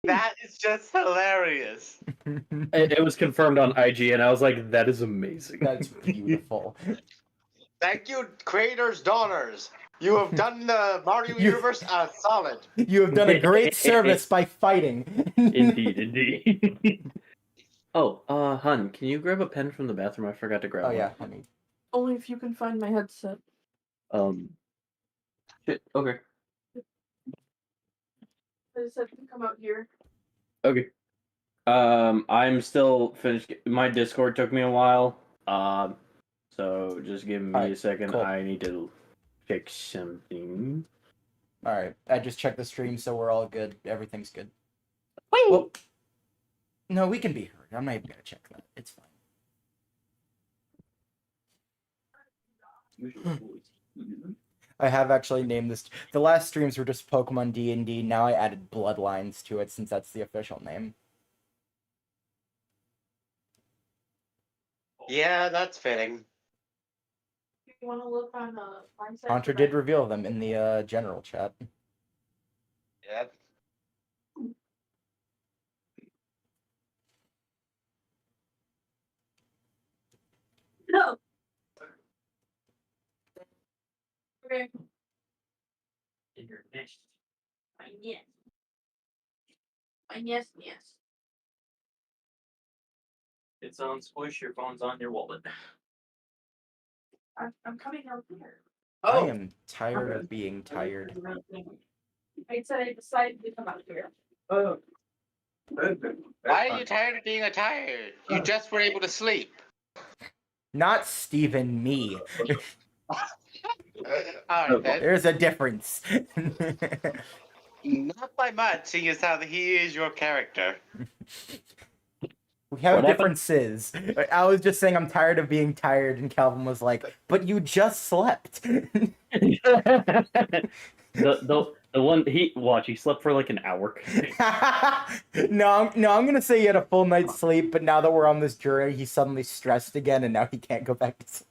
That is just hilarious. It was confirmed on IG, and I was like, "That is amazing." That's beautiful. Thank you, creators' daughters. You have done the Mario universe solid. You have done a great service by fighting. Indeed. Oh, hun, can you grab a pen from the bathroom? I forgot to grab one. Oh yeah, honey. Only if you can find my headset. Shit. Okay. I just have to come out here. Okay. I'm still finished. My Discord took me a while. So just give me a second. Cool. I need to fix something. All right, I just checked the stream, so we're all good. Everything's good. Wait. Well, no, we can be heard. I'm not even gonna check that. It's fine. I have actually named this. The last streams were just Pokemon DND. Now I added Bloodlines to it since that's the official name. Yeah, that's fitting. You want to look on mindset? Hunter did reveal them in the general chat. Yep. No. Okay. Yes. Yes. It's on Squish, your phone's on your wallet. I'm coming out here. I am tired of being tired. I said I decided to come out here. Oh. Why are you tired of being tired? You just were able to sleep. Not Steven, me. Alright, then. There's a difference. Not by much, seeing as how he is your character. We have differences. I was just saying I'm tired of being tired, and Calvin was like, "But you just slept." The one he slept for like an hour. No, I'm gonna say he had a full night's sleep, but now that we're on this journey, he's suddenly stressed again, and now he can't go back to sleep.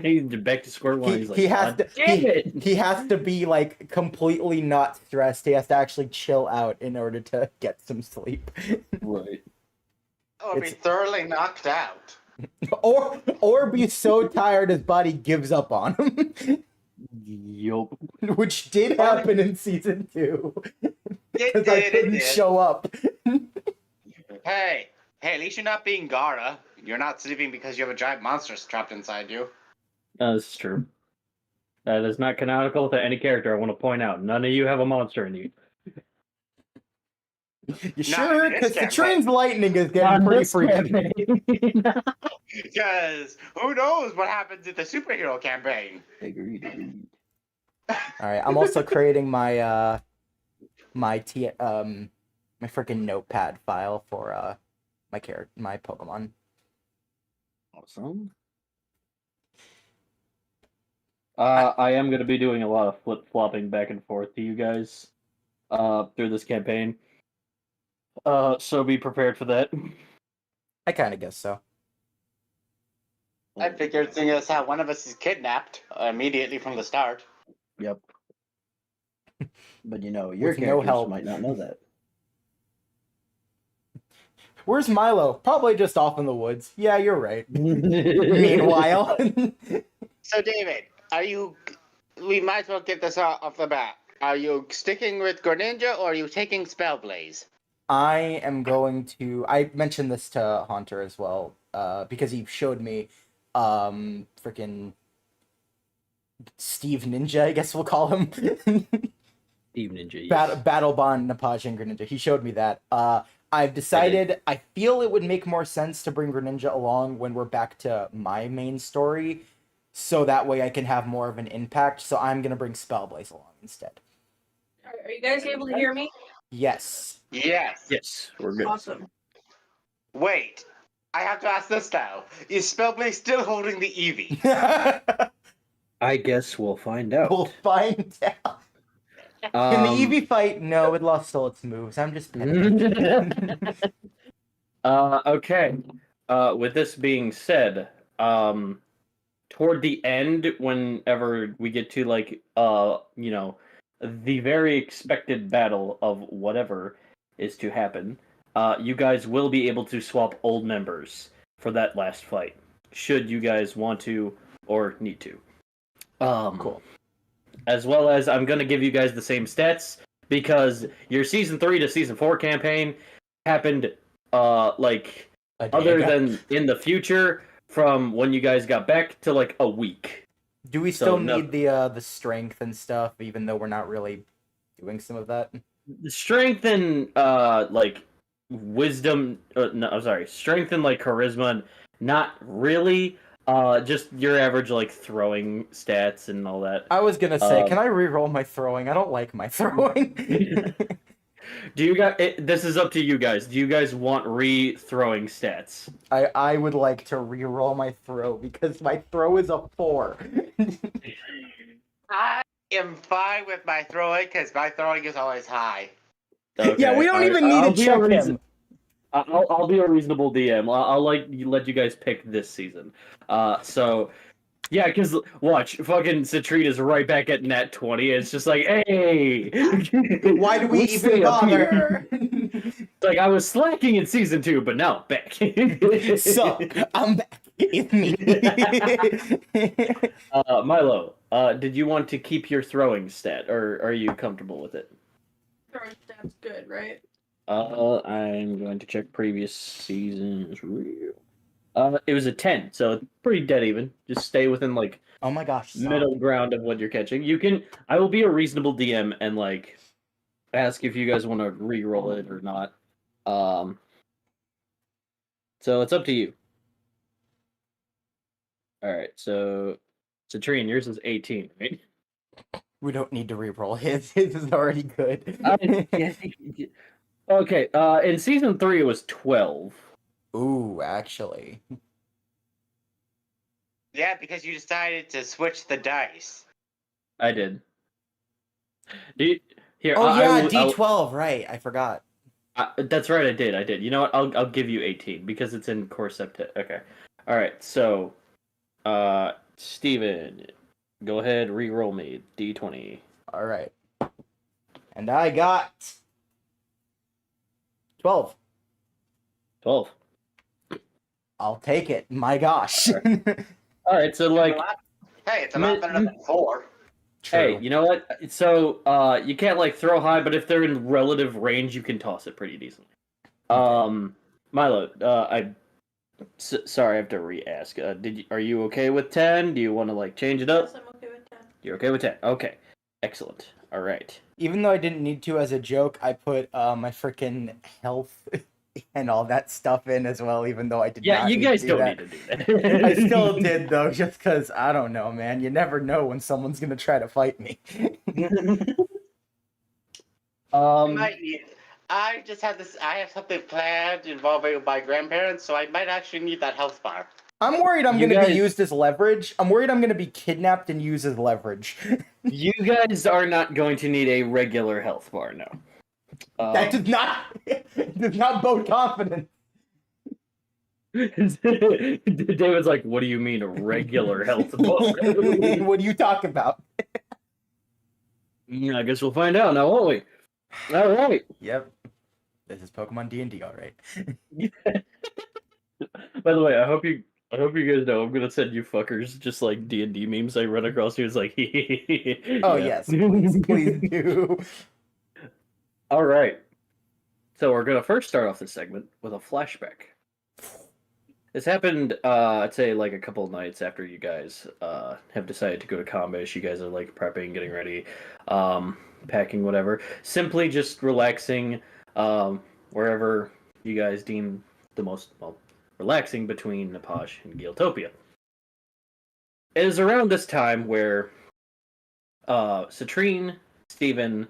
He's back to square one. He's like, he has to. Damn it! He has to be like completely not stressed. He has to actually chill out in order to get some sleep. Right. Or be thoroughly knocked out. Or be so tired his body gives up on him. Yup. Which did happen in season 2. Because I It couldn't did. show up. Hey, at least you're not being Gara. You're not sleeping because you have a giant monster trapped inside you. That's true. That is not canonical to any character, I want to point out. None of you have a monster in you. You sure? Because the train's lightning is getting pretty freaky. Because who knows what happens in the superhero campaign? Agreed. Alright, I'm also creating my my freaking notepad file for my Pokemon. Awesome. I am going to be doing a lot of flip-flopping back and forth to you guys through this campaign. So be prepared for that. I kind of guess so. I figured seeing as how one of us is kidnapped immediately from the start. Yep. But your With no help. might not know that. Where's Milo? Probably just off in the woods. Yeah, you're right. Meanwhile. So David, we might as well get this off the bat. Are you sticking with Greninja or are you taking Spellblaze? I am going to... I mentioned this to Haunter as well, because he showed me freaking Steve Ninja, I guess we'll call him. Steve Ninja, yes. Battle Bond, Napajin, Greninja. He showed me that. I've decided I feel it would make more sense to bring Greninja along when we're back to my main story, so that way I can have more of an impact, so I'm going to bring Spellblaze along instead. Are you guys able to hear me? Yes. Yes. Yes, we're good. Awesome. Wait, I have to ask this now. Is Spellblaze still holding the Eevee? I guess we'll find out. We'll find out. In the Eevee fight, no, it lost all its moves. I'm just petty. Okay. With this being said, toward the end, whenever we get to the very expected battle of whatever is to happen, you guys will be able to swap old members for that last fight, should you guys want to or need to. Cool. As well as I'm going to give you guys the same stats, because your Season 3 to Season 4 campaign happened, like, A day other ago. than in the future, from when you guys got back to, like, a week. Do we So, still no- need the strength and stuff, even though we're not really doing some of that? Strength and, like, wisdom, no, I'm sorry, strength and, like, charisma, not really, just your average, like, throwing stats and all that. I was gonna say, Um, can I re-roll my throwing? I don't like my throwing. Do you guys, this is up to you guys, do you guys want re-throwing stats? I would like to re-roll my throw because my throw is a 4. I am fine with my throwing because my throwing is always high. Yeah, we don't even need to check him. I'll be a reasonable DM. I'll let you guys pick this season. So yeah, because watch, fucking Citrina's right back at net 20. It's just like, hey, Why do we let's even stay up here. bother? Like, I was slacking in season 2, but now I'm back. So, I'm back. It's me. Milo, did you want to keep your throwing stat, or are you comfortable with it? Throwing stats good, right? I'm going to check previous seasons. It was a 10, so it's pretty dead even. Just stay within, like, Oh my gosh. stop. middle ground of what you're catching. I will be a reasonable DM and, like, ask if you guys want to re-roll it or not. So it's up to you. Alright, so Citrine, yours is 18, right? We don't need to re-roll his. His is already good. Okay, in season 3 it was 12. Ooh, actually. Yeah, because you decided to switch the dice. I did. Here, Oh I yeah, will- D12, right. I forgot. that's right, I did. You know what? I'll give you 18 because it's in core septet. Okay. All right. So, Steven, go ahead, re-roll me D20. All right. And I got 12. 12. I'll take it. My gosh. All right. So, like, Hey, it's a lot better than 4. hey, you know what? So, you can't like throw high, but if they're in relative range, you can toss it pretty decently. Okay. Milo, sorry, I have to re-ask. Are you okay with 10? Do you want to like change it up? Yes, I'm okay with 10. You're okay with 10. Okay, excellent. All right. Even though I didn't need to as a joke, I put my freaking health and all that stuff in as well, even though I did Yeah, not you need guys to do don't that. need to do that. I still did though, just because I don't know, man. You never know when someone's gonna try to fight me. Might need. I just had this. I have something planned involving my grandparents, so I might actually need that health bar. I'm worried I'm You gonna guys- be used as leverage. I'm worried I'm gonna be kidnapped and used as leverage. You guys are not going to need a regular health bar, no. That does not bode confidence. David's like, what do you mean a regular health bar? What do you talk about? I guess we'll find out now, won't we? All right. Yep. This is Pokemon D&D, all right. By the way, I hope you guys know I'm gonna send you fuckers just like D&D memes I run across here. It's like, Oh yeah. yes, please do. All right. So we're gonna first start off this segment with a flashback. This happened, I'd say, like a couple of nights after you guys have decided to go to Combish. You guys are like prepping, getting ready, packing, whatever. Simply just relaxing, wherever you guys deem the most relaxing between Nepaj and Geeltopia. It is around this time where Citrine, Steven,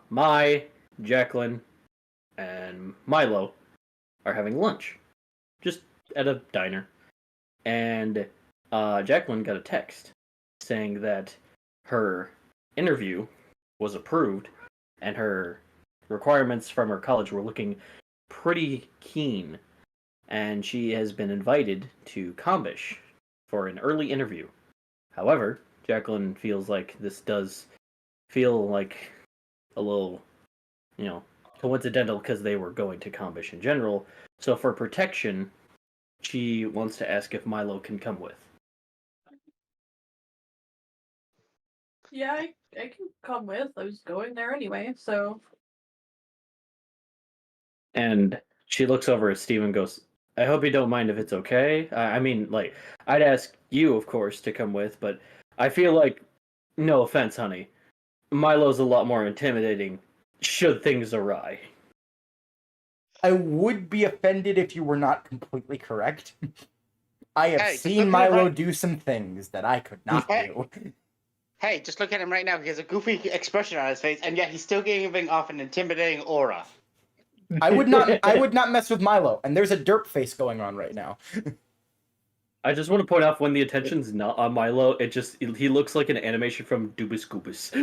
Mai, Jacqueline, and Milo are having lunch. Just at a diner. And Jacqueline got a text saying that her interview was approved and her requirements from her college were looking pretty keen. And she has been invited to Combish for an early interview. However, Jacqueline feels like this does feel like a little, coincidental because they were going to Combish in general. So for protection, she wants to ask if Milo can come with. Yeah, I can come with. I was going there anyway, so. And she looks over at Steve and goes, I hope you don't mind if it's okay. I mean, like, I'd ask you, of course, to come with, but I feel like, no offense, honey, Milo's a lot more intimidating should things awry. I would be offended if you were not completely correct. I have Hey, just seen look at it Milo right- do some things that I could not Hey. do. Hey, just look at him right now. He has a goofy expression on his face, and yet he's still giving off an intimidating aura. I would not mess with Milo, and there's a derp face going on right now. I just want to point out when the attention's not on Milo, he looks like an animation from Dubus Goobus.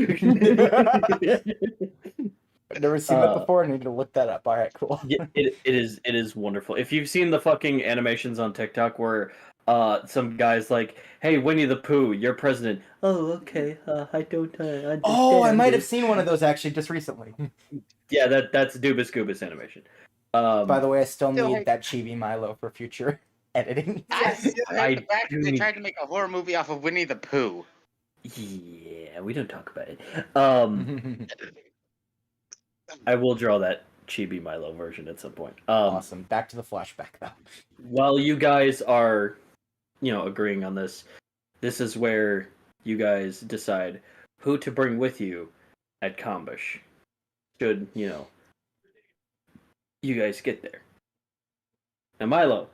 I've never seen that before. I need to look that up. All right, cool. Yeah, it is wonderful. If you've seen the fucking animations on TikTok where some guy's like, "Hey, Winnie the Pooh, you're president." Oh, okay. I don't understand. Oh, I might have seen one of those actually just recently. Yeah, that's Dubus Goobus animation. By the way, I still Still need hate- that chibi Milo for future editing. I still hate the fact that they do- tried to make a horror movie off of Winnie the Pooh. Yeah, we don't talk about it. I will draw that chibi Milo version at some point. Awesome. Back to the flashback though. While you guys are, agreeing on this, this is where you guys decide who to bring with you at Combish. Should, you guys get there. Now, Milo,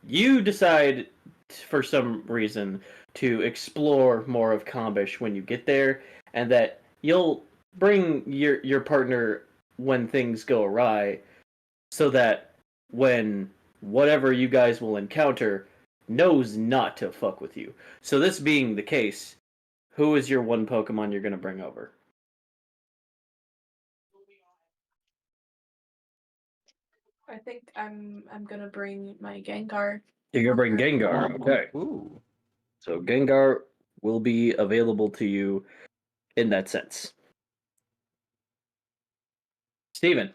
you decide for some reason to explore more of Combish when you get there, and that you'll bring your partner when things go awry, so that when whatever you guys will encounter knows not to fuck with you. So this being the case, who is your one Pokemon you're gonna bring over? I think I'm gonna bring my Gengar. You're gonna bring Gengar, okay. Ooh. So Gengar will be available to you in that sense. Steven.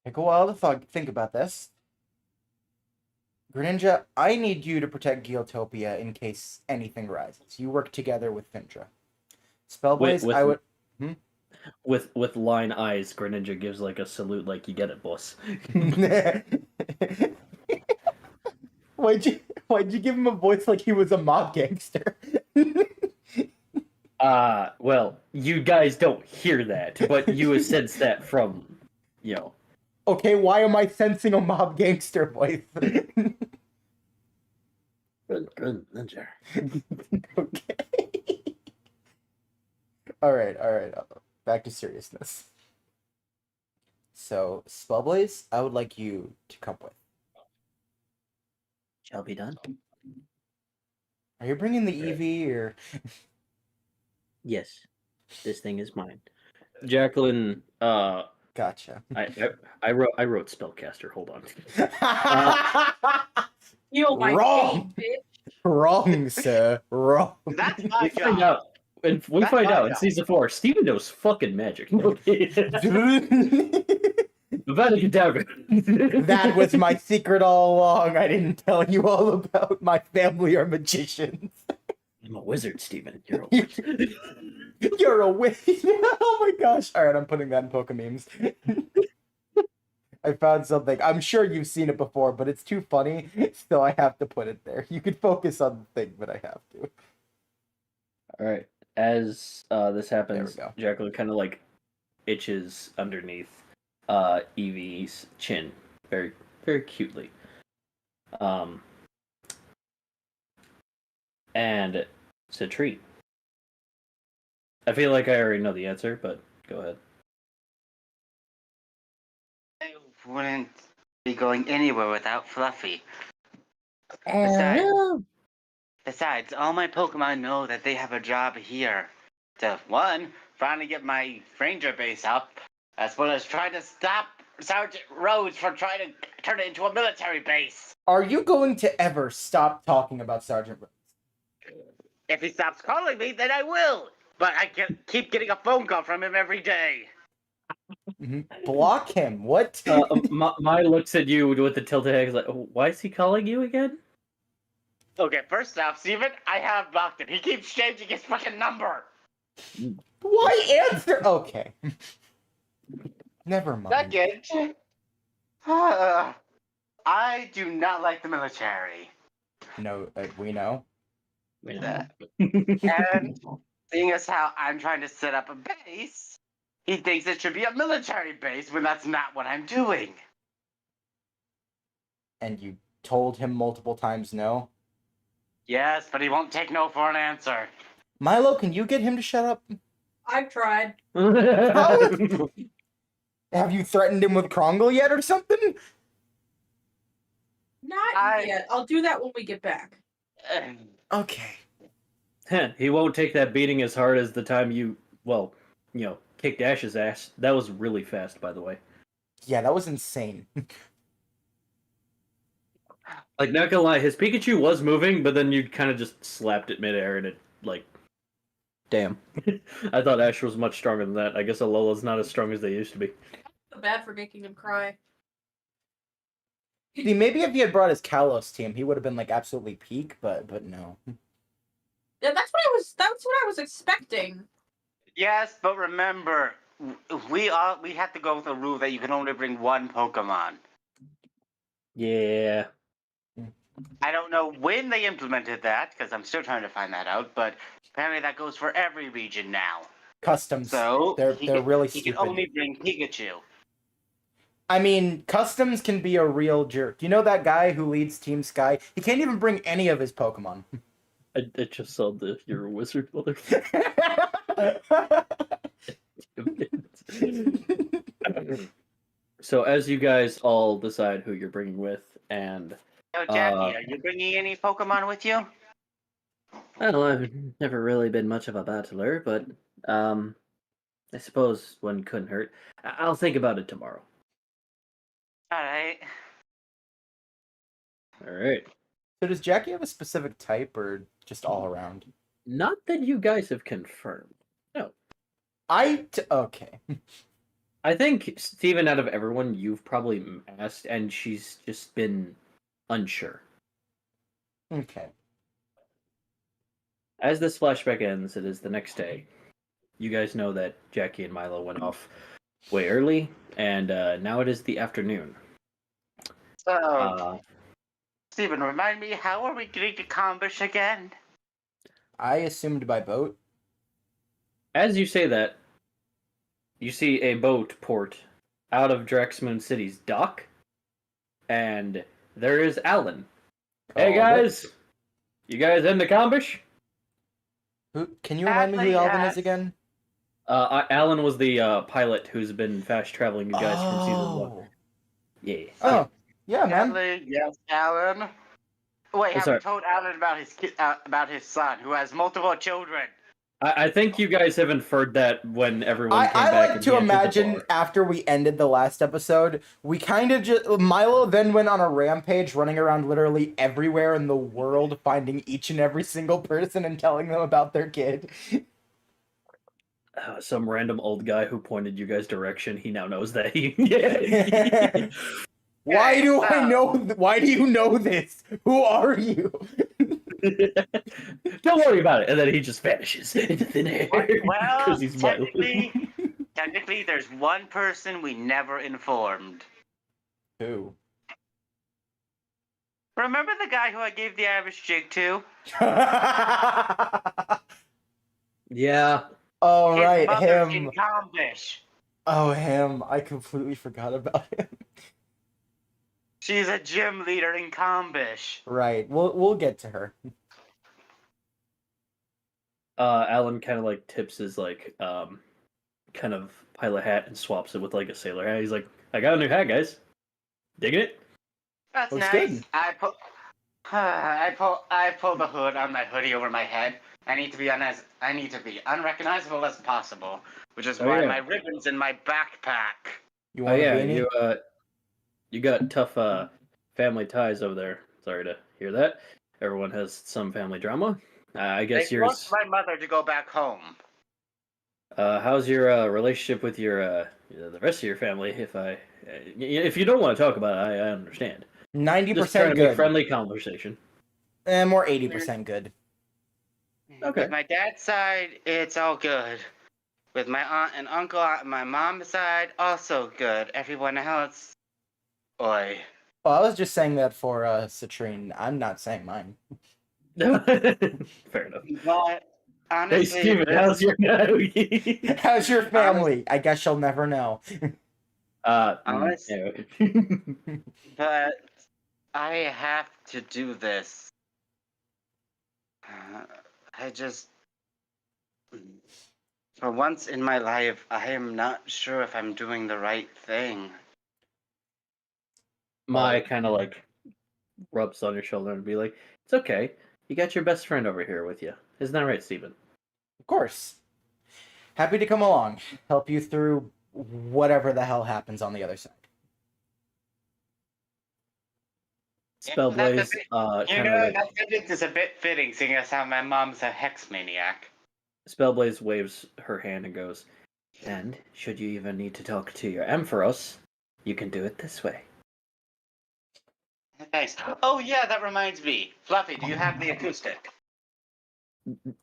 Take a while to think about this. Greninja, I need you to protect Geotopia in case anything rises. You work together with Findra. Spellblaze, With- I would. With line eyes, Greninja gives like a salute, like you get it, boss. Why'd you give him a voice like he was a mob gangster? Well, you guys don't hear that, but you sense that from, Okay, why am I sensing a mob gangster voice? Greninja. Okay. All right. Back to seriousness. So, Spellblaze, I would like you to come with. Shall be done. Are you bringing the Right. EV or? Yes, this thing is mine. Jacqueline, Gotcha. I wrote spellcaster. Hold on. You my Wrong. bitch. Wrong, sir. Wrong. That's We my find job. out. And we That's find my out in job. season 4, Steven knows fucking magic. That was my secret all along. I didn't tell you all about my family are magicians. I'm a wizard, Steven. You're a wizard. You're a witch. Oh my gosh. All right, I'm putting that in Pokememes. I found something. I'm sure you've seen it before, but it's too funny. Still, I have to put it there. You could focus on the thing, but I have to. All right. As this happens, There we Jacqueline kind of like itches underneath Evie's chin, very, very cutely. And it's a treat. I feel like I already know the answer, but go ahead. I wouldn't be going anywhere without Fluffy. Besides, all my Pokemon know that they have a job here. To, one, finally get my Ranger base up, as well as try to stop Sergeant Rhodes from trying to turn it into a military base. Are you going to ever stop talking about Sergeant Rhodes? If he stops calling me, then I will. But I keep getting a phone call from him every day. Block him. What? My looks at you with the tilted head. He's like, "Oh, why is he calling you again?" Okay, first off, Steven, I have blocked him. He keeps changing his fucking number. Why answer? Okay. Never mind. Second, I do not like the military. No, we know. And seeing as how I'm trying to set up a base, he thinks it should be a military base when that's not what I'm doing. And you told him multiple times no. Yes, but he won't take no for an answer. Milo, can you get him to shut up? I've tried. Have you threatened him with Krongle yet or something? Not yet. I'll do that when we get back. Okay. He won't take that beating as hard as the time you kicked Ash's ass. That was really fast, by the way. Yeah, that was insane. Like, not gonna lie, his Pikachu was moving, but then you kind of just slapped it midair, and it, like... Damn. I thought Ash was much stronger than that. I guess Alola's not as strong as they used to be. I feel bad for making him cry. See, maybe if he had brought his Kalos team, he would have been, like, absolutely peak, but no. Yeah, that's what I was expecting. Yes, but remember, we have to go with a rule that you can only bring one Pokemon. Yeah. I don't know when they implemented that, because I'm still trying to find that out, but apparently that goes for every region now. Customs. So, they're really he stupid. can only bring Pikachu. I mean, Customs can be a real jerk. You know that guy who leads Team Sky? He can't even bring any of his Pokemon. I just saw you're a wizard, mother. So as you guys all decide who you're bringing with, and Yo, Jackie, are you bringing any Pokemon with you? well, I've never really been much of a battler, but I suppose one couldn't hurt. I'll think about it tomorrow. Alright. All right. So does Jackie have a specific type or just all around? Not that you guys have confirmed. No. Okay. I think, Steven, out of everyone, you've probably asked, and she's just been unsure. Okay. As this flashback ends, it is the next day. You guys know that Jackie and Milo went off way early, and now it is the afternoon. So, Steven, remind me, how are we getting to Combish again? I assumed by boat. As you say that, you see a boat port out of Draxmoon City's dock, and there is Alan. Hey guys! You guys in the Combish? Can you remind me who Alvin is again? Alan was the pilot who's been fast traveling you guys from season 1. Yeah. Oh, yeah, man. Alan, yes, Alan. Wait, have you told Alan about his son, who has multiple children? I think you guys have inferred that when everyone came back. I like to imagine after we ended the last episode, we kind of just... Milo then went on a rampage, running around literally everywhere in the world, finding each and every single person and telling them about their kid. Some random old guy who pointed you guys direction, he now knows that he... Why do I know? Why do you know this? Who are you? Don't worry about it. And then he just vanishes into thin air. Well, he's technically, there's one person we never informed. Who? Remember the guy who I gave the Irish jig to? Yeah. Oh, His right, mother's him. in Combish. Oh, him. I completely forgot about him. She's a gym leader in Combish. Right. We'll get to her. Alan kind of like tips his like kind of pilot hat and swaps it with like a sailor hat. He's like, I got a new hat, guys. Digging it? That's Looks nice. good. I pull the hood on my hoodie over my head. I need to be unrecognizable as possible, which is why my ribbon's in my backpack. You want a beanie? You got tough family ties over there. Sorry to hear that. Everyone has some family drama. I guess They want yours. my mother to go back home. How's your relationship with your the rest of your family? If you don't want to talk about it, I understand. Just trying 90% to make good. friendly conversation. More 80% good. Okay. With my dad's side, it's all good. With my aunt and uncle on my mom's side, also good. Everyone else, oi. Well, I was just saying that for Citrine. I'm not saying mine. Fair enough. But Hey, honestly, Steven, how's your How's your family? I guess you'll never know. Honest- anyway. but I have to do this. I just, for once in my life, I am not sure if I'm doing the right thing. My kind of like rubs on your shoulder and be like, "It's okay. You got your best friend over here with you. Isn't that right, Steven?" Of course. Happy to come along, help you through whatever the hell happens on the other side. Spellblaze, kind of like that sentence is a bit fitting, seeing as how my mom's a hex maniac. Spellblaze waves her hand and goes, "And should you even need to talk to your Ampharos, you can do it this way." Thanks. Oh yeah, that reminds me. Fluffy, do you have the acoustic?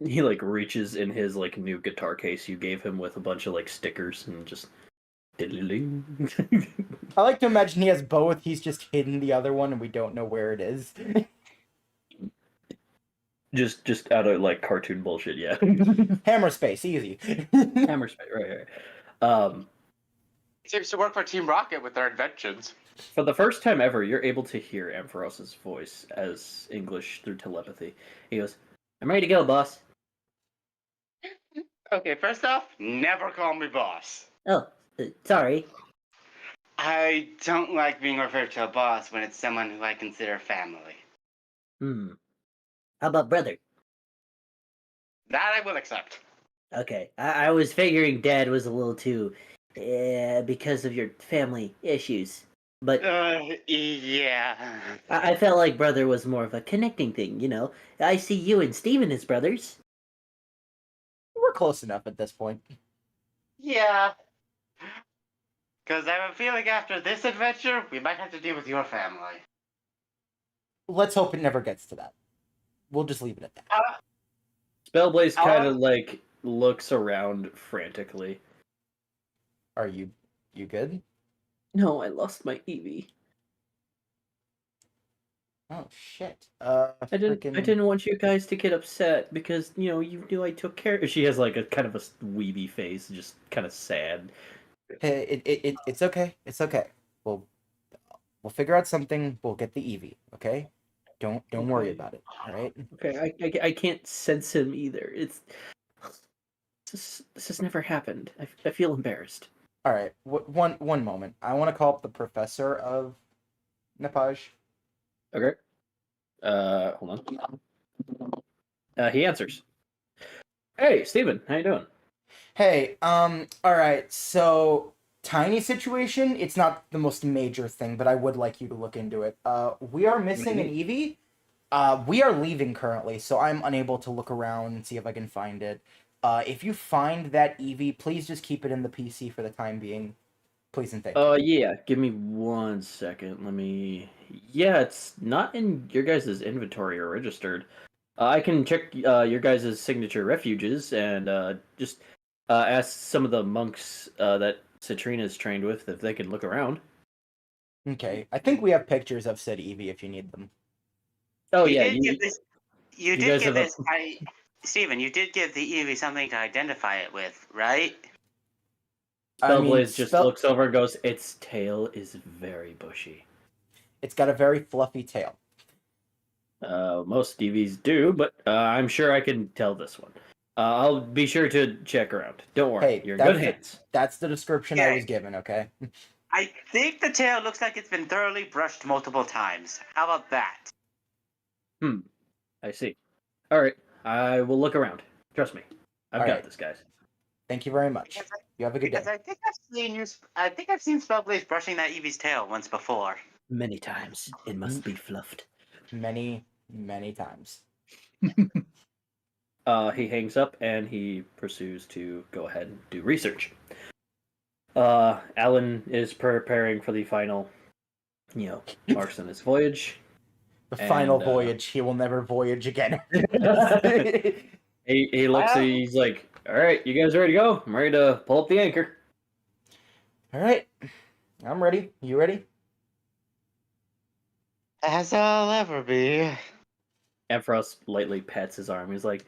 He like reaches in his like new guitar case you gave him with a bunch of like stickers and just diddling. I like to imagine he has both. He's just hidden the other one and we don't know where it is. just out of like cartoon bullshit, yeah. Hammer space, easy. Hammer space, right. Seems to work for Team Rocket with their inventions. For the first time ever, you're able to hear Ampharos's voice as English through telepathy. He goes, "I'm ready to go, boss." Okay, first off, never call me boss. Oh, sorry. I don't like being referred to a boss when it's someone who I consider family. How about brother? That I will accept. Okay, I was figuring Dad was a little too, because of your family issues. But Yeah. I felt like brother was more of a connecting thing, you know? I see you and Steven as brothers. We're close enough at this point. Yeah. Because I have a feeling after this adventure, we might have to deal with your family. Let's hope it never gets to that. We'll just leave it at that. Spellblaze kind of like looks around frantically. Are you good? No, I lost my Eevee. Oh shit. I didn't want you guys to get upset because you knew I took care. She has like a kind of a weeby face, just kind of sad. Hey, it's okay. It's okay. We'll figure out something. We'll get the Eevee. Okay. Don't worry about it. All right. Okay, I can't sense him either. This has never happened. I feel embarrassed. All right. One moment. I want to call up the professor of Nepage. Okay. Hold on. He answers. Hey, Steven, how you doing? Hey, all right. So, tiny situation. It's not the most major thing, but I would like you to look into it. We are missing an Eevee. We are leaving currently, so I'm unable to look around and see if I can find it. If you find that Eevee, please just keep it in the PC for the time being. Please and thank you. Yeah. Give me 1 second. Yeah, it's not in your guys' inventory or registered. I can check your guys' signature refuges and just ask some of the monks that Citrina's trained with if they can look around. Okay, I think we have pictures of said Eevee if you need them. Oh You yeah, did give this. You you did guys give have a- this. Steven, you did give the Eevee something to identify it with, right? Spellblaze just looks over and goes, "Its tail is very bushy." It's got a very fluffy tail. Most DVs do, but I'm sure I can tell this one. I'll be sure to check around. Don't worry, Hey, you're in good hands. That's the description I was given, okay? I think the tail looks like it's been thoroughly brushed multiple times. How about that? I see. All right, I will look around. Trust me, I've got this, guys. Thank you very much. You have a good day. Because I think I've seen Spellblaze brushing that Eevee's tail once before. Many times. It must be fluffed. Many, many times. he hangs up and he pursues to go ahead and do research. Alan is preparing for the final, marks on his voyage. The final And, voyage. He will never voyage again. He looks at he's like, all right, you guys ready to go? I'm ready to pull up the anchor. All right. I'm ready. You ready? As I'll ever be. Ampharos lightly pats his arm. He's like,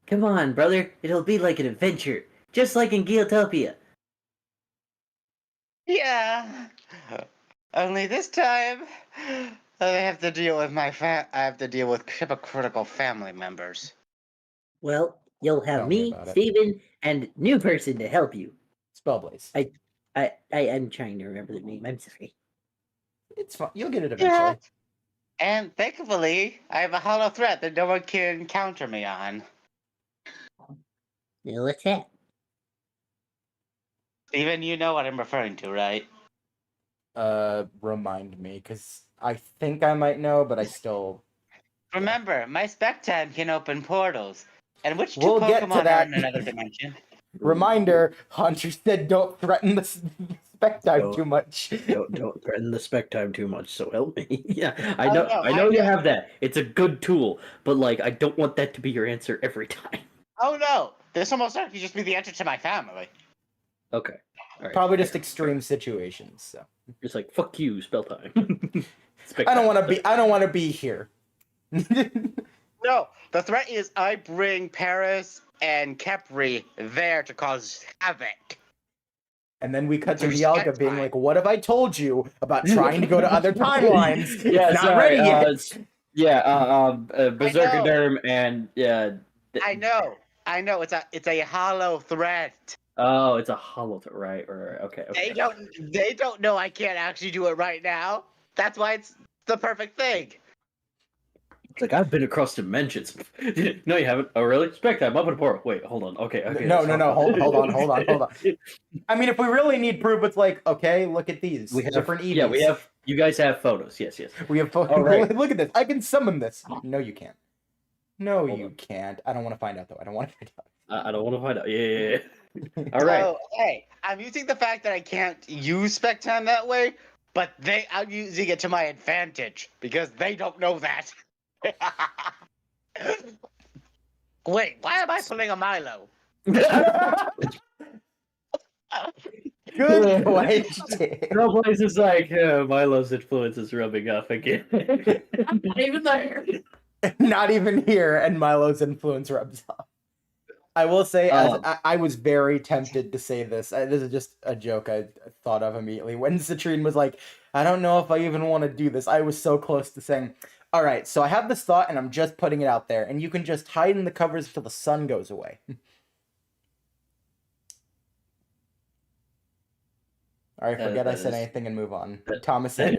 Come on, brother. It'll be like an adventure, just like in Geotopia. Yeah. Only this time, I have to deal with I have to deal with hypocritical family members. Well, you'll have Tell me me, about it. Steven, and new person to help you. Spellblaze. I'm trying to remember the name. I'm sorry. It's fine. You'll get it eventually. And thankfully, I have a hollow threat that no one can counter me on. Now, what's that? Even you know what I'm referring to, right? Remind me, because I think I might know, but I still... Remember, my Spectime can open portals. And which two We'll get to Pokemon that. are in another dimension? Reminder, Hunter said don't threaten the Spectime too much. don't threaten the Spectime too much, so help me. Yeah, I Oh, know, no, I know I you know. have that. It's a good tool, but like, I don't want that to be your answer every time. Oh no! This almost certainly just be the answer to my family. Okay. All right. Probably just extreme situations. So Just like fuck you, spell time. I don't want to be here. No, the threat is I bring Paris and Kepri there to cause havoc. And then we cut to There's Dialga that being time. like, "What have I told you about trying to go to other timelines? Yeah, Not sorry. ready yet." Berserker Derm and I know. It's a hollow threat. Oh, it's a hollow. Right. Okay. They don't know I can't actually do it right now. That's why it's the perfect thing. It's like I've been across dimensions. No, you haven't. Oh, really? Spectime, up in a portal. Wait, hold on. Okay. No. Hold on. I mean, if we really need proof, it's like, okay, look at these We have different EVs. Yeah, we have. You guys have photos. Yes. We have photos. All right. Look at this. I can summon this. No, you can't. No, you can't. I don't want to find out though. I don't want to find out. I don't want to find out. Yeah. All right. So, hey, I'm using the fact that I can't use Spectime that way, but I'm using it to my advantage because they don't know that. Wait, why am I pulling a Milo? Good question. Trailblaze is like Milo's influence is rubbing off again. I'm not even there. Not even here, and Milo's influence rubs off. I will say, I was very tempted to say this. This is just a joke I thought of immediately. When Citrine was like, I don't know if I even want to do this, I was so close to saying, all right, so I have this thought, and I'm just putting it out there, and you can just hide in the covers until the sun goes away. All right, forget I said anything and move on. Thomas said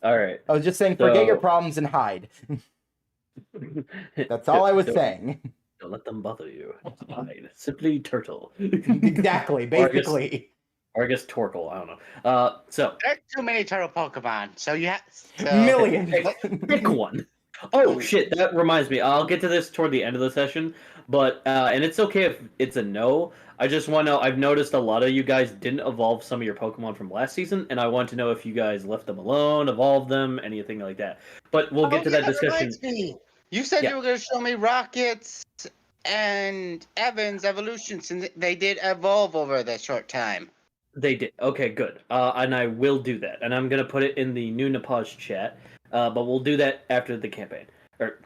All right. I was just saying, forget So- your problems and hide. That's all I was Don't- saying. Don't let them bother you. It's fine. Simply turtle. Exactly, basically. Or I guess Torkoal. I don't know. So There's too many turtle Pokemon, so you have Millions. pick one. Oh shit! That reminds me. I'll get to this toward the end of the session, but and it's okay if it's a no. I just want to know. I've noticed a lot of you guys didn't evolve some of your Pokemon from last season, and I want to know if you guys left them alone, evolved them, anything like that. But we'll get to that discussion. You said Yeah. you were going to show me Rockets and Evan's evolutions, and they did evolve over that short time. They did. Okay, good. And I will do that, and I'm gonna put it in the new Napaj chat. But we'll do that after the campaign, or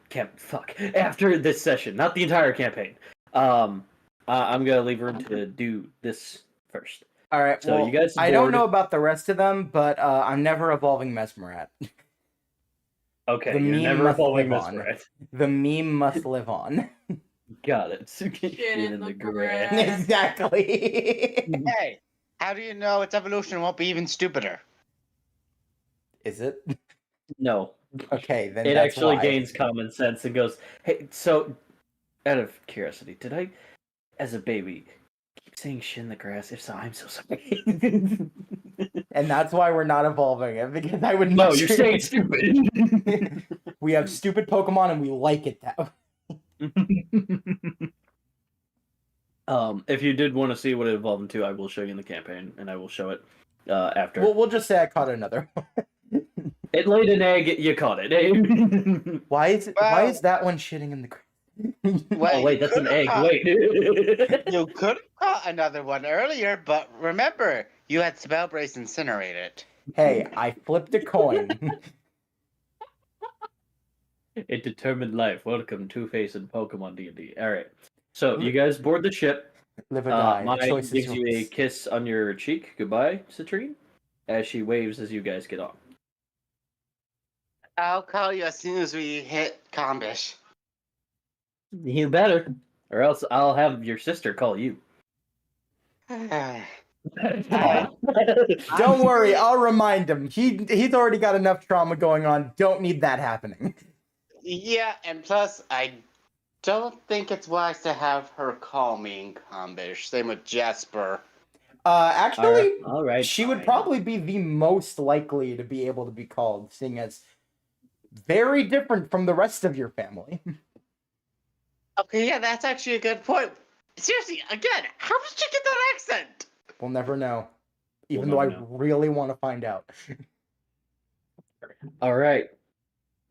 after this session, not the entire campaign. I'm gonna leave room to do this first. All right. So Well, you guys I don't bored? know about the rest of them, but I'm never evolving Mesmerat. Okay, The you're meme never must following live this, on. right? The meme must live on. Got it. Shit in the grass. Exactly. Hey, how do you know its evolution won't be even stupider? Is it? No, Okay, then it that's actually why. gains common sense and goes, "Hey, so out of curiosity, did I, as a baby, keep saying shit in the grass? If so, I'm so sorry." And that's why we're not evolving it, because I would No, much you're saying stupid. We have stupid Pokemon and we like it that way. If you did want to see what it evolved into, I will show you in the campaign, and I will show it after. We'll just say I caught another one. It laid an egg. You caught it. Why is that one shitting in the ground? Oh wait, that's an egg. Wait. You could have caught another one earlier, but remember, you had Spellbrace incinerated. Hey, I flipped a coin. It determined life. Welcome, Two-Face and Pokemon DND. All right. So you guys board the ship. Live or die. Mine The choice gives is you a yours. kiss on your cheek. Goodbye, Citrine. As she waves as you guys get on. I'll call you as soon as we hit Combish. You better. Or else I'll have your sister call you. Don't worry, I'll remind him. He's already got enough trauma going on. Don't need that happening. Yeah, and plus, I don't think it's wise to have her call me in Combish. Same with Jasper. Actually, All right. she would fine. probably be the most likely to be able to be called, seeing as very different from the rest of your family. Okay, yeah, that's actually a good point. Seriously, again, how did you get that accent? We'll never know. Even We'll though I never know. really want to find out. All right.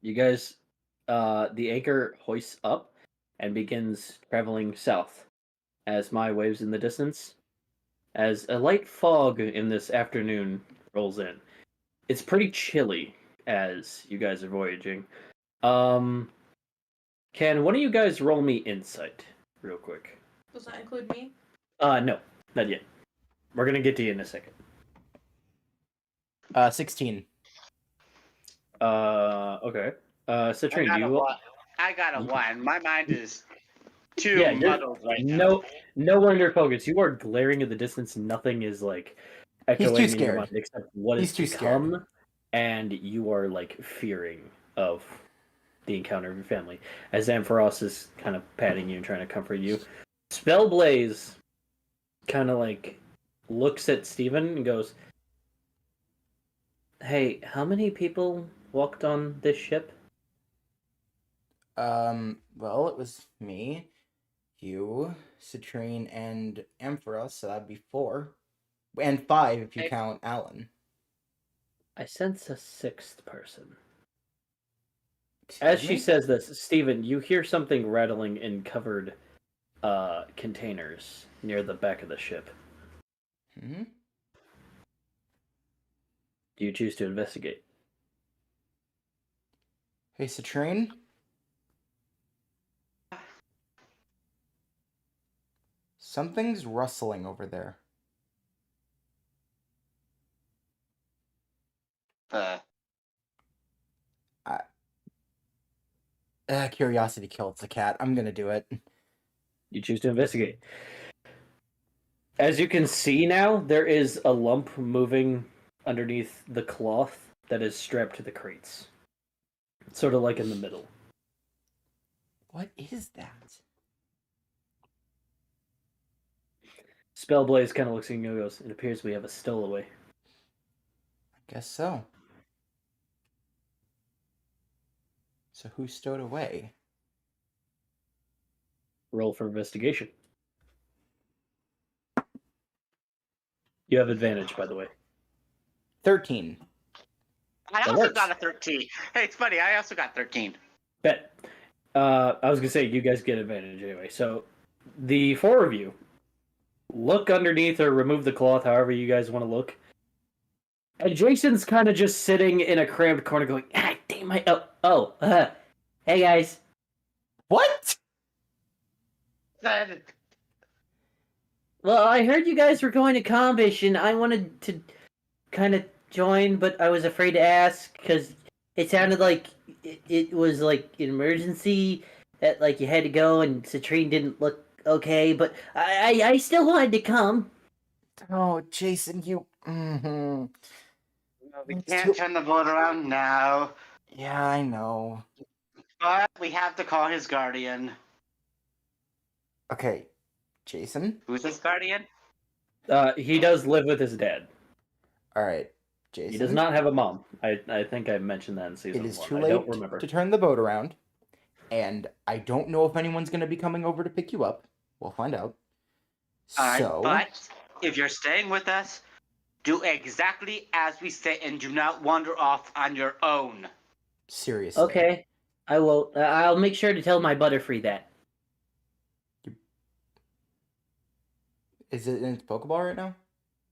You guys, the anchor hoists up and begins traveling south as Mai waves in the distance. As a light fog in this afternoon rolls in. It's pretty chilly as you guys are voyaging. Can one of you guys roll me insight real quick? Does that include me? No, not yet. We're gonna get to you in a second. 16. Okay. Citrine, do you? I got a 1. My mind is too Yeah, you're- muddled right now. No wonder focus. You are glaring at the distance. Nothing is like echoing too in your scared. mind except what He's is too to scared. come, and you are like fearing of the encounter of your family. As Ampharos is kind of patting you and trying to comfort you, Spellblaze kind of like looks at Steven and goes, "Hey, how many people walked on this ship?" Well, it was me, you, Citrine, and Ampharos, so that'd be 4. And 5 if you Hey. count Alan. I sense a 6th person. Excuse As she me? says this, Steven, you hear something rattling in covered containers near the back of the ship. Hmm? Do you choose to investigate? Hey, Citrine? Something's rustling over there. Curiosity kills the cat. I'm gonna do it. You choose to investigate. As you can see now, there is a lump moving underneath the cloth that is strapped to the crates. Sort of like in the middle. What is that? Spellblaze kind of looks at you and goes, "It appears we have a stowaway." I guess so. So who stowed away? Roll for investigation. You have advantage, by the way. 13. I That also works. got a 13. Hey, it's funny, I also got 13. Bet. I was gonna say you guys get advantage anyway. So the 4 of you look underneath or remove the cloth, however you guys want to look. And Jason's kind of just sitting in a cramped corner, going, "Ah, damn my Hey guys. What? Then, Well, I heard you guys were going to Combish, and I wanted to kind of join, but I was afraid to ask because it sounded like it was like an emergency that like you had to go, and Citrine didn't look okay. But I still wanted to come. Oh, Jason, you. we It's can't too- turn the boat around now, Yeah, I know. but we have to call his guardian. Okay, Jason. Who's his guardian? He does live with his dad. All right, Jason. He does not have a mom. I think I mentioned that in season It is 1. too I don't late remember. to turn the boat around. and I don't know if anyone's going to be coming over to pick you up. We'll find out. Alright, So, but if you're staying with us, do exactly as we say and do not wander off on your own. seriously. Okay, I will. I'll make sure to tell my Butterfree that. Is it in its Pokeball right now?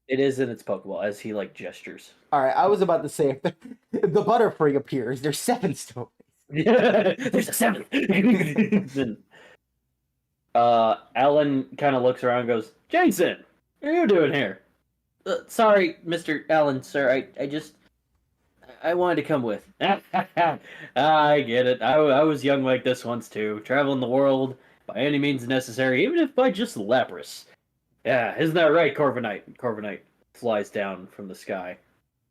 It is in its Pokeball as he like gestures. All right, I was about to say if the Butterfree appears, there's 7 stories. There's a 7th. Then, Alan kind of looks around and goes, "Jason, what are you doing here?" Sorry, Mr. Allen, sir. I wanted to come with. I get it. I was young like this once too, traveling the world by any means necessary, even if by just Lapras. Yeah, isn't that right, Corviknight? Corviknight flies down from the sky.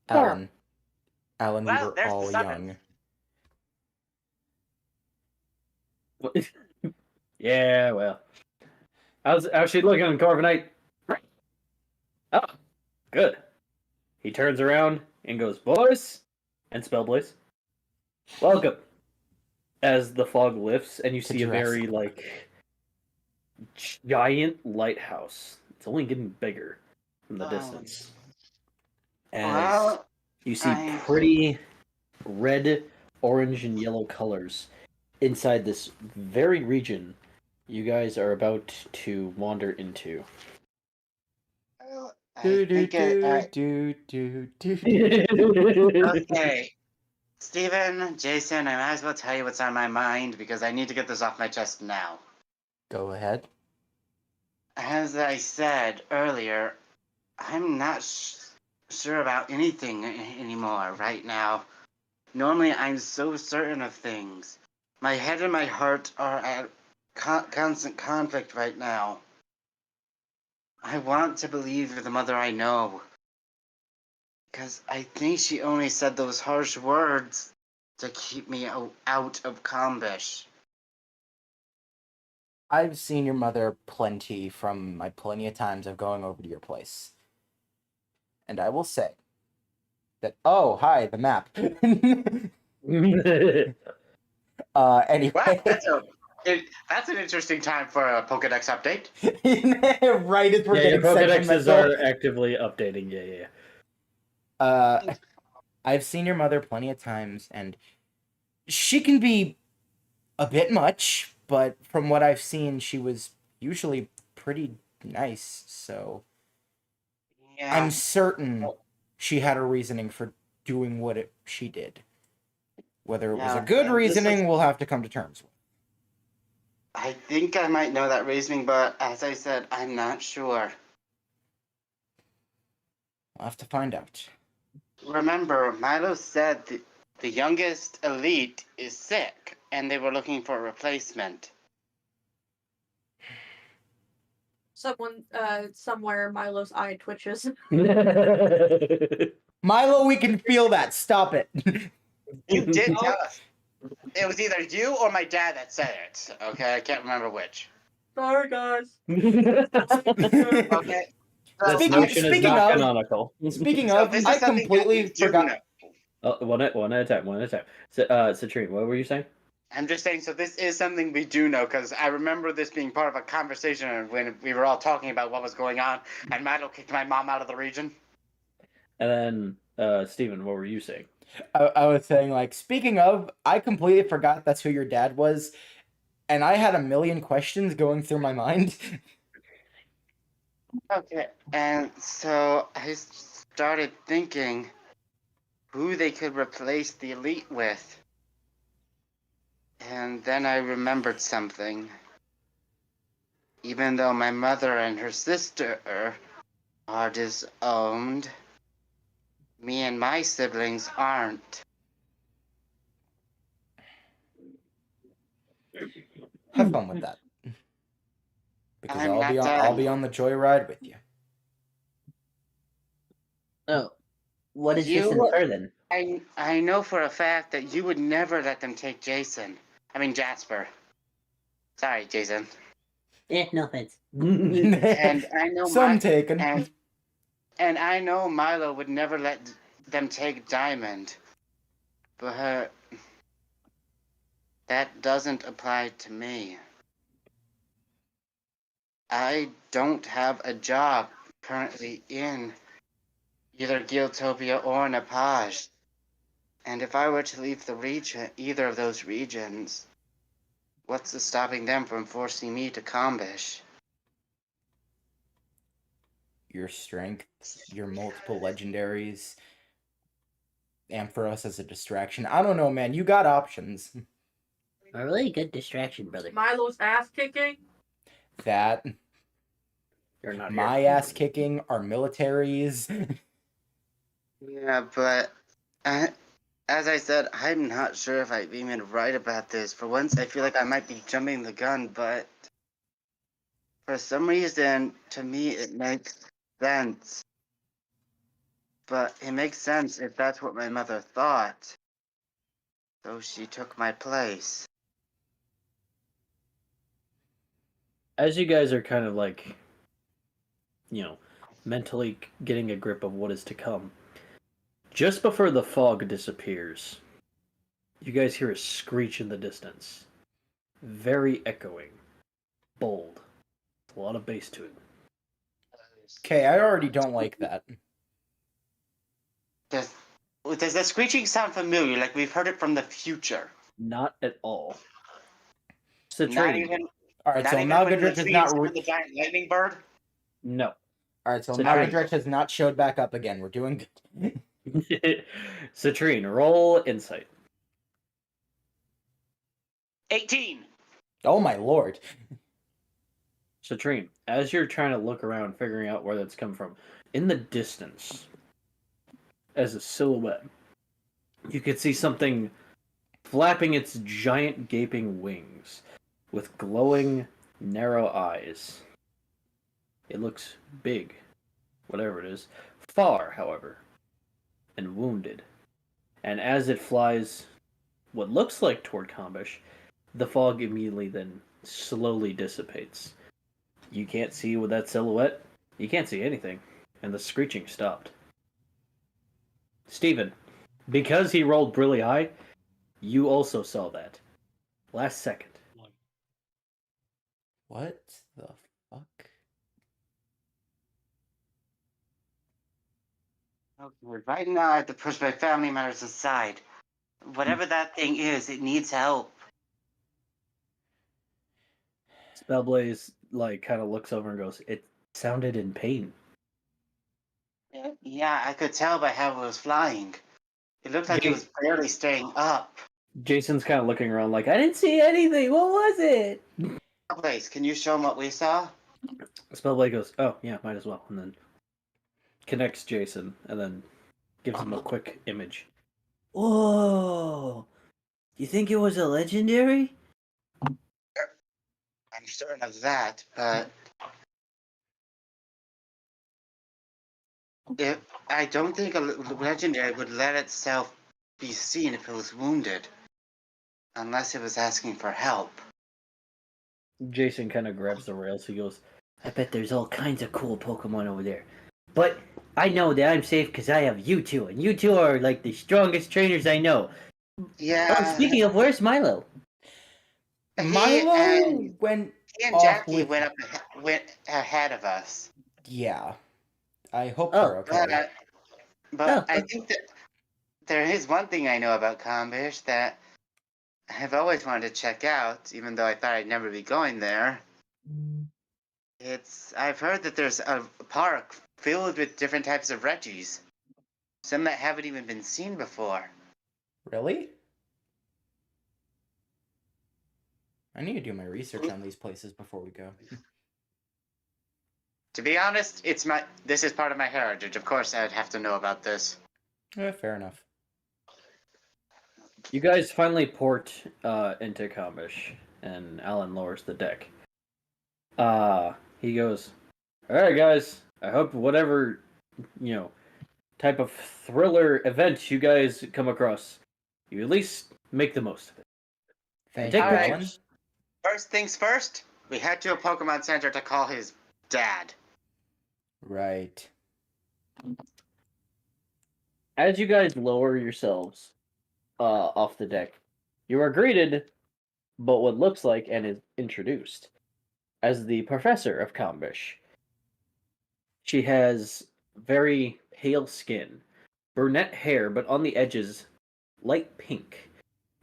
Alan, we Well, were there's the all 7th. young. Yeah, well. How's she looking, Corviknight? Oh, good. He turns around and goes, "Boys," and Spellblaze, "Welcome." As the fog lifts and you To see a very Jurassic like giant lighthouse. It's only getting bigger from the distance. As Well, you see I- pretty red, orange, and yellow colors inside this very region you guys are about to wander into. well, I Do do think it, do do do do. okay. Steven, Jason, I might as well tell you what's on my mind because I need to get this off my chest now. Go ahead. As I said earlier, I'm not sure about anything anymore right now. Normally, I'm so certain of things. My head and my heart are at constant conflict right now. I want to believe the mother I know. Because I think she only said those harsh words to keep me out of Combish. I've seen your mother plenty from my plenty of times of going over to your place. And I will say that, oh, hi, the map. Anyway. Wow, that's an interesting time for a Pokedex update. Right as we're Yeah, your getting Pokedexes sentimental. are actively updating. Yeah. I've seen your mother plenty of times, and she can be a bit much, but from what I've seen, she was usually pretty nice, so Yeah, I'm certain she had a reasoning for doing what she did. Whether it was a Yeah, good and this reasoning, is- we'll have to come to terms with. I think I might know that reasoning, but as I said, I'm not sure. We'll have to find out. Remember, Milo said the youngest elite is sick, and they were looking for a replacement. Somewhere Milo's eye twitches. Milo, we can feel that. Stop it. You did tell us. It was either you or my dad that said it. Okay, I can't remember which. Sorry, guys. Okay. This Speaking- notion is speaking not of- canonical. Speaking So of, this is I something that completely we do forgot. know. One at a time. One at a time. Citrine, what were you saying? I'm just saying, so this is something we do know, because I remember this being part of a conversation when we were all talking about what was going on, and Milo kicked my mom out of the region. And then, Steven, what were you saying? I was saying, like, speaking of, I completely forgot that's who your dad was, and I had a million questions going through my mind. Okay, and so I started thinking who they could replace the elite with. And then I remembered something. Even though my mother and her sister are disowned, me and my siblings aren't. Have fun with that. Because I'm I'll be not on I'll done. be on the joyride with you. Oh, what does You- this infer then? I know for a fact that you would never let them take Jasper. Sorry, Jason. No offense. And I know Some taken. and I know Milo would never let them take Diamond. But That doesn't apply to me. I don't have a job currently in either Guildtopia or Nepage. And if I were to leave the region, either of those regions, what's stopping them from forcing me to Combish? Your strength, your multiple legendaries, Ampharos as a distraction. I don't know, man. You got options. A really good distraction, brother. Milo's ass kicking. That, You're not my here. ass kicking, our militaries. Yeah, but as I said, I'm not sure if I'm even right about this. For once, I feel like I might be jumping the gun, but for some reason, to me, it makes sense. But it makes sense if that's what my mother thought. So she took my place. As you guys are kind of like, mentally getting a grip of what is to come, just before the fog disappears, you guys hear a screech in the distance. Very echoing. Bold. A lot of bass to it. Okay, I already don't like that. Does that screeching sound familiar? Like we've heard it from the future? Not at all. Not Citrine. even. All right, Not so even when the Malgadrich is tree not. is the giant lightning bird. No. All right, so Citrine. Malgadrich has not showed back up again. We're doing good. Citrine, roll insight. 18. Oh my lord. Citrine, as you're trying to look around, figuring out where that's come from, in the distance, as a silhouette, you could see something flapping its giant gaping wings with glowing, narrow eyes. It looks big, whatever it is, far, however, and wounded. And as it flies what looks like toward Combish, the fog immediately then slowly dissipates. You can't see with that silhouette. You can't see anything. And the screeching stopped. Steven, because he rolled really high, you also saw that. Last second. What the fuck? Okay, right now I have to push my family matters aside. Whatever that thing is, it needs help. Spellblaze kind of looks over and goes, "It sounded in pain." Yeah, I could tell by how it was flying. It looked like it was barely staying up. Jason's kind of looking around like, "I didn't see anything. What was it?" Place, can you show him what we saw? Spellblade goes, "Oh yeah, might as well," and then connects Jason and then gives him a quick image. Whoa! You think it was a legendary? I'm certain of that, but I don't think a legendary would let itself be seen if it was wounded, unless it was asking for help. Jason kind of grabs the rails. He goes, I bet there's all kinds of cool Pokemon over there. But I know that I'm safe because I have you two, and you two are like the strongest trainers I know. Yeah. Oh, speaking of, where's Milo? Milo went He and off Jackie with... went ahead of us. Yeah. I hope Oh, they're okay. But I think that there is one thing I know about Combish that I've always wanted to check out, even though I thought I'd never be going there. I've heard that there's a park filled with different types of Reggies. Some that haven't even been seen before. Really? I need to do my research on these places before we go. To be honest, this is part of my heritage. Of course I'd have to know about this. Fair enough. "You guys finally port into Combish," and Alan lowers the deck. He goes, "All right, guys. I hope whatever type of thriller event you guys come across, you at least make the most of it. Thank Take you, Alright. Alan. First things first, we head to a Pokemon Center to call his dad. Right. As you guys lower yourselves off the deck, you are greeted but what looks like and is introduced as the professor of Combish. She has very pale skin, brunette hair, but on the edges, light pink,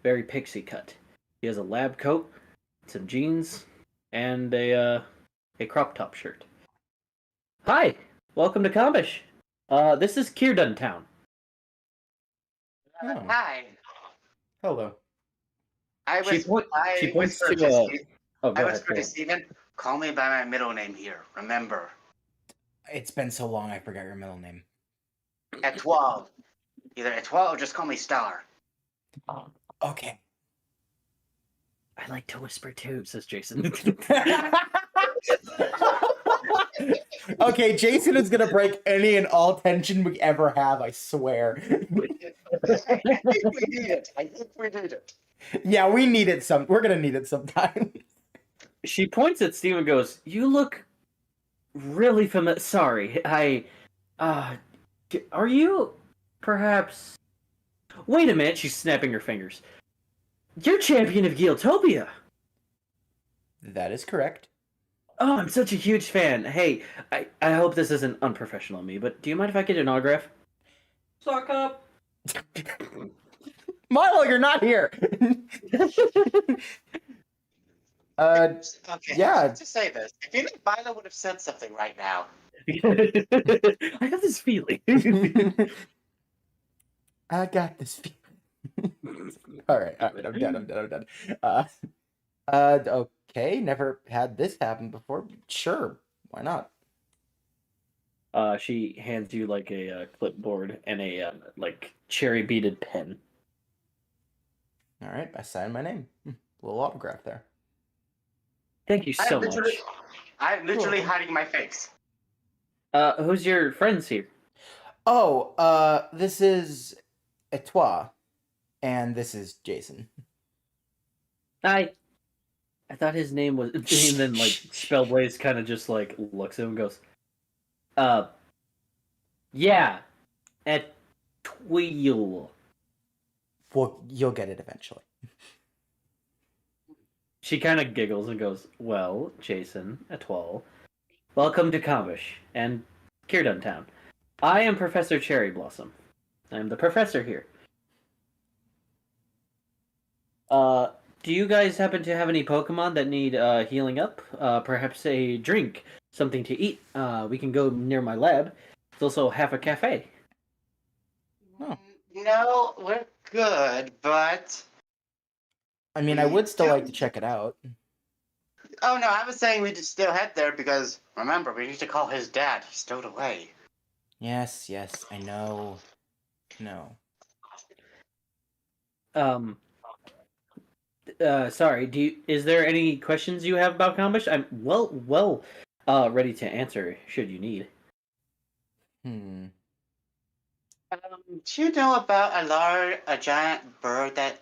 very pixie cut. She has a lab coat, some jeans, and a crop top shirt. Hi, welcome to Combish. This is Kirdun Town. Oh, Hi. hello. I She was. point- I she points whispered to, to Steve. Oh, I go ahead. whispered to Steven, call me by my middle name here. Remember, It's been so long, I forgot your middle name. Etoile. Either Etoile or just call me Star. Okay. I like to whisper too, says Jason. Okay, Jason is gonna break any and all tension we ever have, I swear. I think we need it. I think we need it. Yeah, we need it we're gonna need it sometime. She points at Steve and goes, "You look really familiar. Sorry, are you perhaps? Wait a minute." She's snapping her fingers. You're champion of Geeltopia. That is correct. Oh, I'm such a huge fan. Hey, I hope this isn't unprofessional of me, but do you mind if I get an autograph? Suck up. Milo, you're not here. Okay, yeah. I have to say this. I feel like Milo would have said something right now. I have this feeling. I got this feeling. all right, I'm done. Okay, never had this happen before. Sure, why not? She hands you like a clipboard and a like cherry beaded pen. All right, I signed my name. Little autograph there. Thank you so much. I'm literally hiding my face. Who's your friends here? Oh, this is Etoile, and this is Jason. I thought his name was, and then like Spellblaze kind of just like looks at him and goes, yeah, at Tweel. Well, you'll get it eventually. She kind of giggles and goes, well, Jason, Etoile, welcome to Combish and Kirdun Town. I am Professor Cherry Blossom. I am the professor here. Do you guys happen to have any Pokemon that need healing up? Perhaps a drink, something to eat. We can go near my lab. It's also half a cafe. Oh. No, we're good, but... I mean, I would still like to check it out. Oh no, I was saying we should still head there because, remember, we need to call his dad. He's stowed away. Yes, I know. No. Sorry, is there any questions you have about Combish? I'm well ready to answer should you need. Hmm. Do you know about a giant bird type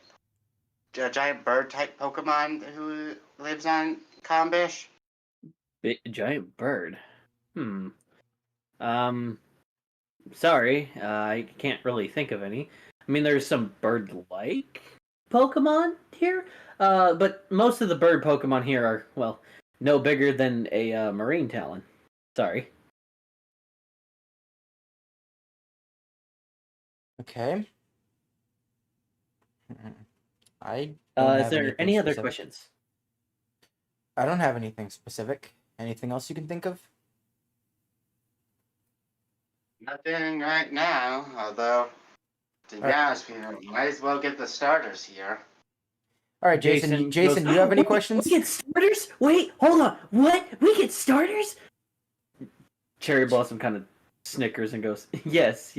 Pokemon who lives on Combish? Giant bird. Sorry, I can't really think of any. I mean, there's some bird-like Pokemon here, but most of the bird Pokemon here are, well, no bigger than a marine talon. Sorry. Okay. I don't Is have there anything any other specific. questions? I don't have anything specific. Anything else you can think of? Nothing right now, although, to be honest with you, might as well get the starters here. All right, Jason. Jason, do you have any questions? We get starters? Wait, hold on. What? We get starters? Cherry Blossom kind of snickers and goes, yes.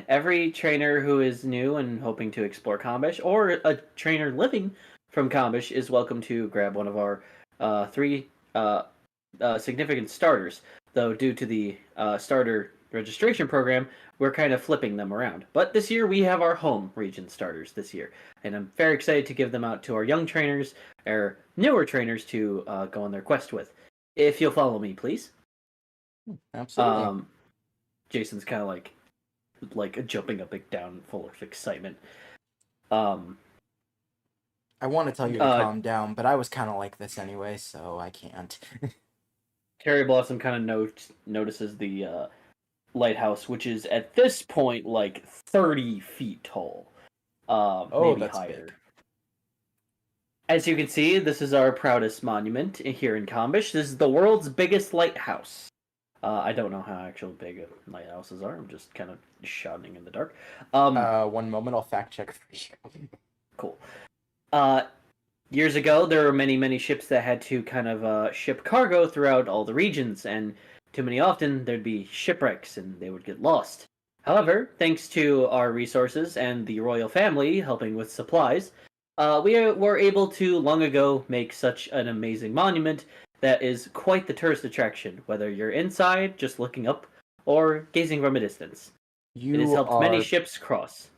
Every trainer who is new and hoping to explore Combish, or a trainer living from Combish, is welcome to grab one of our three significant starters. Though due to the starter registration program, we're kind of flipping them around. But this year we have our home region starters this year, and I'm very excited to give them out to our young trainers, or newer trainers, to go on their quest with. If you'll follow me, please. Absolutely. Jason's kind of like jumping up and down, full of excitement. I want to tell you to calm down, but I was kind of like this anyway, so I can't. Cherry Blossom kind of notices the lighthouse, which is at this point like 30 feet tall, maybe that's higher. big. As you can see, this is our proudest monument here in Combish. This is the world's biggest lighthouse. I don't know how actual big lighthouses are. I'm just kind of shouting in the dark. 1 moment, I'll fact check for you. Cool. Years ago, there were many ships that had to kind of ship cargo throughout all the regions, and too many often there'd be shipwrecks and they would get lost. However, thanks to our resources and the royal family helping with supplies, we were able to long ago make such an amazing monument that is quite the tourist attraction, whether you're inside, just looking up, or gazing from a distance. It has helped many ships cross.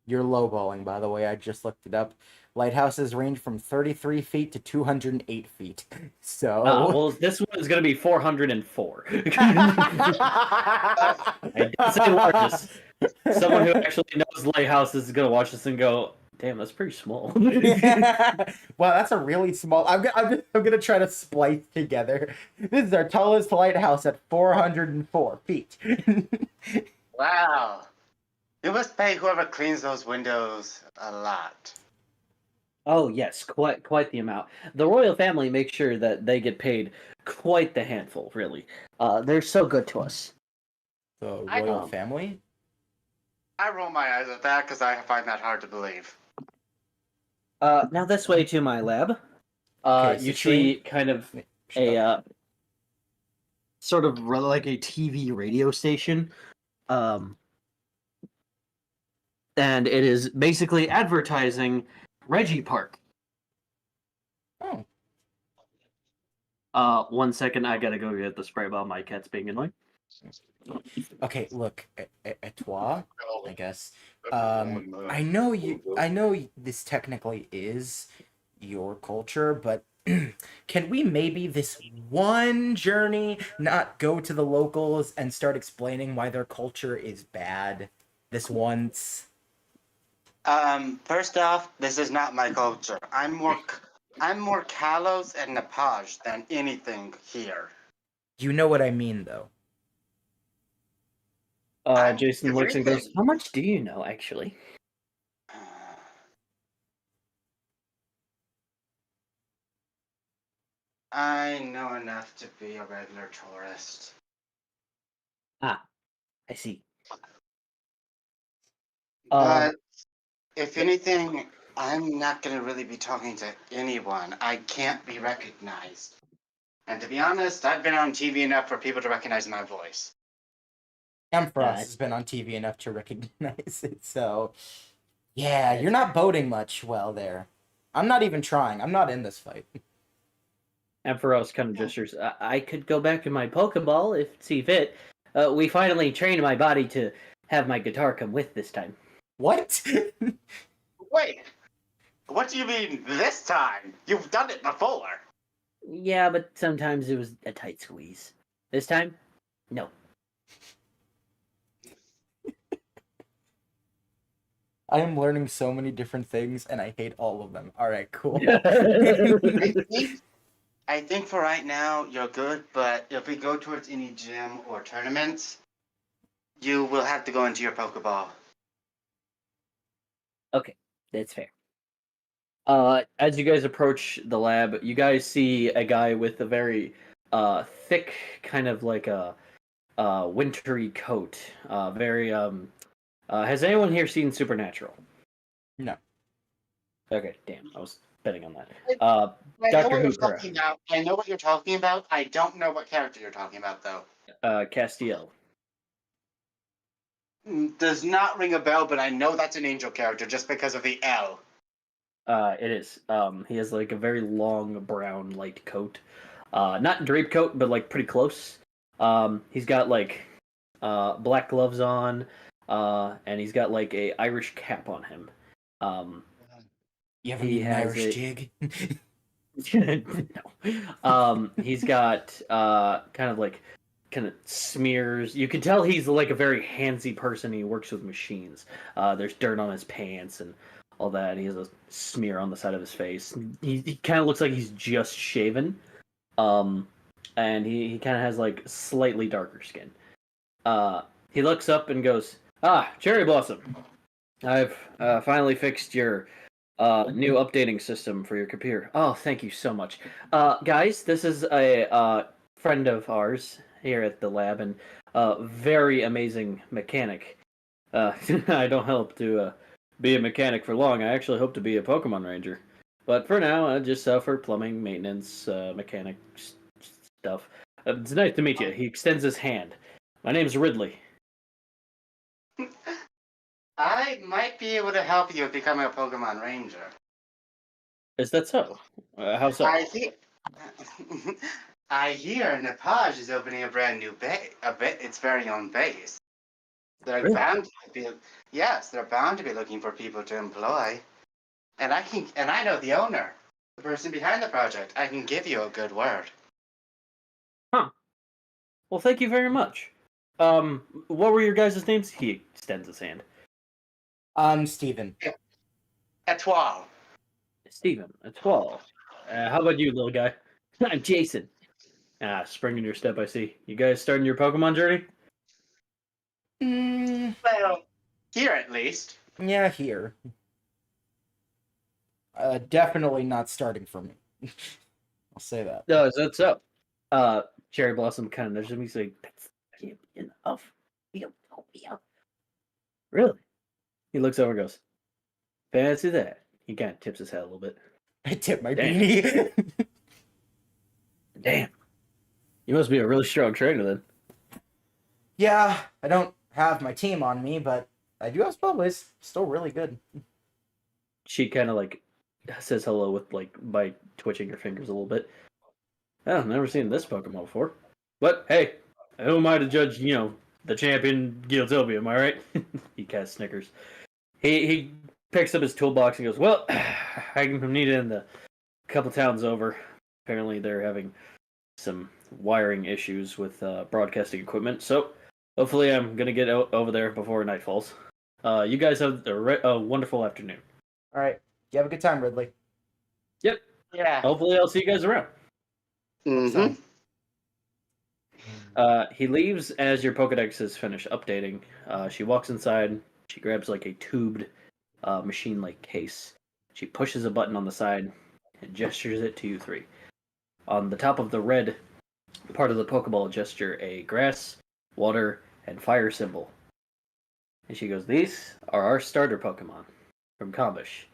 You're lowballing, by the way. I just looked it up. Lighthouses range from 33 feet to 208 feet. So... well, this one is going to be 404. I did say largest. Someone who actually knows lighthouses is going to watch this and go, damn, that's pretty small. Wow, that's a really small... I'm gonna try to splice together. This is our tallest lighthouse at 404 feet. Wow. You must pay whoever cleans those windows a lot. Oh yes, quite the amount. The royal family makes sure that they get paid quite the handful, really. They're so good to us. The royal family? I roll my eyes at that because I find that hard to believe. Now this way to my lab. You see kind of a sort of like a TV radio station. And it is basically advertising Reggie Park. Oh. 1 second, I gotta go get the spray bottle. My cat's being annoying. Okay, look, Etoile, I guess. I know this technically is your culture, but can we maybe this one journey not go to the locals and start explaining why their culture is bad this once? First off, this is not my culture. I'm more Kalos and Napaj than anything here. You know what I mean, though. Jason looks and goes, how much do you know, actually? I know enough to be a regular tourist. Ah, I see. But if anything, I'm not going to really be talking to anyone. I can't be recognized. And to be honest, I've been on TV enough for people to recognize my voice. Ampharos has been on TV enough to recognize it, so... Yeah, you're not boding much well there. I'm not even trying. I'm not in this fight. Ampharos kind of gestures. I could go back to my Pokeball if see fit. We finally trained my body to have my guitar come with this time. What? Wait! What do you mean this time? You've done it before! Yeah, but sometimes it was a tight squeeze. This time, no. I am learning so many different things, and I hate all of them. Alright, cool. I think for right now, you're good, but if we go towards any gym or tournaments, you will have to go into your Pokeball. Okay, that's fair. As you guys approach the lab, you guys see a guy with a very thick, kind of like a wintry coat. Has anyone here seen Supernatural? No. Okay, damn, I was betting on that. I know Dr. what you're Hooper. talking about. I know what you're talking about. I don't know what character you're talking about, though. Castiel. Does not ring a bell, but I know that's an angel character just because of the L. It is. He has like a very long brown light coat. Not drape coat, but like pretty close. He's got like black gloves on, and he's got like a Irish cap on him. You have an Irish jig? No. He's got kind of smears. You can tell he's like a very handsy person. He works with machines. There's dirt on his pants and all that. He has a smear on the side of his face. He kind of looks like he's just shaven. And he kind of has like slightly darker skin. He looks up and goes, Cherry Blossom, I've finally fixed your new updating system for your computer. Oh, thank you so much. Guys, this is a friend of ours here at the lab and very amazing mechanic. I don't hope to be a mechanic for long. I actually hope to be a Pokemon Ranger. But for now, just for plumbing, maintenance, mechanic stuff. It's nice to meet you. He extends his hand. My name's Ridley. I might be able to help you with becoming a Pokemon Ranger. Is that so? How so? I hear Nepage is opening a brand new its very own base. They're Really? bound to be, yes, they're bound to be looking for people to employ. And I know the owner, the person behind the project. I can give you a good word. Huh. Well, thank you very much. What were your guys' names? He extends his hand. Steven. Etoile. Steven, it's 12. How about you, little guy? I'm Jason. Spring in your step, I see. You guys starting your Pokemon journey? Well, here at least. Yeah, here. Definitely not starting for me. I'll say that. No, that's so. Cherry Blossom kind of nudges him. He's like, "That's can't be enough. Really?" He looks over and goes, "Fancy that." He kind of tips his head a little bit. I tip my Damn. beanie. Damn. You must be a really strong trainer then. Yeah, I don't have my team on me, but I do have Spellblaze. Still really good. She kind of like says hello with like by twitching her fingers a little bit. I've never seen this Pokemon before. But hey, who am I to judge, the champion Guiltopia, am I right? He kind of snickers. He picks up his toolbox and goes, "Well, I'm needed in the couple towns over. Apparently they're having some wiring issues with broadcasting equipment, so hopefully I'm going to get over there before night falls. You guys have a wonderful afternoon." All right. You have a good time, Ridley. Yep. Yeah. Hopefully I'll see you guys around. Mm-hmm. He leaves as your Pokedex is finished updating. She walks inside. She grabs like a tubed machine-like case. She pushes a button on the side and gestures it to you three. On the top of the red part of the Pokeball gesture a grass, water, and fire symbol. And she goes, "These are our starter Pokemon from Kambish."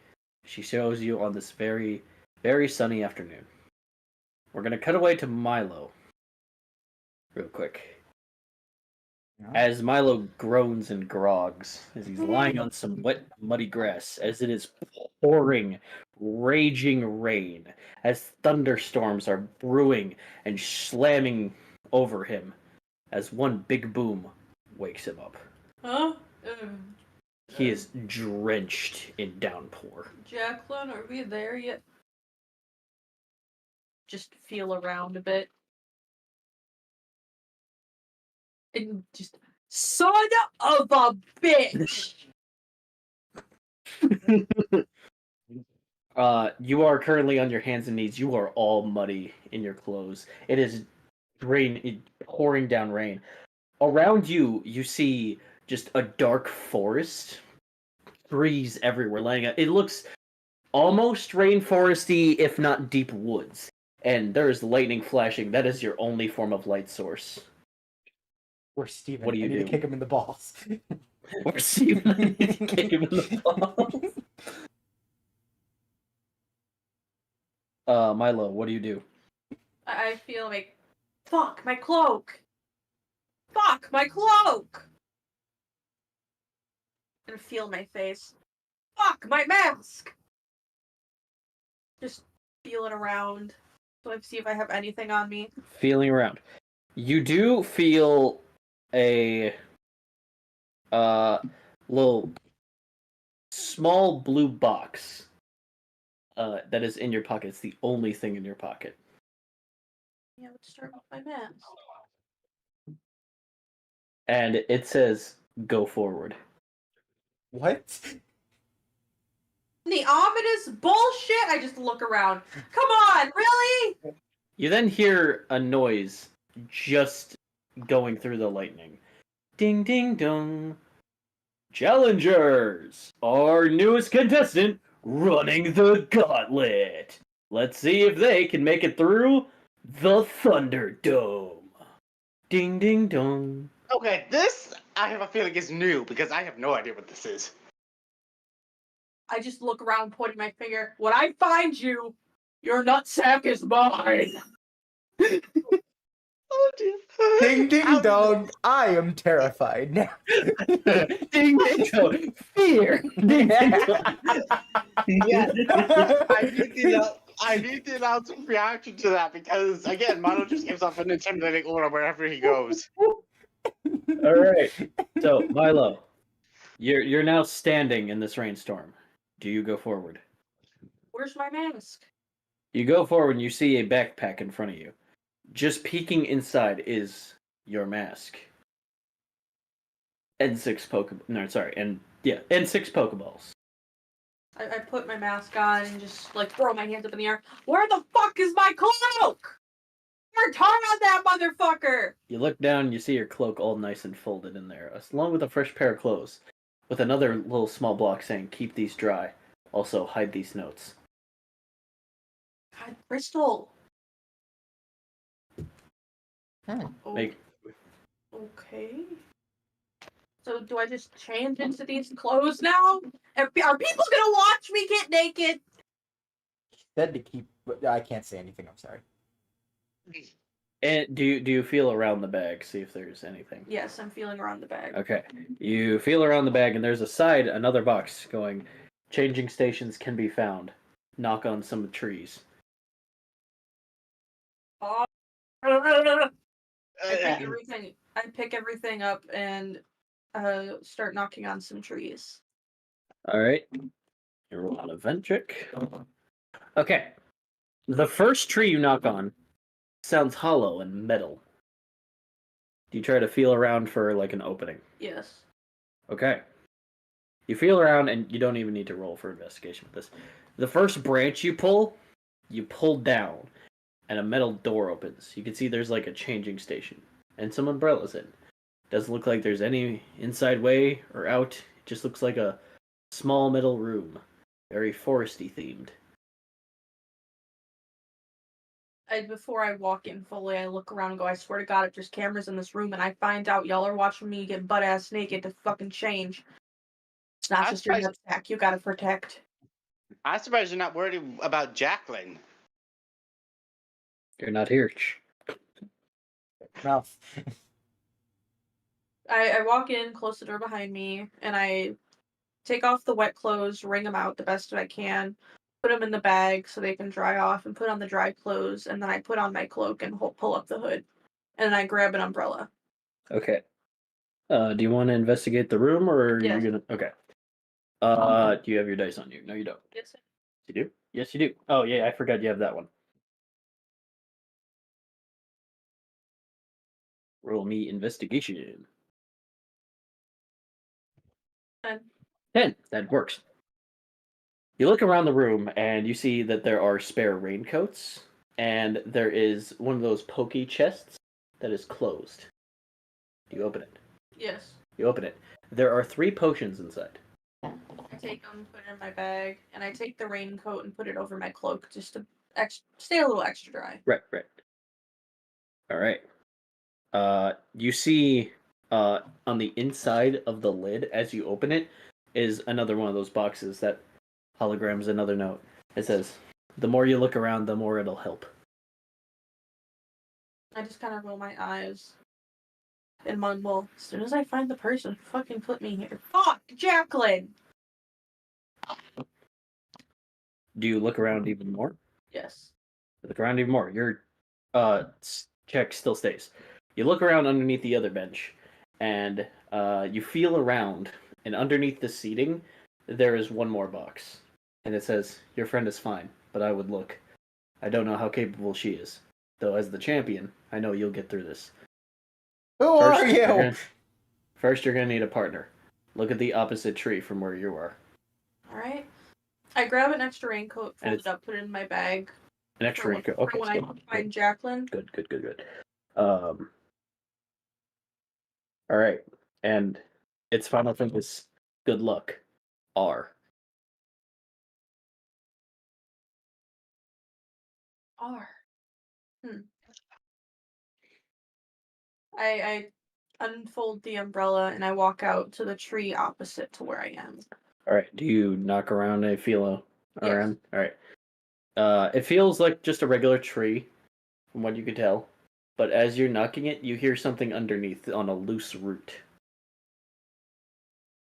She shows you on this very, very sunny afternoon. We're going to cut away to Milo real quick. As Milo groans and grogs, as he's lying on some wet, muddy grass, as it is pouring, raging rain, as thunderstorms are brewing and slamming over him, as one big boom wakes him up. Huh? He is drenched in downpour. Jacqueline, are we there yet? Just feel around a bit. And just, son of a bitch! You are currently on your hands and knees. You are all muddy in your clothes. It is pouring down rain. Around you, you see just a dark forest. Trees everywhere laying out. It looks almost rainforesty, if not deep woods. And there is lightning flashing. That is your only form of light source. Or Steven. What do you I need do? to kick him in the balls. Or Steven, I need to kick him in the balls. Milo, what do you do? I feel like, fuck, my cloak! Fuck, my cloak! And feel my face. Fuck, my mask! Just feel it around. So I see if I have anything on me. Feeling around. You do feel a little small blue box that is in your pocket. It's the only thing in your pocket. Yeah, let's start with my mask. And it says, "Go forward." What? the ominous bullshit. I just look around. Come on, really? You then hear a noise just going through the lightning. Ding ding dong. Challengers! Our newest contestant running the gauntlet. Let's see if they can make it through the Thunderdome. Ding ding dong. Okay, this I have a feeling is new because I have no idea what this is. I just look around, pointing my finger. When I find you, your nutsack is mine. Oh dear. Ding ding dong, I am terrified now. Ding ding dong. Fear. Ding ding dong. Yes. I need the announcer's reaction to that because again, Mono just gives off an intimidating aura wherever he goes. All right. So Milo, you're now standing in this rainstorm. Do you go forward? Where's my mask? You go forward and you see a backpack in front of you. Just peeking inside is your mask. And 6 Pokeballs. I put my mask on and just like throw my hands up in the air. Where the fuck is my cloak? Turn on that motherfucker! You look down and you see your cloak all nice and folded in there, along with a fresh pair of clothes, with another little small block saying, "Keep these dry. Also, hide these notes." God, Crystal. Oh, Make okay. So do I just change into these clothes now? Are people gonna watch me get naked? Said to keep. I can't say anything. I'm sorry. And do you feel around the bag, see if there's anything? Yes, I'm feeling around the bag. Okay. You feel around the bag, and there's another box going, "Changing stations can be found. Knock on some trees." Oh. I pick everything up and start knocking on some trees. All right. You roll an event check. Okay. The first tree you knock on sounds hollow and metal. Do you try to feel around for like an opening? Yes. Okay. You feel around and you don't even need to roll for investigation with this. The first branch you pull down and a metal door opens. You can see there's like a changing station and some umbrellas in. Doesn't look like there's any inside way or out. It just looks like a small metal room. Very foresty themed. Before I walk in fully, I look around and go, I swear to God, if there's cameras in this room and I find out y'all are watching me get butt-ass naked to fucking change, it's not just your nutsack you gotta protect. I'm surprised you're not worried about Jacqueline. You're not here. Mouth. I walk in, close the door behind me, and I take off the wet clothes, wring them out the best I can, put them in the bag so they can dry off, and put on the dry clothes, and then I put on my cloak and pull up the hood, and I grab an umbrella. Okay. Do you want to investigate the room, or are Yes. you gonna? Okay. Do you have your dice on you? No, you don't. Yes. You do? Yes, you do. Oh yeah, I forgot you have that one. Roll me investigation. 10. That works. You look around the room and you see that there are spare raincoats, and there is one of those pokey chests that is closed. You open it. Yes. You open it. There are 3 potions inside. I take them, put it in my bag, and I take the raincoat and put it over my cloak just to stay a little extra dry. Right. All right. You see on the inside of the lid as you open it is another one of those boxes that holograms another note. It says, "The more you look around, the more it'll help." I just kind of roll my eyes and mumble, as soon as I find the person, fucking put me here. Fuck, Jacqueline! Do you look around even more? Yes. Look around even more. Your check still stays. You look around underneath the other bench, and you feel around, and underneath the seating, there is one more box. And it says, "Your friend is fine, but I would look. I don't know how capable she is. Though as the champion, I know you'll get through this. Who are you? First, you're gonna need a partner. Look at the opposite tree from where you are." Alright. I grab an extra raincoat, And fold it's- it up, put it in my bag. An extra raincoat. Okay. When I find Jacqueline. Good. All right. And its final thing is good luck. R. R. I unfold the umbrella and I walk out to the tree opposite to where I am. All right. Do you knock around a feel around? Yes. All right. It feels like just a regular tree, from what you could tell. But as you're knocking it, you hear something underneath on a loose root.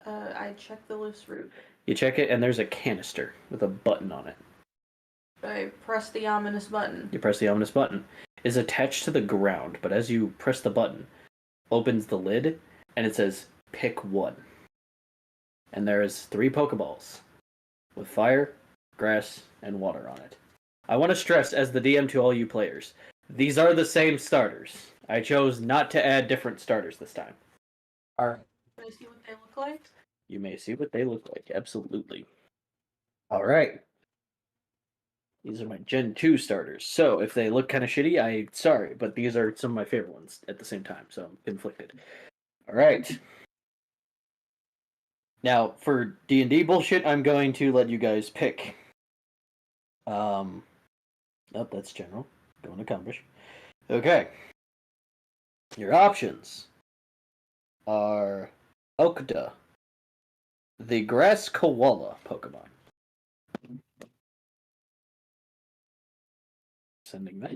I check the loose root. You check it, and there's a canister with a button on it. I press the ominous button. You press the ominous button. It's attached to the ground, but as you press the button, opens the lid, and it says, pick one. And there is 3 Pokeballs with fire, grass, and water on it. I want to stress, as the DM to all you players, these are the same starters. I chose not to add different starters this time. All right. Can I see what they look like? You may see what they look like, absolutely. All right. These are my Gen 2 starters. So if they look kind of shitty, I'm sorry, but these are some of my favorite ones at the same time, so I'm conflicted. All right. Now, for D&D bullshit, I'm going to let you guys pick. Oh, that's general. Going to accomplish. Okay. Your options are Okda, the grass koala Pokemon. Sending that.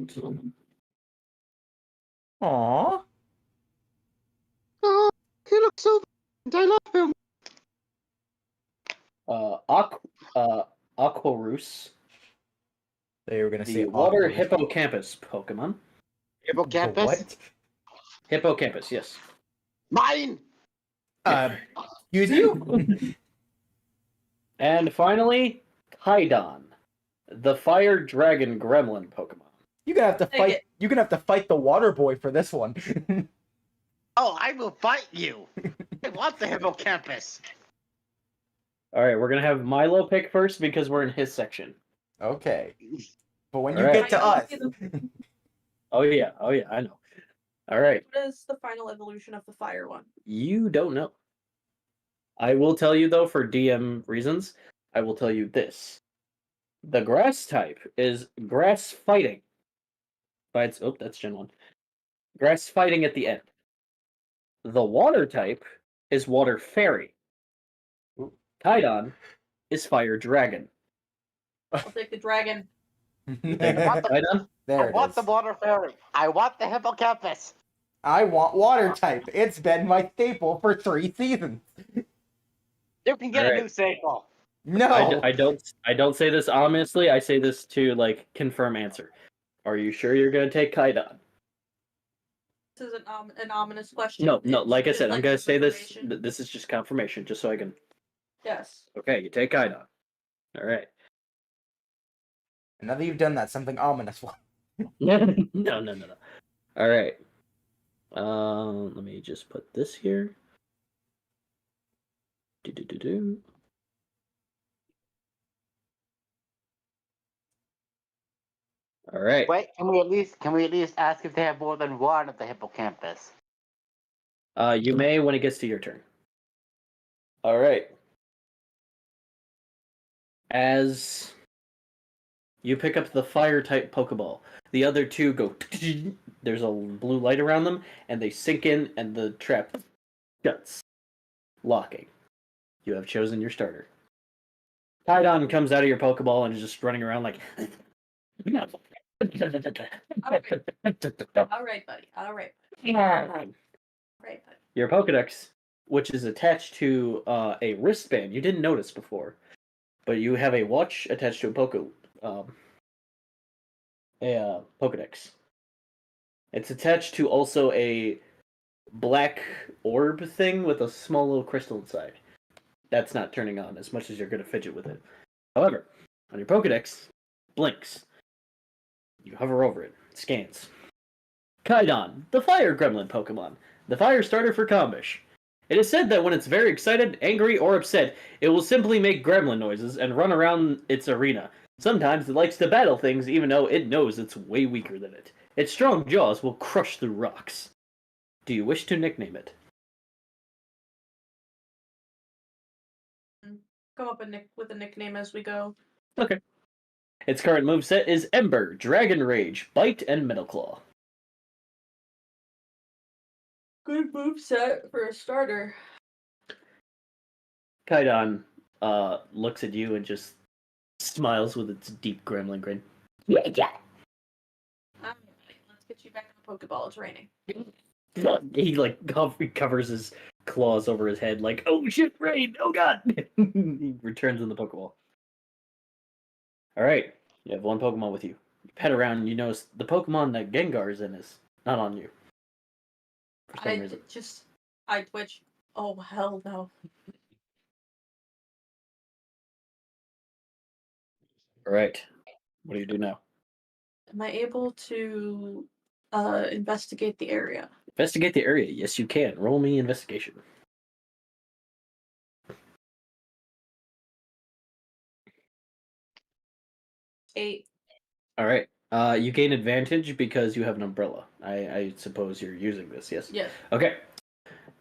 Aww. Oh, he looks so. I love him. Aquarus, They were gonna the say water awkward. hippocampus Pokemon. Hippocampus. What? Hippocampus, yes. Mine. Excuse you? And finally, Kaidon, the fire dragon gremlin Pokemon. You're gonna have to Take fight. it. You're gonna have to fight the water boy for this one. Oh, I will fight you. I want the hippocampus. All right, we're gonna have Milo pick first because we're in his section. Okay. But when All you right. get to I us, don't see Oh yeah, I know. All right, What is the final evolution of the fire one? you don't know. I will tell you though, for DM reasons, I will tell you this: the grass type is grass fighting. That's Gen 1. Grass fighting at the end. The water type is water fairy. Ooh. Kaidon is fire dragon. I'll take the dragon. Kaidon? there I it want is. the water fairy. I want the hippocampus. I want water type. It's been my staple for 3 seasons. You can get All a right. new staple. No. I don't say this ominously. I say this to like confirm answer. Are you sure you're gonna take Kaidon? This is an ominous question. No. It's Like I just said, I'm gonna say this. information. This is just confirmation, just so I can. Yes. Okay, you take Kaidon. All right. Now that you've done that, something ominous. No. All right. Let me just put this here. Do. All right. Wait, can we at least ask if they have more than one of the hippocampus? You may when it gets to your turn. All right. As you pick up the fire type Pokeball, the other 2 go. There's a blue light around them, and they sink in, and the trap shuts, locking. You have chosen your starter. Kaidon comes out of your Pokeball and is just running around like. All right, buddy. All right. Right, buddy. Your Pokedex, which is attached to a wristband you didn't notice before, but you have a watch attached to a Pokedex. It's attached to also a black orb thing with a small little crystal inside. That's not turning on as much as you're going to fidget with it. However, on your Pokedex, blinks. You hover over it. It scans. Kaidon, the fire gremlin Pokemon. The fire starter for Combish. It is said that when it's very excited, angry, or upset, it will simply make gremlin noises and run around its arena. Sometimes it likes to battle things even though it knows it's way weaker than it. Its strong jaws will crush through rocks. Do you wish to nickname it? Come up with a nickname as we go. Okay. Its current moveset is Ember, Dragon Rage, Bite, and Metal Claw. Good move set for a starter. Kaidan looks at you and just smiles with its deep gremlin grin. Yeah. Alright, let's get you back in the Pokeball. It's raining. He covers his claws over his head like, oh shit, rain, oh god. He returns in the Pokeball. Alright, you have one Pokemon with you. You pet around and you notice the Pokemon that Gengar is in is not on you. For some reason. I twitch. Oh, hell no. Alright, what do you do now? Am I able to investigate the area? Investigate the area. Yes, you can. Roll me investigation. 8. All right. You gain advantage because you have an umbrella. I suppose you're using this, yes? Yes. Okay.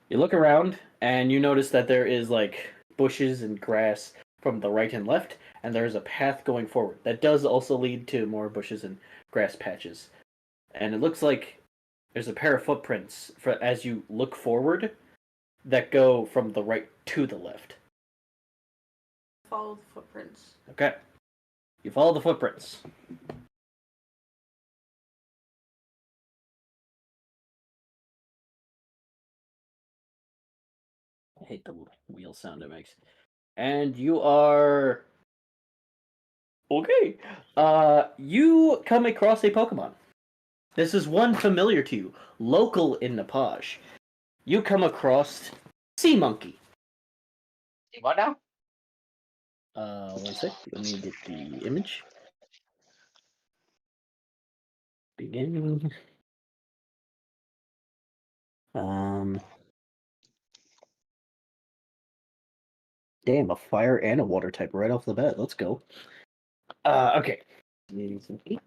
You look around and you notice that there is like bushes and grass from the right and left, and there's a path going forward. That does also lead to more bushes and grass patches. And it looks like there's a pair of footprints as you look forward that go from the right to the left. Follow the footprints. Okay. You follow the footprints. I hate the wheel sound it makes. And you are... Okay. You come across a Pokemon. This is one familiar to you, local in Nepage. You come across Sea Monkey. What now? One sec. Let me get the image. Beginning. Damn, a fire and a water type right off the bat. Let's go. Okay. Needing some heat.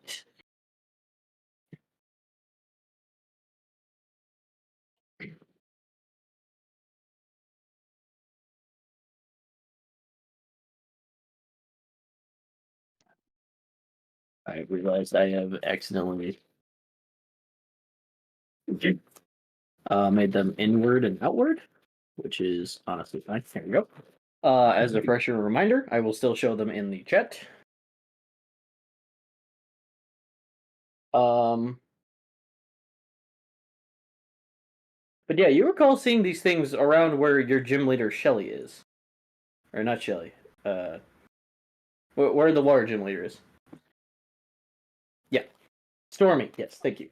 I realized I have accidentally made them inward and outward, which is honestly fine. There we go. As a fresher reminder, I will still show them in the chat. But yeah, you recall seeing these things around where your gym leader Shelly is, or not Shelly. Where the water gym leader is. Yeah, Stormy. Yes, thank you.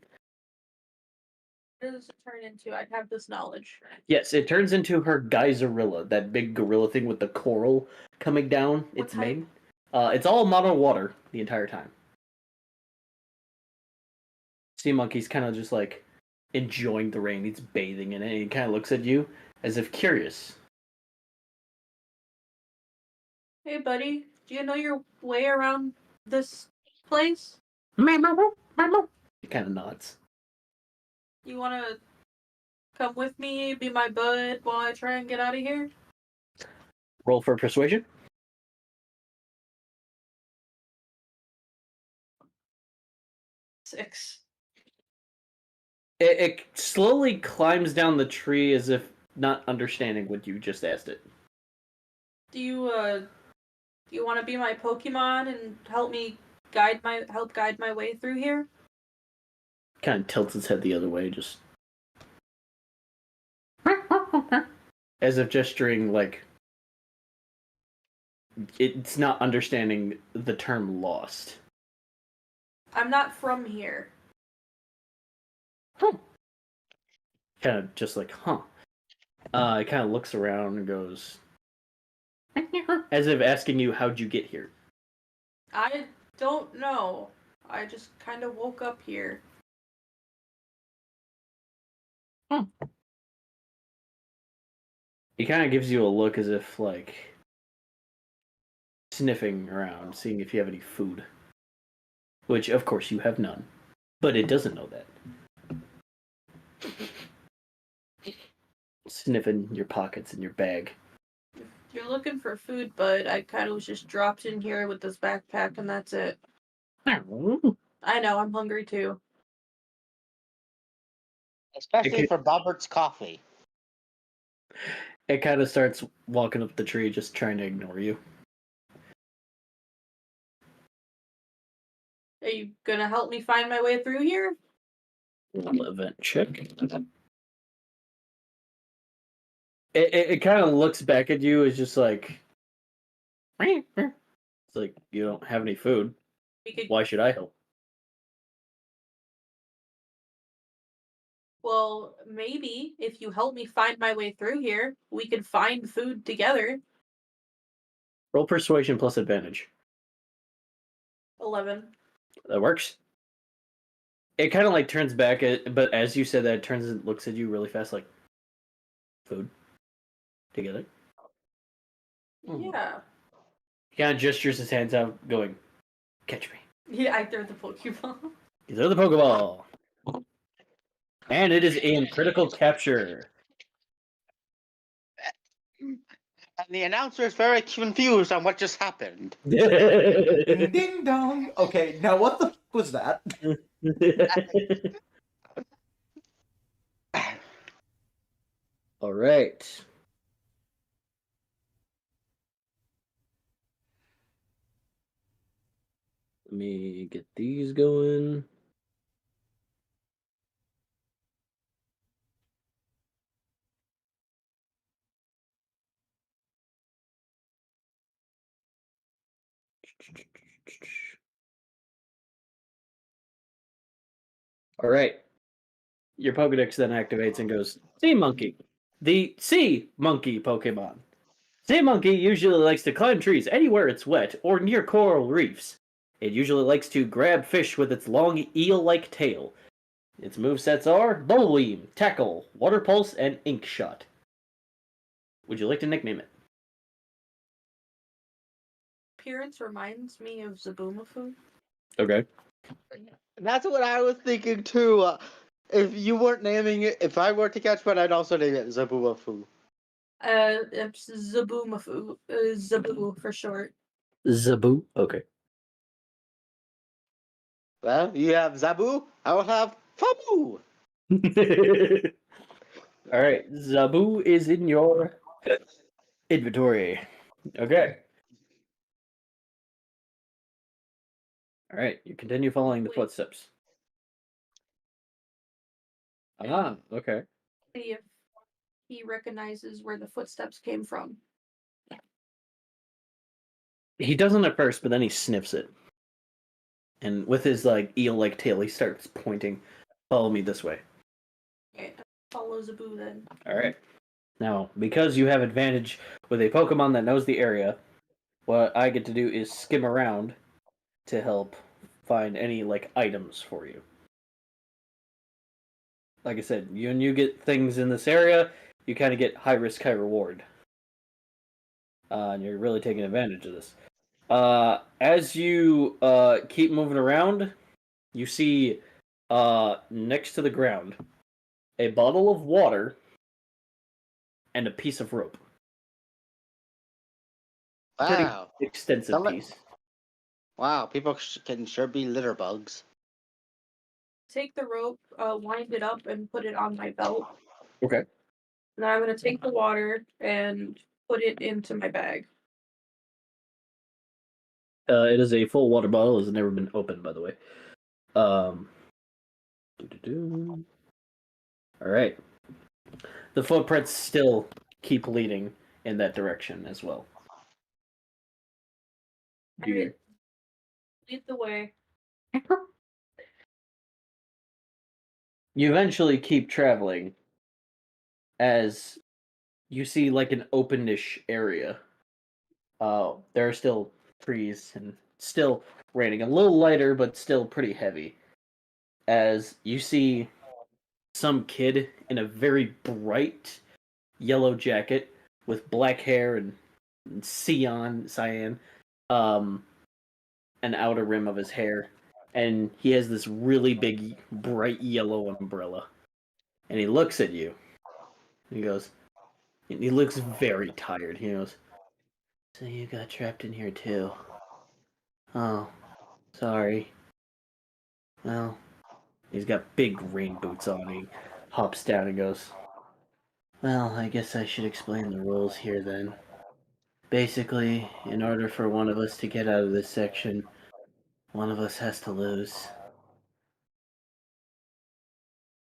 What does it turn into? I have this knowledge. Yes, it turns into her Geyserilla, that big gorilla thing with the coral coming down its mane. It's all mono water the entire time. Sea Monkey's kind of just like enjoying the rain. He's bathing in it. And he kind of looks at you as if curious. Hey, buddy. Do you know your way around this place? He kind of nods. You want to come with me, be my bud while I try and get out of here? Roll for persuasion. 6. It slowly climbs down the tree as if not understanding what you just asked it. Do you want to be my Pokemon and help guide my way through here? Kind of tilts its head the other way, just as if gesturing like it's not understanding the term lost. I'm not from here. Kind of just like, huh. It kind of looks around and goes, as if asking you, how'd you get here? I don't know. I just kind of woke up here. He kind of gives you a look as if, like, sniffing around, seeing if you have any food. Which, of course, you have none. But it doesn't know that. Sniffing your pockets and your bag. You're looking for food, but I kind of was just dropped in here with this backpack, and that's it. I know, I'm hungry too. Especially for Robert's coffee. It kind of starts walking up the tree, just trying to ignore you. Are you gonna help me find my way through here? Event check. It kind of looks back at you as just like, it's like, you don't have any food. Why should I help? Well, maybe if you help me find my way through here, we could find food together. Roll persuasion plus advantage. 11. That works. It kind of like turns back, but as you said that, it turns and looks at you really fast, like, food together. Yeah. He kind of gestures his hands out, going, catch me. Yeah, I threw the Pokeball. You throw the Pokeball. And it is in critical capture. And the announcer is very confused on what just happened. Ding ding dong. Okay, now what the f was that? All right. Let me get these going. All right. Your Pokedex then activates and goes, Sea Monkey. The Sea Monkey Pokemon. Sea Monkey usually likes to climb trees anywhere it's wet or near coral reefs. It usually likes to grab fish with its long eel-like tail. Its movesets are Bubble Beam, Tackle, Water Pulse, and Ink Shot. Would you like to nickname it? Appearance reminds me of Zaboomafoo. Okay. That's what I was thinking too. If you weren't naming it, if I were to catch one, I'd also name it Zabuafu. It's Zaboomafoo. Zaboo for short. Zaboo? Okay. Well, you have Zabu, I will have Fabu. All right, Zaboo is in your inventory. Okay. All right, you continue following the footsteps. Ah, okay. See if he recognizes where the footsteps came from. He doesn't at first, but then he sniffs it. And with his like eel-like tail, he starts pointing. Follow me this way. Okay, follow Zaboo then. All right. Now, because you have advantage with a Pokemon that knows the area, what I get to do is skim around to help find any like items for you. Like I said, when you get things in this area, you kind of get high risk, high reward. And you're really taking advantage of this. As you keep moving around, you see next to the ground a bottle of water and a piece of rope. Wow. Pretty extensive piece. Wow, people can sure be litter bugs. Take the rope, wind it up, and put it on my belt. Okay. Now I'm going to take the water and put it into my bag. It is a full water bottle. It has never been opened, by the way. All right. The footprints still keep leading in that direction as well. Alright. Lead the way. You eventually keep traveling as you see like an openish area. There are still trees and still raining. A little lighter, but still pretty heavy. As you see some kid in a very bright yellow jacket with black hair and cyan, an outer rim of his hair, and he has this really big, bright yellow umbrella. And he looks at you. He goes, and he looks very tired. He goes, "So you got trapped in here too? Oh, sorry. Well," he's got big rain boots on. He hops down and goes, "Well, I guess I should explain the rules here then. Basically, in order for one of us to get out of this section, one of us has to lose."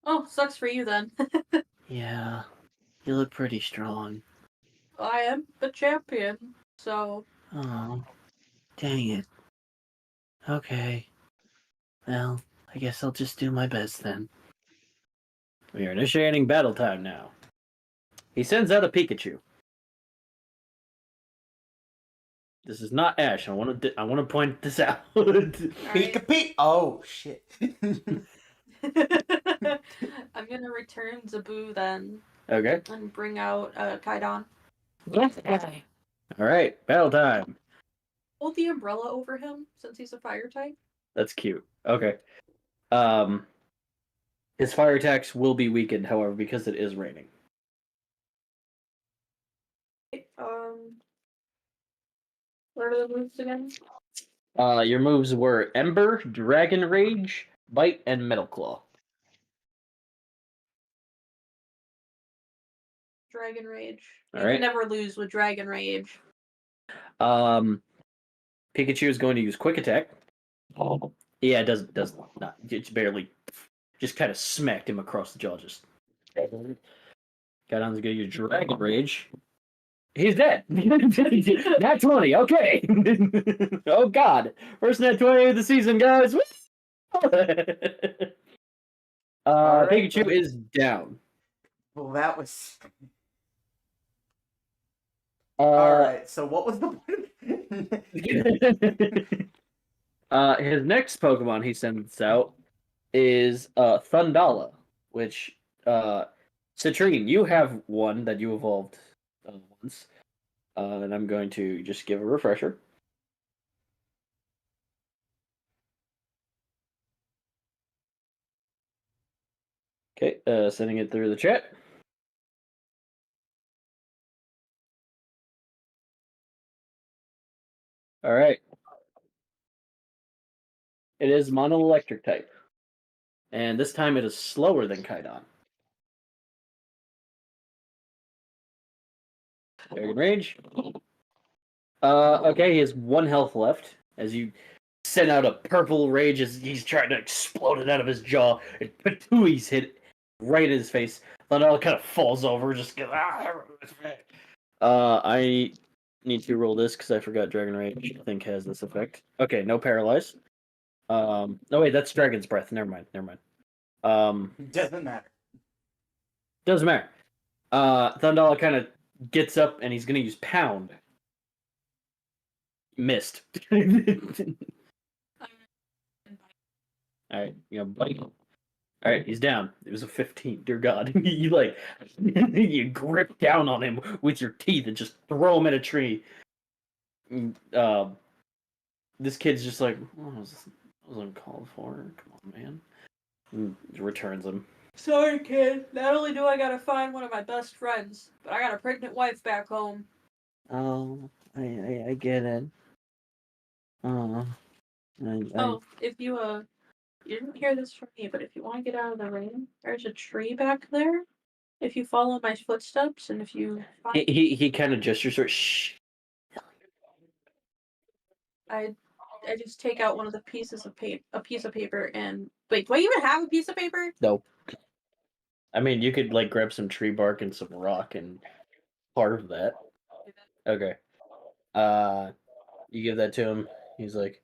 Oh, sucks for you then. Yeah, you look pretty strong. I am the champion, so Oh, dang it. Okay. Well, I guess I'll just do my best then. We are initiating battle time now. He sends out a Pikachu. This is not Ash. I want to point this out. Pika. Oh shit. I'm gonna return Zaboo then Okay. and bring out Kaidon. Yes. All right. Battle time. Hold the umbrella over him since he's a fire type. That's cute. Okay. His fire attacks will be weakened, however, because it is raining. What are the moves again? Your moves were Ember, Dragon Rage, Bite, and Metal Claw. Dragon Rage. All You right. can never lose with Dragon Rage. Pikachu is going to use Quick Attack. Oh. Yeah, it does not. It's barely, just kind of smacked him across the jaw. Just. Kaidon's going to use Dragon Rage. He's dead. Nat 20. Okay. Oh God. First Nat 20 of the season, guys. Right, Pikachu but- is down. Well, that was. All right. So what was the point? His next Pokemon he sends out is Thundala, which Citrine, you have one that you evolved once, and I'm going to just give a refresher. Okay, sending it through the chat. All right. It is Mono Electric type. And this time it is slower than Kaidon. Dragon Rage. Okay, he has 1 health left as you send out a purple rage as he's trying to explode it out of his jaw. And Patooey's hit right in his face. Thundala kind of falls over, just goes, I need to roll this because I forgot Dragon Rage, I think, has this effect. Okay, no paralyze. No, wait, that's Dragon's Breath. Never mind. Doesn't matter. Doesn't matter. Thundala kind of gets up and he's going to use Pound. Missed. Alright, bite. Alright, he's down. It was a 15. Dear God. You grip down on him with your teeth and just throw him at a tree. This kid's just like, oh, this wasn't called for. Come on, man. And returns him. Sorry, kid. Not only do I gotta find one of my best friends, but I got a pregnant wife back home. Oh, I get it. Oh, If you didn't hear this from me, but if you want to get out of the rain, there's a tree back there. If you follow my footsteps and if you find... He kind of gestures for shh. I just take out one of the pieces of a piece of paper and wait. Do I even have a piece of paper? No. I mean, you could grab some tree bark and some rock and carve that. Okay. You give that to him. He's like,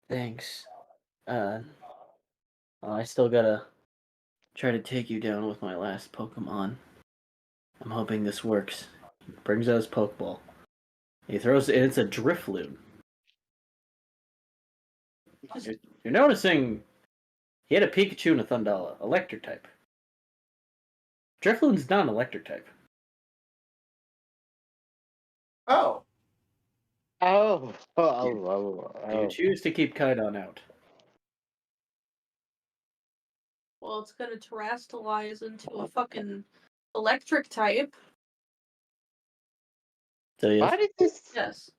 thanks. I still gotta try to take you down with my last Pokemon. I'm hoping this works. He brings out his Pokeball. He throws it, and it's a Drifloon. You're noticing he had a Pikachu and a Thundala, electric type. Drifloon's not an electric type. Do you choose to keep Kaidon out? Well, it's gonna terrestrialize into a fucking electric type. So yes. Why did this? Yes.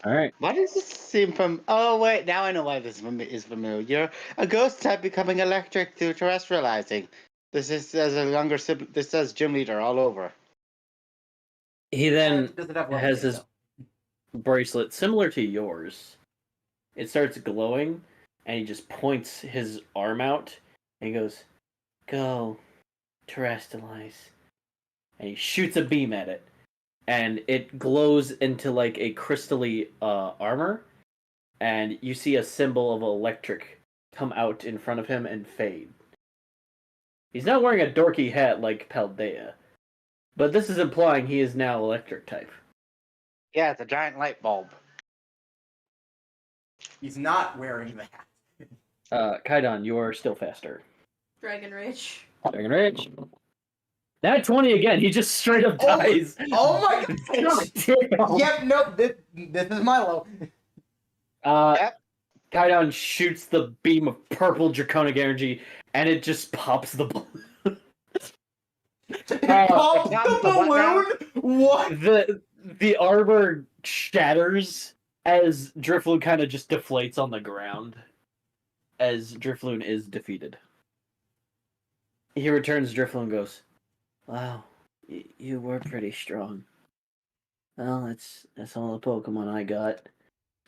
All right. Why does this seem from? Oh wait, now I know why this is familiar. A ghost type becoming electric through terrestrializing. This is says a younger sibling. This says gym leader all over. He then Does it have has levitate, his bracelet similar to yours. It starts glowing, and he just points his arm out, and he goes, "Go, terrestrialize," and he shoots a beam at it, and it glows into like a crystally armor, and you see a symbol of electric come out in front of him and fade. He's not wearing a dorky hat like Paldea, but this is implying he is now electric type. Yeah, it's a giant light bulb. He's not wearing that. Kaidon, you are still faster. Dragon Rage. Dragon Rage. That 20 again, he just straight up dies. Oh my gosh! God damn. Yep, nope, this is Milo. Kaidon shoots the beam of purple draconic energy, and it just pops the balloon. Pop the balloon? What? The armor shatters as Drifloon kind of just deflates on the ground, as Drifloon is defeated. He returns Drifloon and goes, "Wow, you were pretty strong. Well, that's all the Pokemon I got.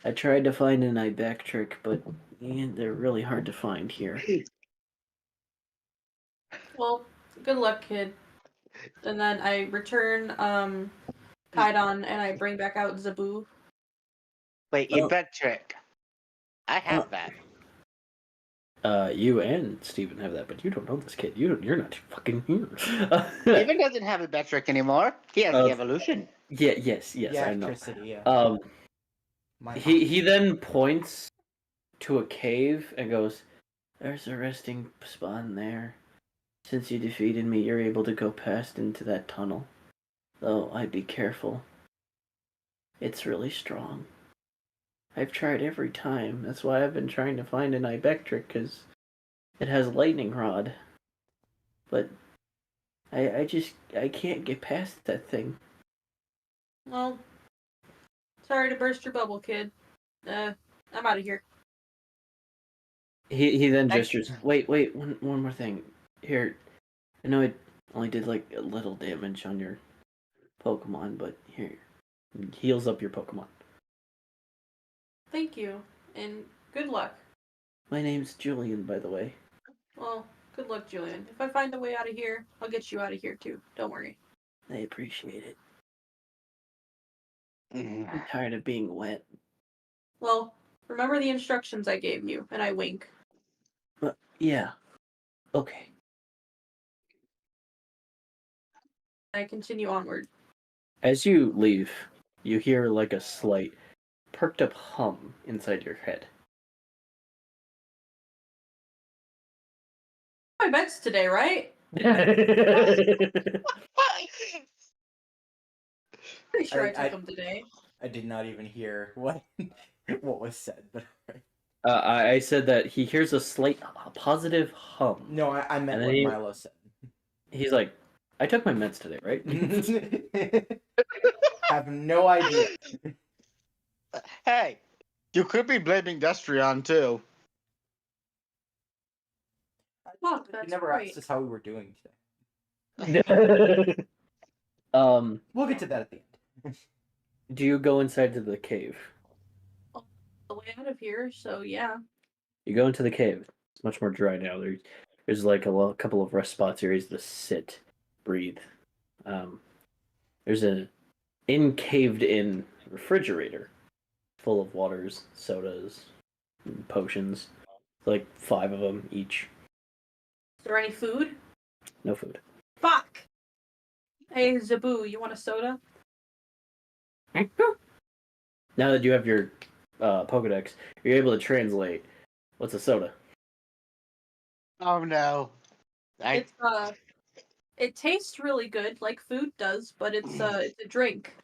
I tried to find an Ibectric, but they're really hard to find here." Well, good luck, kid. And then I return Kaidon and I bring back out Zabu. Wait, you bet trick. I have that. You and Steven have that, but you don't know this kid. You're not fucking here. Steven doesn't have a bet trick anymore. He has the evolution. Yeah, yes, I know. Electricity, yeah. He then points to a cave and goes, "There's a resting spawn there. Since you defeated me, you're able to go past into that tunnel. Though I'd be careful. It's really strong. I've tried every time. That's why I've been trying to find an Ibectric, because it has lightning rod. But I can't get past that thing." Well, sorry to burst your bubble, kid. I'm out of here. He then gestures. Wait, one more thing. Here, I know it only did like a little damage on your Pokemon, but here, it heals up your Pokemon. Thank you, and good luck. My name's Julian, by the way. Well, good luck, Julian. If I find a way out of here, I'll get you out of here too. Don't worry. I appreciate it. I'm tired of being wet. Well, remember the instructions I gave you, and I wink. But yeah, okay. I continue onward. As you leave, you hear like a slight, perked up hum inside your head. My bets today, right? Pretty sure I took them today. I did not even hear what was said, but I said that he hears a slight positive hum. no, I meant what Milo said. He's like, "I took my meds today, right?" Have no idea. Hey, you could be blaming Destreon too. Fuck, You that's never right. asked us how we were doing today. We'll get to that at the end. Do you go inside to the cave? The way out of here, so yeah. You go into the cave. It's much more dry now. There's like a couple of rest spots areas to sit, breathe. There's a caved-in refrigerator full of waters, sodas, and potions. Like 5 of them each. Is there any food? No food. Fuck! Hey, Zabu, you want a soda? Now that you have your Pokedex, you're able to translate. What's a soda? Oh no. It tastes really good, like food does, but it's a drink.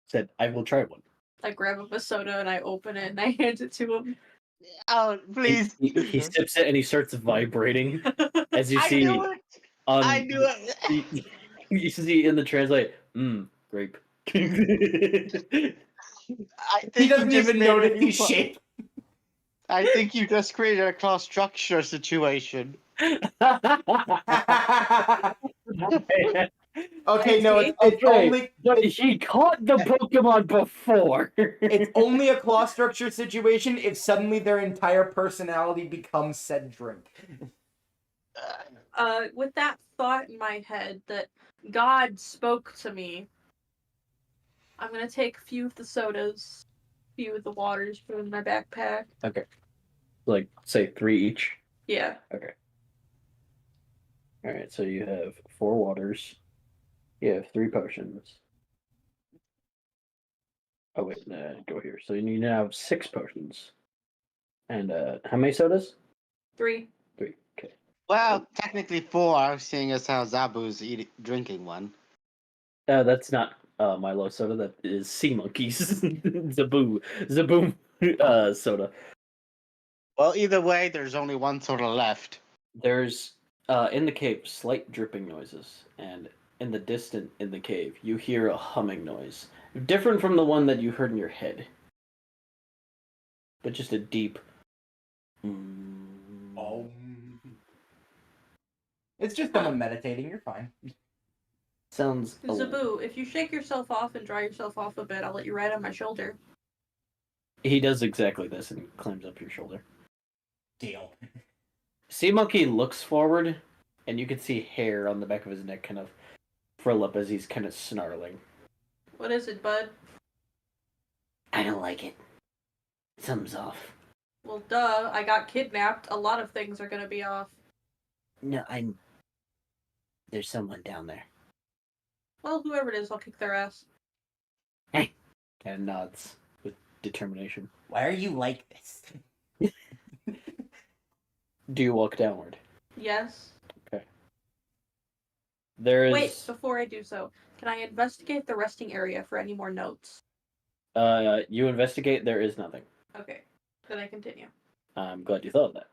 Said, I will try one. I grab up a soda and I open it and I hand it to him. Oh, please. He sips it and he starts vibrating. As you I see, knew it. I knew it. you see in the translate, grape. I think He doesn't you just even made a notice new he's po- shape. I think you just created a cross structure situation. Okay, no, it's Okay, only but he caught the Pokemon before. it's only a claw structure situation if suddenly their entire personality becomes said drink. With that thought in my head that God spoke to me, I'm gonna take a few of the sodas, a few of the waters, put them in my backpack. Okay. Like, say 3 each. Yeah. Okay. Alright, so you have 4 waters. You have 3 potions. Oh, wait, go here. So you now have 6 potions. And, how many sodas? 3. 3. Okay. Well, technically 4, seeing as how Zabu's drinking one. That's not Milo soda. That is Sea Monkeys. Zaboom soda. Well, either way, there's only one soda left. There's in the cave slight dripping noises, and in the distant in the cave you hear a humming noise, different from the one that you heard in your head, but just a deep. Oh. It's just someone meditating. You're fine. Sounds. Zabu, if you shake yourself off and dry yourself off a bit, I'll let you ride on my shoulder. He does exactly this and climbs up your shoulder. Deal. Sea Monkey looks forward, and you can see hair on the back of his neck kind of frill up as he's kind of snarling. What is it, bud? I don't like it. Something's off. Well, duh. I got kidnapped. A lot of things are gonna be off. No, there's someone down there. Well, whoever it is, I'll kick their ass. And nods with determination. Why are you like this? Do you walk downward? Yes. There is. Wait, before I do so, can I investigate the resting area for any more notes? You investigate. There is nothing. Okay. Then I continue. I'm glad you thought of that.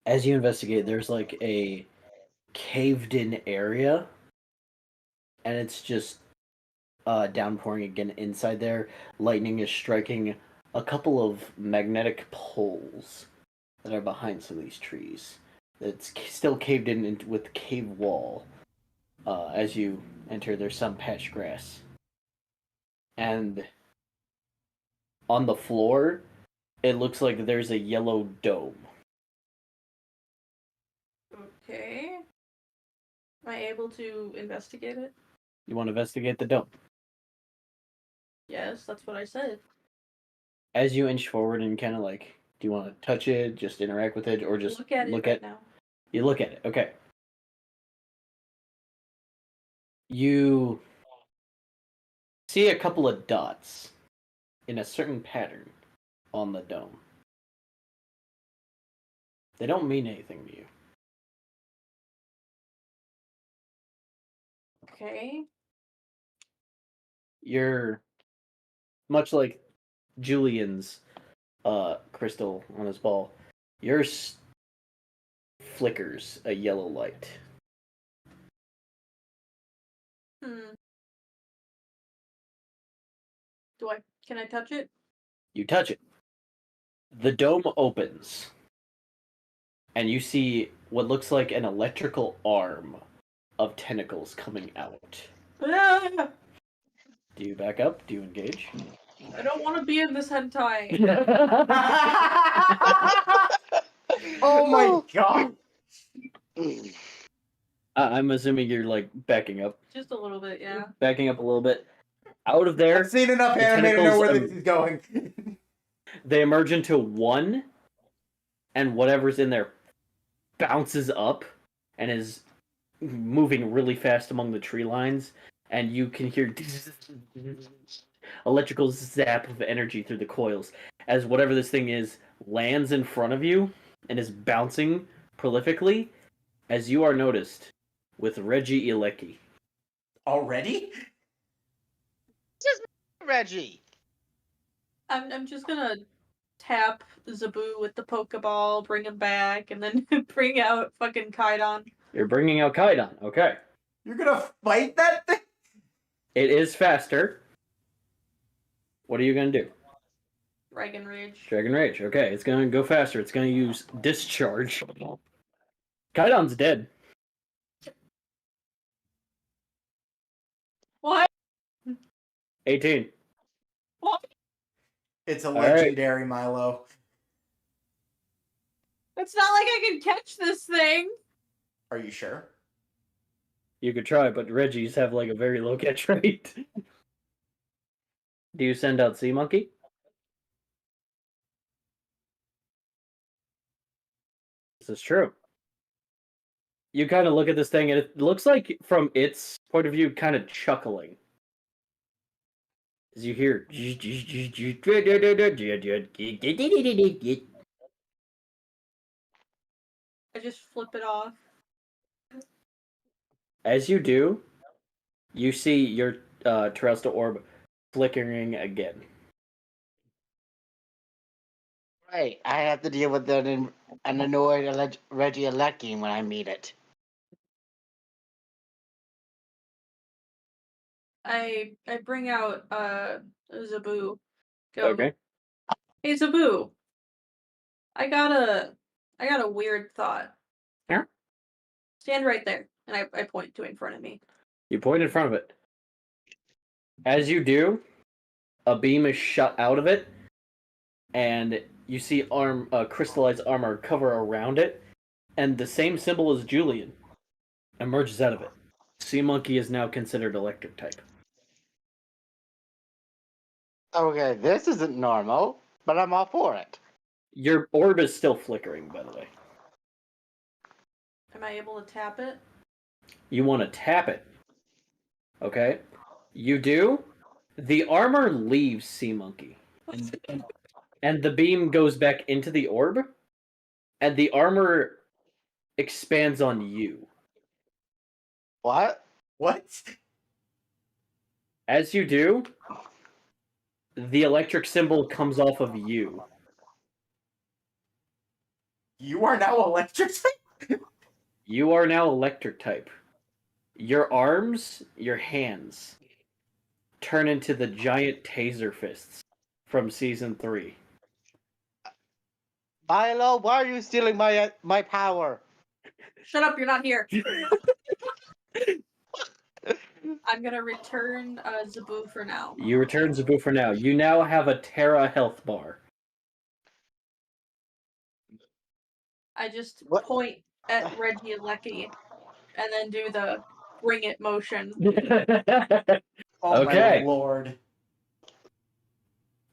As you investigate, there's like a caved-in area, and it's just downpouring again inside there. Lightning is striking a couple of magnetic poles that are behind some of these trees. It's still caved in with cave wall. As you enter, there's some patch grass. And on the floor, it looks like there's a yellow dome. Okay. Am I able to investigate it? You want to investigate the dome? Yes, that's what I said. As you inch forward and kind of like, do you want to touch it, just interact with it, or just Look at it right now. You look at it, okay. You see a couple of dots in a certain pattern on the dome. They don't mean anything to you. Okay. You're much like Julian's crystal on his ball. Yours flickers a yellow light. Can I touch it? You touch it. The dome opens. And you see what looks like an electrical arm of tentacles coming out. Ah! Do you back up? Do you engage? I don't want to be in this hentai. Oh my god! I'm assuming you're like backing up. Just a little bit, yeah. Backing up a little bit. Out of there, I've seen enough the anime to know where tentacles, this is going. they emerge into one, and whatever's in there bounces up and is moving really fast among the tree lines, and you can hear electrical zap of energy through the coils as whatever this thing is lands in front of you and is bouncing prolifically as you are noticed with Reggie Ilecki. Already? Just Reggie. I'm just gonna tap Zabu with the Pokeball, bring him back, and then bring out fucking Kaidon. You're bringing out Kaidon. Okay. You're gonna fight that thing? It is faster. What are you going to do? Dragon Rage. Dragon Rage. Okay, it's going to go faster. It's going to use Discharge. Kaidon's dead. What? 18. What? It's a right. legendary Milo. It's not like I can catch this thing. Are you sure? You could try, but Reggies have like a very low catch rate. Do you send out Sea Monkey? This is true. You kind of look at this thing, and it looks like, from its point of view, kind of chuckling. As you hear... I just flip it off. As you do, you see your terrestrial orb flickering again. Right, I have to deal with an annoyed Regieleki when I meet it. I bring out Zabu. Go, Okay. Hey Zabu. I got a weird thought. Yeah? Stand right there. And I point to in front of me. You point in front of it. As you do, a beam is shot out of it, and you see crystallized armor cover around it, and the same symbol as Julian emerges out of it. Sea Monkey is now considered electric type. Okay, this isn't normal, but I'm all for it. Your orb is still flickering, by the way. Am I able to tap it? You want to tap it. Okay? You do. The armor leaves Sea Monkey. And the beam goes back into the orb, and the armor expands on you. What? What? As you do, the electric symbol comes off of you. You are now electric type? You are now electric type. Your arms, your hands, turn into the giant taser fists from season 3. Milo, why are you stealing my power? Shut up, you're not here. I'm gonna return Zabu for now. You return Zabu for now. You now have a Terra health bar. I just What? point at Regieleki and then do the bring it motion. Oh Okay. my lord.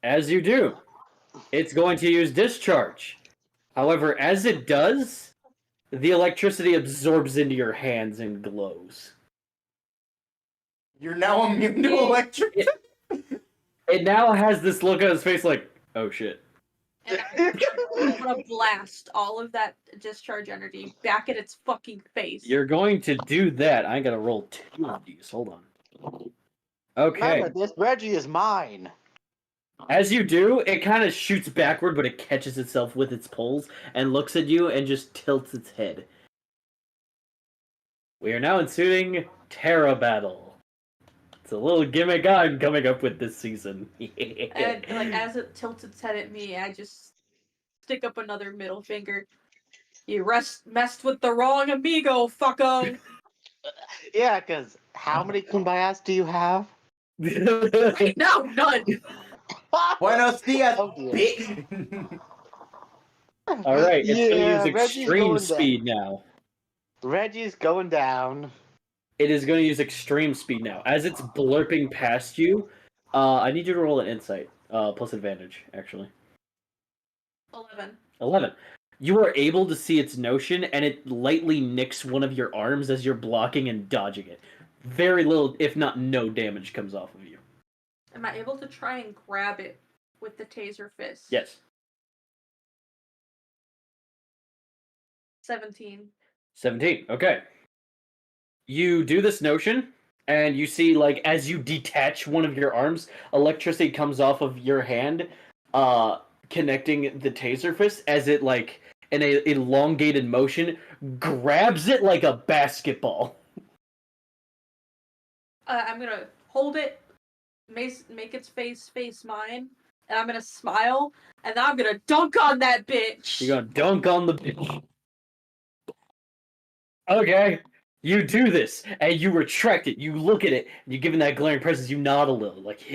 As you do, it's going to use Discharge. However, as it does, the electricity absorbs into your hands and glows. You're now immune to electric type? It now has this look on its face like, oh shit. And I'm gonna blast all of that discharge energy back at its fucking face. You're going to do that. I gotta roll 2 of these. Hold on. Okay. Remember, this Reggie is mine. As you do, it kind of shoots backward, but it catches itself with its poles and looks at you and just tilts its head. We are now ensuing Terra Battle. It's a little gimmick I'm coming up with this season. And like as it tilts its head at me, I just stick up another middle finger. You messed with the wrong amigo, fucko. Yeah, because how many kumbayas do you have? No, none. Buenos dias, Oh, dear. bitch. Alright, it's Yeah, going to use Reggie's extreme going speed now. Reggie's going down. It is going to use extreme speed now. As it's blurping past you, I need you to roll an insight. Plus advantage, actually. 11. 11. You are able to see its notion, and it lightly nicks one of your arms as you're blocking and dodging it. Very little, if not no damage comes off of you. Am I able to try and grab it with the taser fist? Yes. 17. 17. Okay. You do this notion, And you see, like, as you detach one of your arms, electricity comes off of your hand, connecting the taser fist as it, like, in a elongated motion, grabs it like a basketball. I'm gonna hold it, make its face mine, and I'm gonna smile, and then I'm gonna dunk on that bitch. You're gonna dunk on the bitch. Okay. You do this, and you retract it. You look at it, and you give it that glaring presence. You nod a little, like,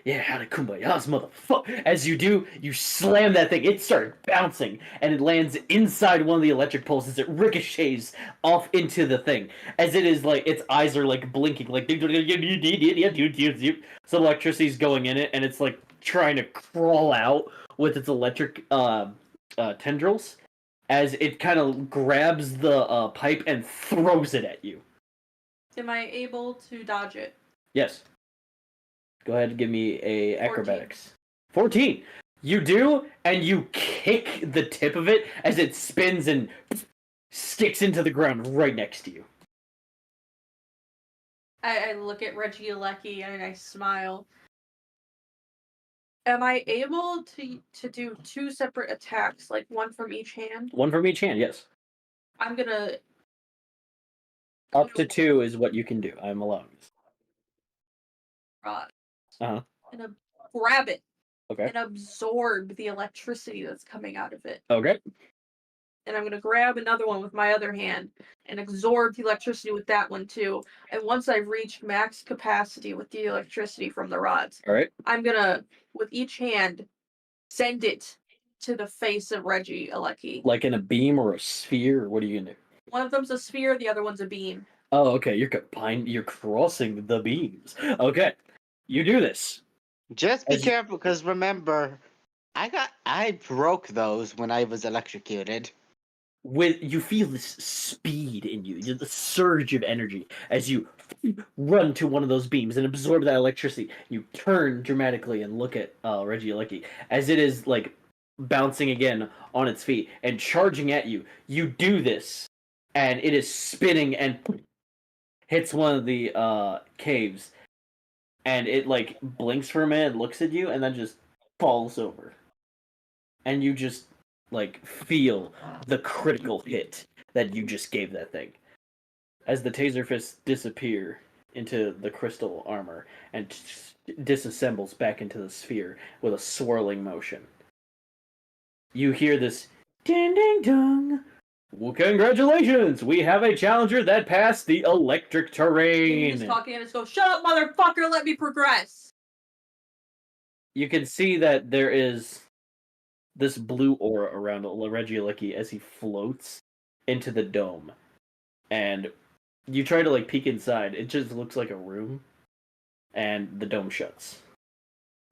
yeah, howdy kumbayas, motherfucker. As you do, you slam that thing. It starts bouncing, and it lands inside one of the electric poles as it ricochets off into the thing. As it is, like, its eyes are, like, blinking, like, some electricity's going in it, and it's, like, trying to crawl out with its electric tendrils. As it kind of grabs the pipe and throws it at you. Am I able to dodge it? Yes. Go ahead and give me a acrobatics. 14. You do, and you kick the tip of it as it spins and sticks into the ground right next to you. I look at Regieleki and I smile. Am I able to do 2 separate attacks, like one from each hand? One from each hand, yes. I'm gonna... Up to 2 is what you can do. I'm allowing this. Uh-huh. And grab it. Okay. And absorb the electricity that's coming out of it. Okay. And I'm gonna grab another one with my other hand and absorb the electricity with that one too. And once I've reached max capacity with the electricity from the rods, all right, I'm gonna, with each hand, send it to the face of Regieleki. Like in a beam or a sphere? What are you gonna do? One of them's a sphere, the other one's a beam. Oh, okay. You're crossing the beams. Okay. You do this. Just be careful, because remember, I broke those when I was electrocuted. You feel this speed in you, the surge of energy as you run to one of those beams and absorb that electricity. You turn dramatically and look at Regieleki as it is like bouncing again on its feet and charging at you. You do this, and it is spinning and hits one of the caves, and it like blinks for a minute, looks at you, and then just falls over. And you just like feel the critical hit that you just gave that thing as the taser fists disappear into the crystal armor and disassembles back into the sphere with a swirling motion. You hear this ding ding dong. Well, congratulations! We have a challenger that passed the electric terrain. He's talking and it's go, shut up, motherfucker, let me progress. You can see that there is this blue aura around Regieleki as he floats into the dome. And you try to like peek inside, it just looks like a room, and the dome shuts.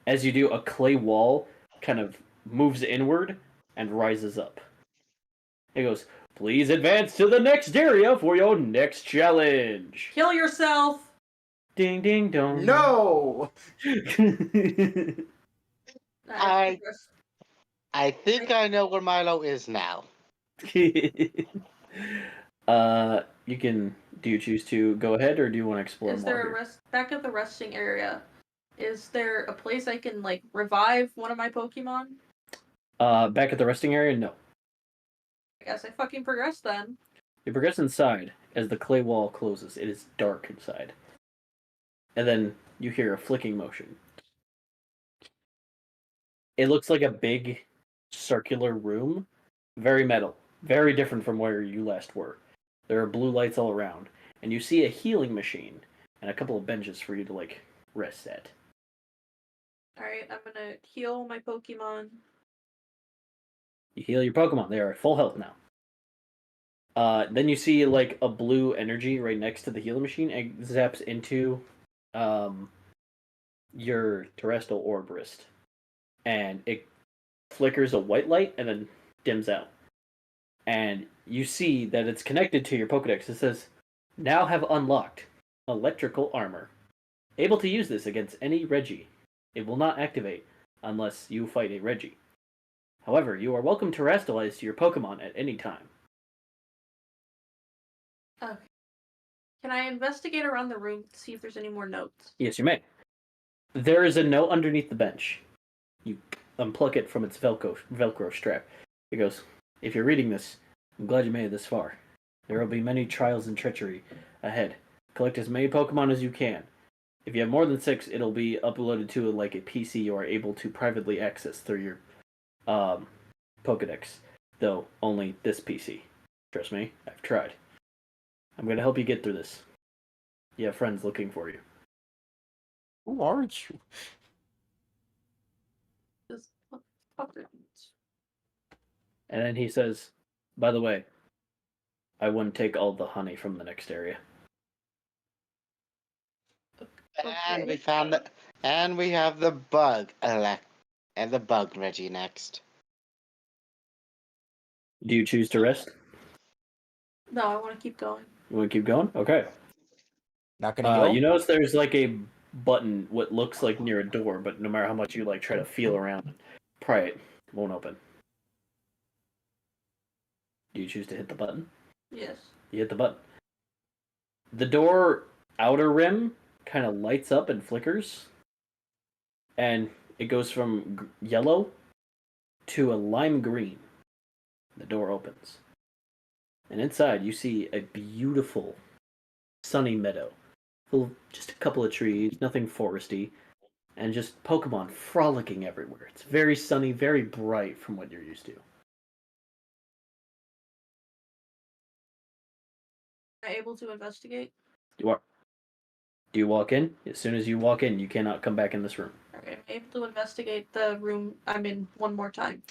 As you do, a clay wall kind of moves inward and rises up. It goes, please advance to the next area for your next challenge. Kill yourself. Ding ding dong. No! I think I know where Milo is now. You can. Do you choose to go ahead, or do you want to explore more? Is there here? back at the resting area? Is there a place I can like revive one of my Pokemon? Back at the resting area, no. I guess I fucking progress then. You progress inside as the clay wall closes. It is dark inside, and then you hear a flicking motion. It looks like a big circular room, very metal, very different from where you last were. There are blue lights all around, and you see a healing machine and a couple of benches for you to like rest at. Alright, I'm gonna heal my Pokemon. You heal your Pokemon. They are at full health now. Then you see like a blue energy right next to the healing machine and zaps into your terrestrial orb wrist. And it flickers a white light and then dims out. And you see that it's connected to your Pokedex. It says, now have unlocked electrical armor. Able to use this against any Regi. It will not activate unless you fight a Regi. However, you are welcome to terrestrialize your Pokemon at any time. Okay. Can I investigate around the room to see if there's any more notes? Yes, you may. There is a note underneath the bench. You unplug it from its Velcro strap. It goes, "If you're reading this, I'm glad you made it this far. There will be many trials and treachery ahead. Collect as many Pokemon as you can. If you have more than 6, it'll be uploaded to like a PC you are able to privately access through your Pokedex. Though only this PC. Trust me, I've tried. I'm going to help you get through this. You have friends looking for you." Who aren't you? Just fuck it. And then he says, "By the way, I wouldn't take all the honey from the next area." And we found the, and we have the bug and the bug Reggie next. Do you choose to rest? No, I want to keep going. You want to keep going? Okay. Not gonna go. You notice there's like a button, what looks like near a door, but no matter how much you like try to feel around and pry it, it won't open. Do you choose to hit the button? Yes. You hit the button. The door outer rim kind of lights up and flickers, and it goes from yellow to a lime green. The door opens, and inside you see a beautiful sunny meadow full of just a couple of trees, nothing foresty, and just Pokemon frolicking everywhere. It's very sunny, very bright from what you're used to. Am I able to investigate? You are. Do you walk in? As soon as you walk in, you cannot come back in this room. Okay, am I able to investigate the room I'm in one more time?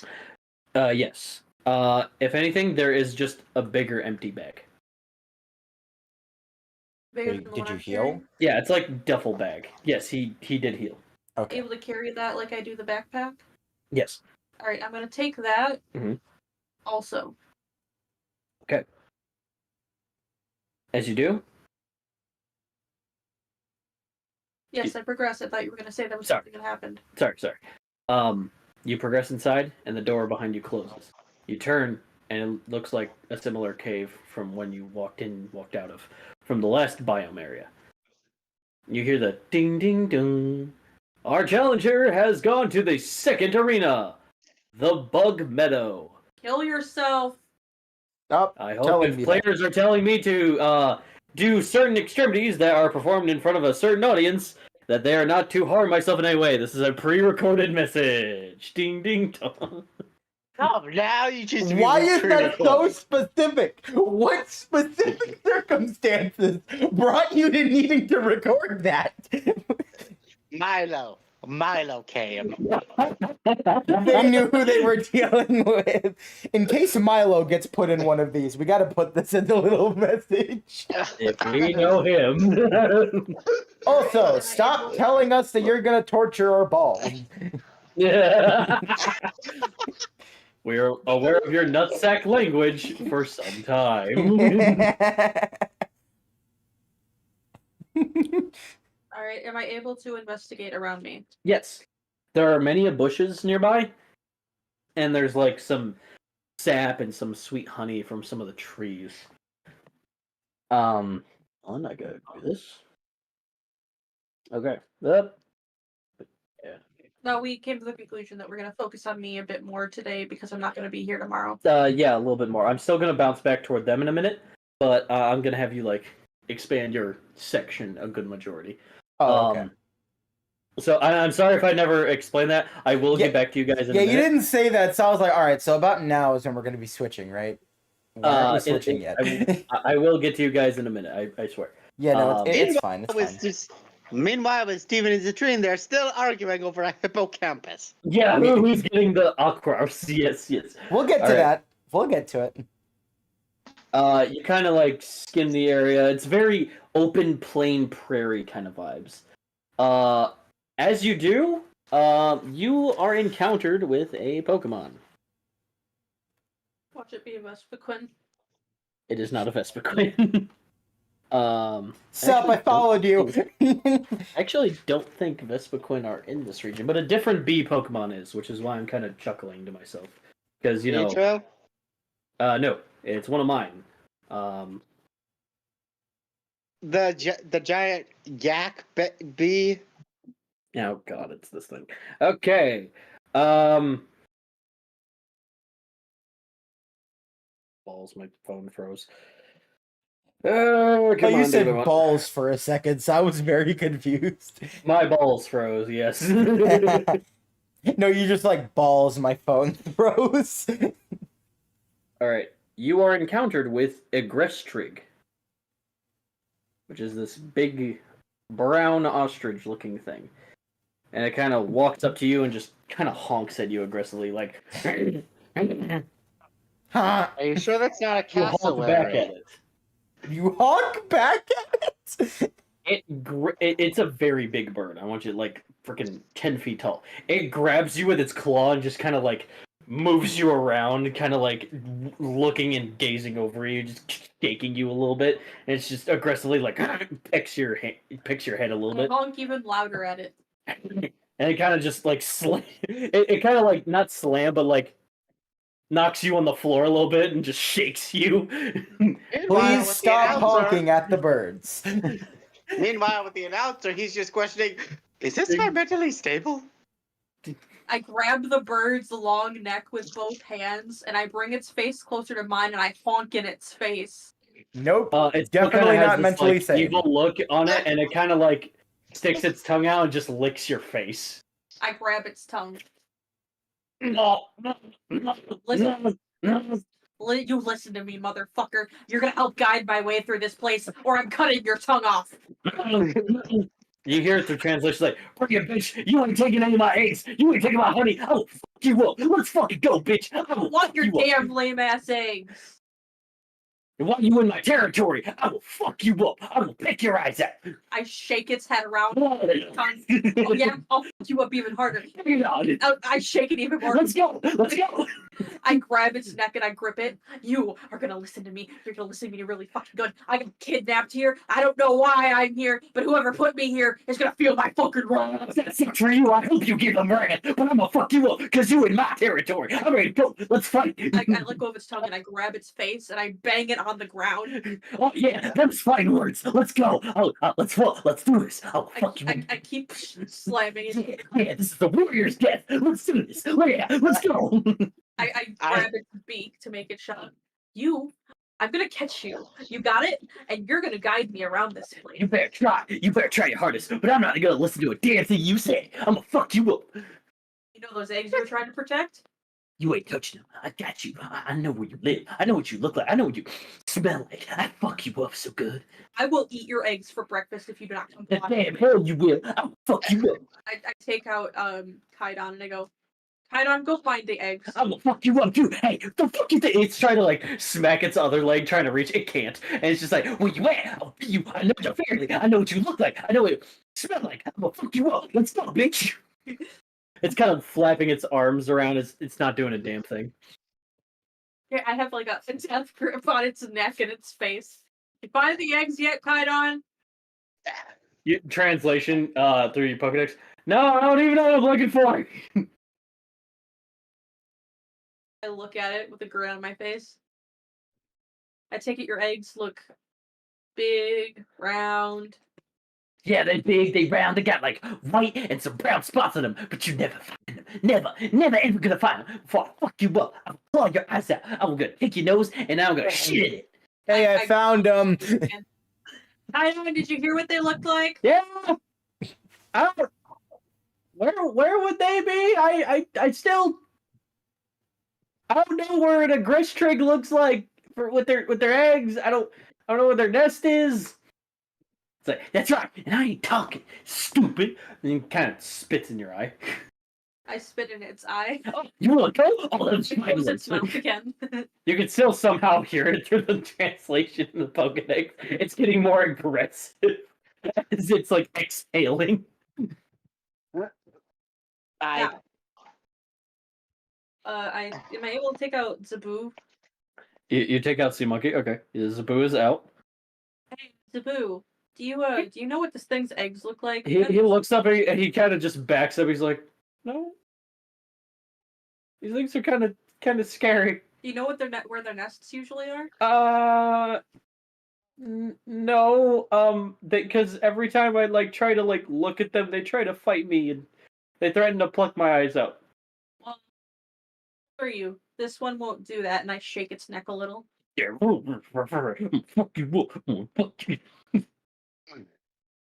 Yes. If anything, there is just a bigger empty bag. Bigger Did than the you one I'm heal? carrying? Yeah, it's like duffel bag. Yes, he did heal. Okay. Able to carry that like I do the backpack? Yes. Alright, I'm gonna take that. Mhm. Also. As you do, Yes, I progressed. I thought you were gonna say that was Sorry. something that happened. sorry. You progress inside, and the door behind you closes. You turn, and it looks like a similar cave from when you walked out of, from the last biome area. You hear the ding ding ding. Our challenger has gone to the second arena, the Bug Meadow. Kill yourself! Stop I hope telling if me players are telling me to do certain extremities that are performed in front of a certain audience, that they are not to harm myself in any way. This is a pre-recorded message. Ding ding dong. Oh, now you choose to that. be Why is that so pre-recorded. specific? What specific circumstances brought you to needing to record that? Milo came. They knew who they were dealing with. In case Milo gets put in one of these, we gotta put this in the little message. If we know him. Also, stop telling us that you're gonna torture our balls. Yeah. We're aware of your nutsack language for some time. Alright, am I able to investigate around me? Yes. There are many bushes nearby, and there's like some sap and some sweet honey from some of the trees. I'm not gonna do this. Okay. Yeah. No, we came to the conclusion that we're gonna focus on me a bit more today because I'm not gonna be here tomorrow. Yeah, a little bit more. I'm still gonna bounce back toward them in a minute, but I'm gonna have you like expand your section a good majority. Oh, okay. So I'm sorry if I never explained that. I will Yeah, get back to you guys in a Yeah, minute. you didn't say that, so I was like, all right, so about now is when we're gonna be switching, right? Why aren't we switching yet? I will get to you guys in a minute. I swear. Yeah, no, it's fine. It's fine. Meanwhile, when Steven is a train, they're still arguing over a hippocampus. Yeah, who's getting the aquars? Yes. We'll get to All right. that. We'll get to it. You kind of like skim the area. It's very open, plain prairie kind of vibes. As you do, you are encountered with a Pokemon. Watch it be a Vespiquen. It is not a Vespiquen. Sup, I followed you. Actually, don't think Vespiquen are in this region, but a different bee Pokemon is, which is why I'm kind of chuckling to myself. Because, you know... Intro? No, it's one of mine. the giant yak bee. Oh god, it's this thing. Okay. Balls, my phone froze. Oh, Come you on, said David. balls for a second, so I was very confused. My balls froze, yes. No, you just like balls, my phone froze. Alright. You are encountered with a Gresstrig, which is this big brown ostrich looking thing. And it kind of walks up to you and just kind of honks at you aggressively, like. Ha! Are you sure that's not a You honk back cassowary? at it. You honk back at it? It's a very big bird. I want you like freaking 10 feet tall. It grabs you with its claw and just kind of like moves you around, kind of like looking and gazing over you, just shaking you a little bit. And it's just aggressively like picks your head a little I bit. honk even louder at it. And it kind of just like it kind of like not slam, but like knocks you on the floor a little bit and just shakes you. Please stop honking at the birds. Meanwhile, with the announcer, he's just questioning, is this guy mentally stable? I grab the bird's long neck with both hands, and I bring its face closer to mine, and I honk in its face. Nope. It Definitely has not this, mentally like, sane. evil look on it, and it kind of like sticks its tongue out and just licks your face. I grab its tongue. Listen. You listen to me, motherfucker. You're gonna help guide my way through this place, or I'm cutting your tongue off. You hear it through translation like, bring it, bitch. You ain't taking any of my eggs. You ain't taking my honey. I will fuck you up. Let's fucking go, bitch. I will Want fuck your you up. damn lame ass eggs. And while you in my territory, I will fuck you up. I will pick your eyes out. I shake its head around. Oh yeah, I'll fuck you up even harder. I shake it even more. Let's go. Let's go. I grab its neck and I grip it. You are gonna listen to me. You're gonna listen to me really fucking good. I got kidnapped here. I don't know why I'm here, but whoever put me here is gonna feel my fucking wrath. That sucks for you. I hope you give them wrath, but I'm gonna fuck you up because you in my territory. I'm ready to go. Let's fight. I let go of its tongue and I grab its face and I bang it on the ground. Oh yeah, them's fighting words. Let's go. Let's do this. I'll fuck you. I keep slamming it. Yeah, this is the warrior's death. Let's do this. Yeah, let's go. I grab its beak to make it shut. I'm gonna catch you. You got it? And you're gonna guide me around this place. You better try. You better try your hardest. But I'm not gonna listen to a damn thing you say. I'm gonna fuck you up. You know those eggs you were trying to protect? You ain't touching them. I got you. I know where you live. I know what you look like. I know what you smell like. I fuck you up so good. I will eat your eggs for breakfast if you do not comply. Damn hell you will. I'll fuck you up. I take out Kaidon and I go, Kaidon, go find the eggs. I'm gonna fuck you up too. Hey, the fuck you think? It's trying to like smack its other leg, trying to reach. It can't. And it's just like, where you at? I'll be you. I know you fairly. I know what you look like. I know what you smell like. I'm gonna fuck you up. Let's go, bitch. It's kind of flapping its arms around. It's not doing a damn thing. Yeah, I have like a death grip on its neck and its face. You find the eggs yet, Kaidon? Translation through your Pokedex. No, I don't even know what I'm looking for. I look at it with a grin on my face. I take it your eggs look big, round. Yeah, they're big, they round, they got like white and some brown spots on them, but you never find them. Never ever gonna find them. Before I fuck you up, I'll claw your eyes out. I'm gonna pick your nose, and I'm gonna shit in it. Hey, I found them. Kaidon, did you hear what they looked like? Yeah. Where would they be? I still I don't know where an Gresstrig looks like with their eggs. I don't know where their nest is. It's like, that's right, and I ain't talking, stupid. And he kind of spits in your eye. I spit in its eye. Oh, you want to go? Oh, that's It closes its mouth again. You can still somehow hear it through the translation in the Pokedex. It's getting more aggressive as it's like exhaling. Yeah. Am I able to take out Zaboo? You take out Sea Monkey. Okay, Zaboo is out. Hey, Zaboo, do you know what this thing's eggs look like? He looks up and he kind of just backs up. He's like, no. These things are kind of scary. Do you know what where their nests usually are? No, because every time I like try to like look at them, they try to fight me and they threaten to pluck my eyes out. Well, for you, this one won't do that, and I shake its neck a little. Yeah, fuck you, fuck you.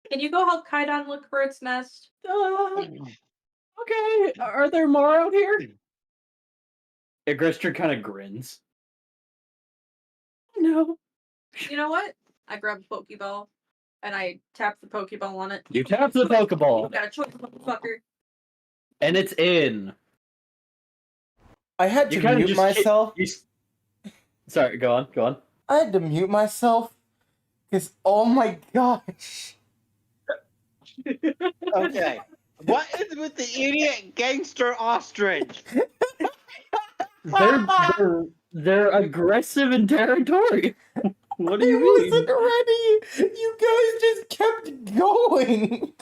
Can you go help Kaidon look for its nest? Okay, are there more out here? Agrister kind of grins. No. You know what? I grab a Pokeball, and I tap the Pokeball on it. You tap the Pokeball, You got a choice, motherfucker. and it's in. I had You to kind of mute just myself. Sorry, go on. I had to mute myself because, oh my gosh. Okay. What is with the idiot gangster ostrich? They're aggressive and territorial. What do I you mean? wasn't ready. You guys just kept going.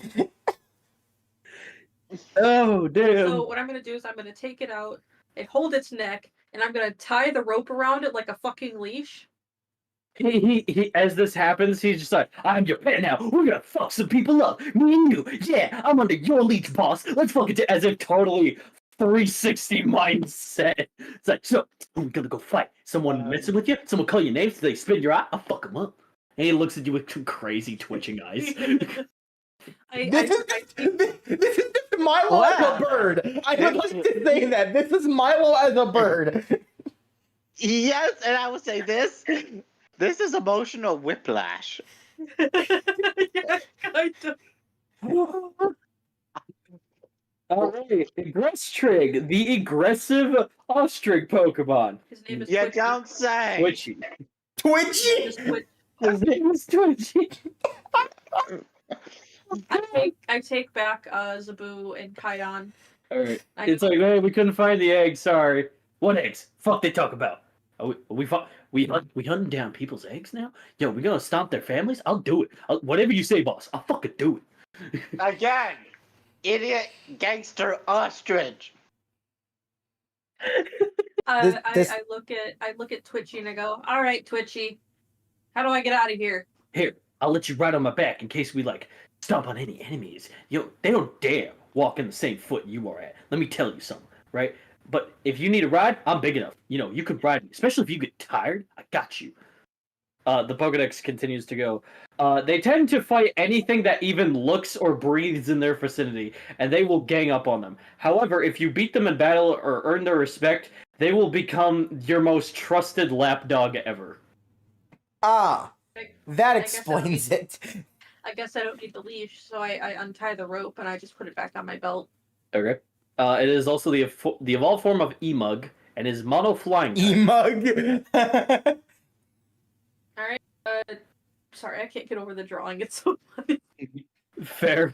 Oh damn! So what I'm gonna do is I'm gonna take it out and hold its neck, and I'm gonna tie the rope around it like a fucking leash. He as this happens, he's just like, I'm your pet now. We're gonna fuck some people up. Me and you. Yeah, I'm under your leech, boss. Let's fuck it as if totally 360 mindset. It's like, so we're gonna go fight. Someone messing with you? Someone call your name so they spin your eye? I'll fuck them up. And he looks at you with two crazy twitching eyes. This is just Milo as a bird. I would like to say that. This is Milo as a bird. Yes, and I would say this. This is emotional whiplash. Yeah, kind of. Alright, Aggrestrig, the aggressive ostrich Pokemon. His name is You Twitchy. don't say. Twitchy. Twitchy. Just Twitch. His name is Twitchy. I take back Zabu and Kaidon. Alright. It's like, hey, we couldn't find the eggs, sorry. What eggs? Fuck they talk about. We hunting down people's eggs now? Yo, we gonna stomp their families? I'll do it. Whatever you say, boss. I'll fucking do it. Again, idiot gangster ostrich. I look at Twitchy and I go, all right, Twitchy, how do I get out of here? Here, I'll let you ride on my back in case we like stomp on any enemies. Yo, they don't dare walk in the same foot you are at. Let me tell you something, right? But if you need a ride, I'm big enough. You know, you could ride me. Especially if you get tired, I got you. The Pokedex continues to go. They tend to fight anything that even looks or breathes in their vicinity, and they will gang up on them. However, if you beat them in battle or earn their respect, they will become your most trusted lapdog ever. Ah, that I guess explains it. I guess I don't need the leash, so I untie the rope and I just put it back on my belt. Okay. It is also the evolved form of Emug, and is mono flying. Emug. Alright, sorry, I can't get over the drawing, it's so funny. Fair.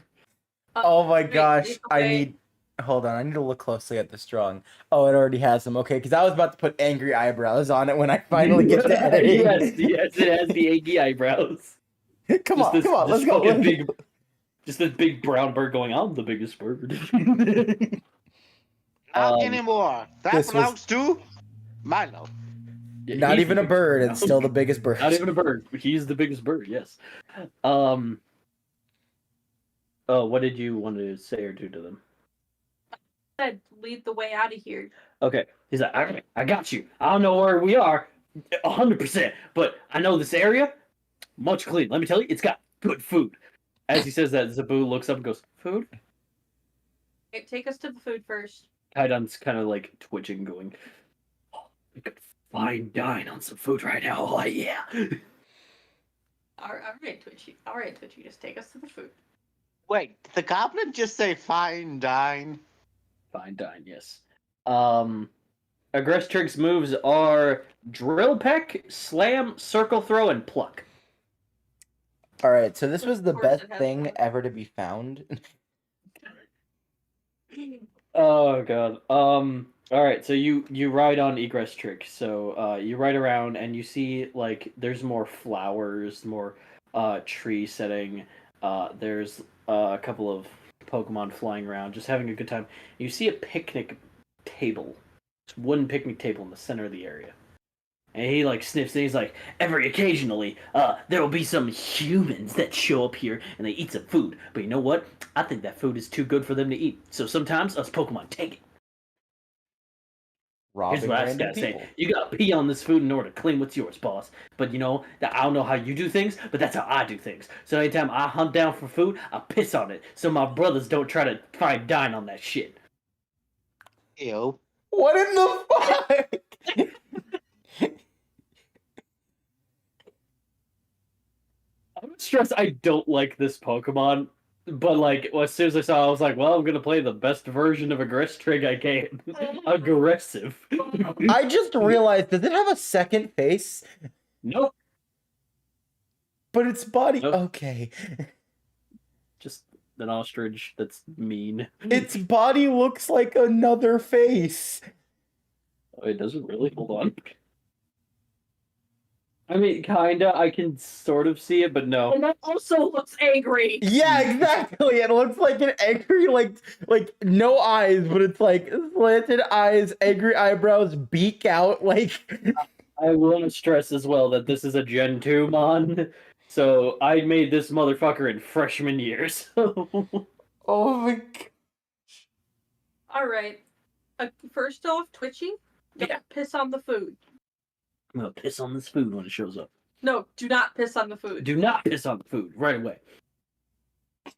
Oh my Wait, gosh, lead the I way. need. Hold on, I need to look closely at this drawing. Oh, it already has them. Okay, because I was about to put angry eyebrows on it when I finally get to editing. yes, it has the angry eyebrows. Come on, let's go. Just this big brown bird going, I'm the biggest bird. Not anymore. That this was- belongs to Milo. Not He's even the a bird, biggest it's still the biggest bird. Not even a bird. He's the biggest bird, yes. Oh, what did you want to say or do to them? I said, lead the way out of here. Okay. He's like, all right, I got you. I don't know where we are 100%, but I know this area much clean. Let me tell you, it's got good food. As he says that, Zabu looks up and goes, food? Okay, take us to the food first. Kaidon's kind of like twitching, going, oh, we could fine dine on some food right now. Oh, yeah. Alright, Twitchy. Alright, Twitchy, just take us to the food. Wait, did the goblin just say fine dine? Fine dine, yes. Aggressor moves are Drill Peck, Slam, Circle Throw, and Pluck. Alright, so this was the Of course best it has thing one. ever to be found. Oh god. Alright, so you ride on Egress Trick. So you ride around and you see like there's more flowers, more tree setting. There's a couple of Pokemon flying around, just having a good time. You see a picnic table. It's wooden picnic table in the center of the area. And he like sniffs and he's like, every occasionally, there will be some humans that show up here and they eat some food. But you know what? I think that food is too good for them to eat. So sometimes us Pokemon take it. Here's Robbing what I random gotta say. people. You gotta pee on this food in order to claim what's yours, boss. But you know, I don't know how you do things, but that's how I do things. So anytime I hunt down for food, I piss on it. So my brothers don't try to find dine on that shit. Ew. What in the fuck? I'm stressed I don't like this Pokemon. But like, as soon as I saw it, I was like, well, I'm gonna play the best version of Aggressig I can. Aggressive. I just realized, does it have a second face? Nope. But its body. Nope. Okay. Just an ostrich that's mean. Its body looks like another face. Oh, it doesn't really? Hold on. I mean, kinda. I can sort of see it, but no. And that also looks angry. Yeah, exactly. It looks like an angry, like no eyes, but it's like slanted eyes, angry eyebrows, beak out. Like, I want to stress as well that this is a Gen 2 mon, so I made this motherfucker in freshman year. So. oh my god. All right. First off, Twitchy, don't Yeah. piss on the food. I'm gonna piss on this food when it shows up. No, do not piss on the food. Do not piss on the food right away.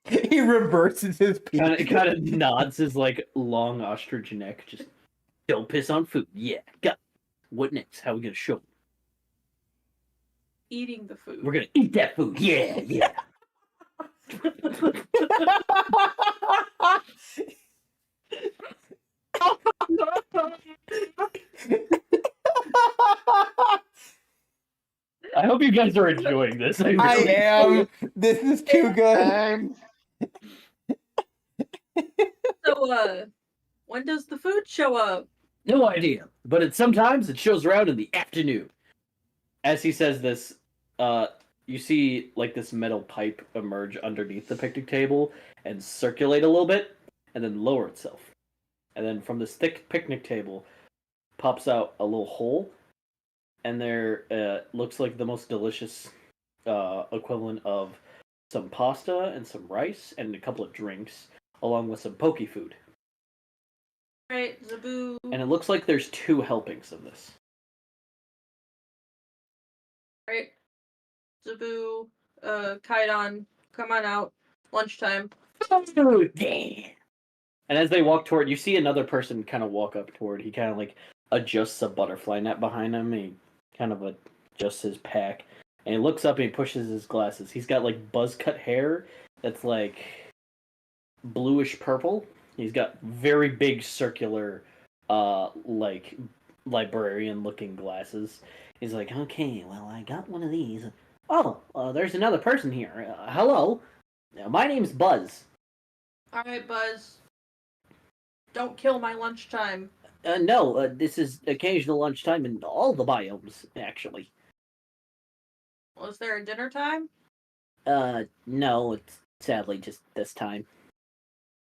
He reverses his peak. Kind of nods his like long ostrich neck. Just don't piss on food. Yeah, got it. What next? How we gonna show 'em? Eating the food. We're gonna eat that food. Yeah, yeah. I hope you guys are enjoying this. I am. This is too good. So, when does the food show up? No idea, but sometimes it shows around in the afternoon. As he says this, you see like this metal pipe emerge underneath the picnic table and circulate a little bit, and then lower itself. And then from this thick picnic table pops out a little hole, and there looks like the most delicious equivalent of some pasta and some rice and a couple of drinks, along with some poke food. Right, Zaboo. And it looks like there's 2 helpings of this. Right. Zaboo, Kaidon, come on out. Lunchtime. And as they walk toward, you see another person kind of walk up toward. He kind of like adjusts a butterfly net behind him. And he kind of adjusts his pack. And he looks up and he pushes his glasses. He's got like buzz cut hair that's like bluish purple. He's got very big circular, like librarian looking glasses. He's like, okay, well, I got one of these. Oh, there's another person here. Hello. My name's Buzz. Alright, Buzz. Don't kill my lunchtime. No, this is occasional lunchtime in all the biomes, actually. Was there a dinner time? No, it's sadly just this time.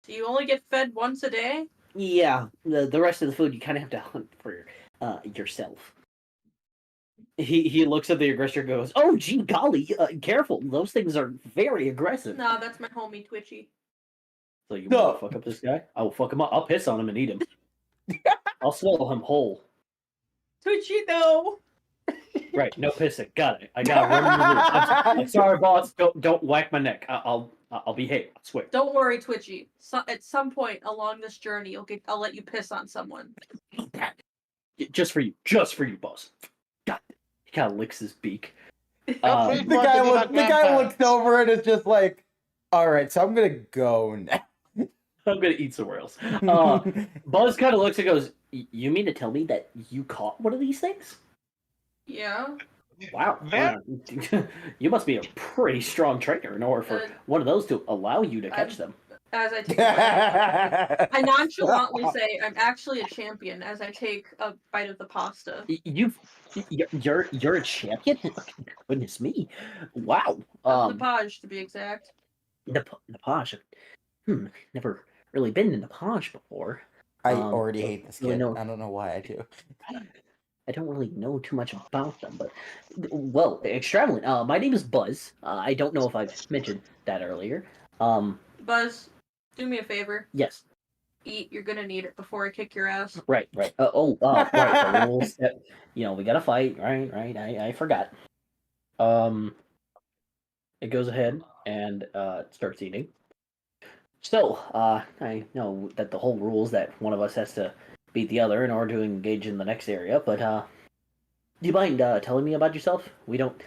Do you only get fed once a day? Yeah, the rest of the food you kind of have to hunt for yourself. He looks at the aggressor and goes, oh, gee golly, careful. Those things are very aggressive. No, that's my homie, Twitchy. So you No. want to fuck up this guy? I will fuck him up. I'll piss on him and eat him. I'll swallow him whole. Twitchy, no! Right, no pissing. Got it. I got one. I'm sorry, boss. Don't whack my neck. I'll behave. I swear. Don't worry, Twitchy. At some point along this journey, I'll let you piss on someone. Just for you, boss. God, he kind of licks his beak. The guy looks over and is just like, all right, so I'm gonna go now. I'm gonna eat somewhere else. Buzz kind of looks and goes, "You mean to tell me that you caught one of these things?" Yeah. Wow. Yeah. You must be a pretty strong trainer in order for one of those to allow you to catch them. As I take a bite, I nonchalantly say I'm actually a champion as I take a bite of the pasta. You're a champion? Goodness me! Wow. Nepage, to be exact. Nepage. Never really been to Nepage before. I already hate this kid. no. I don't know why I do. I don't really know too much about them, but well, extravagant. My name is Buzz. I don't know if I've mentioned that earlier. Buzz, do me a favor. Yes. Eat. You're gonna need it before I kick your ass. Right. Right. Right. The rules. That, we gotta fight. Right. Right. I forgot. It goes ahead and starts eating. So, I know that the whole rule is that one of us has to beat the other in order to engage in the next area, but do you mind telling me about yourself? We don't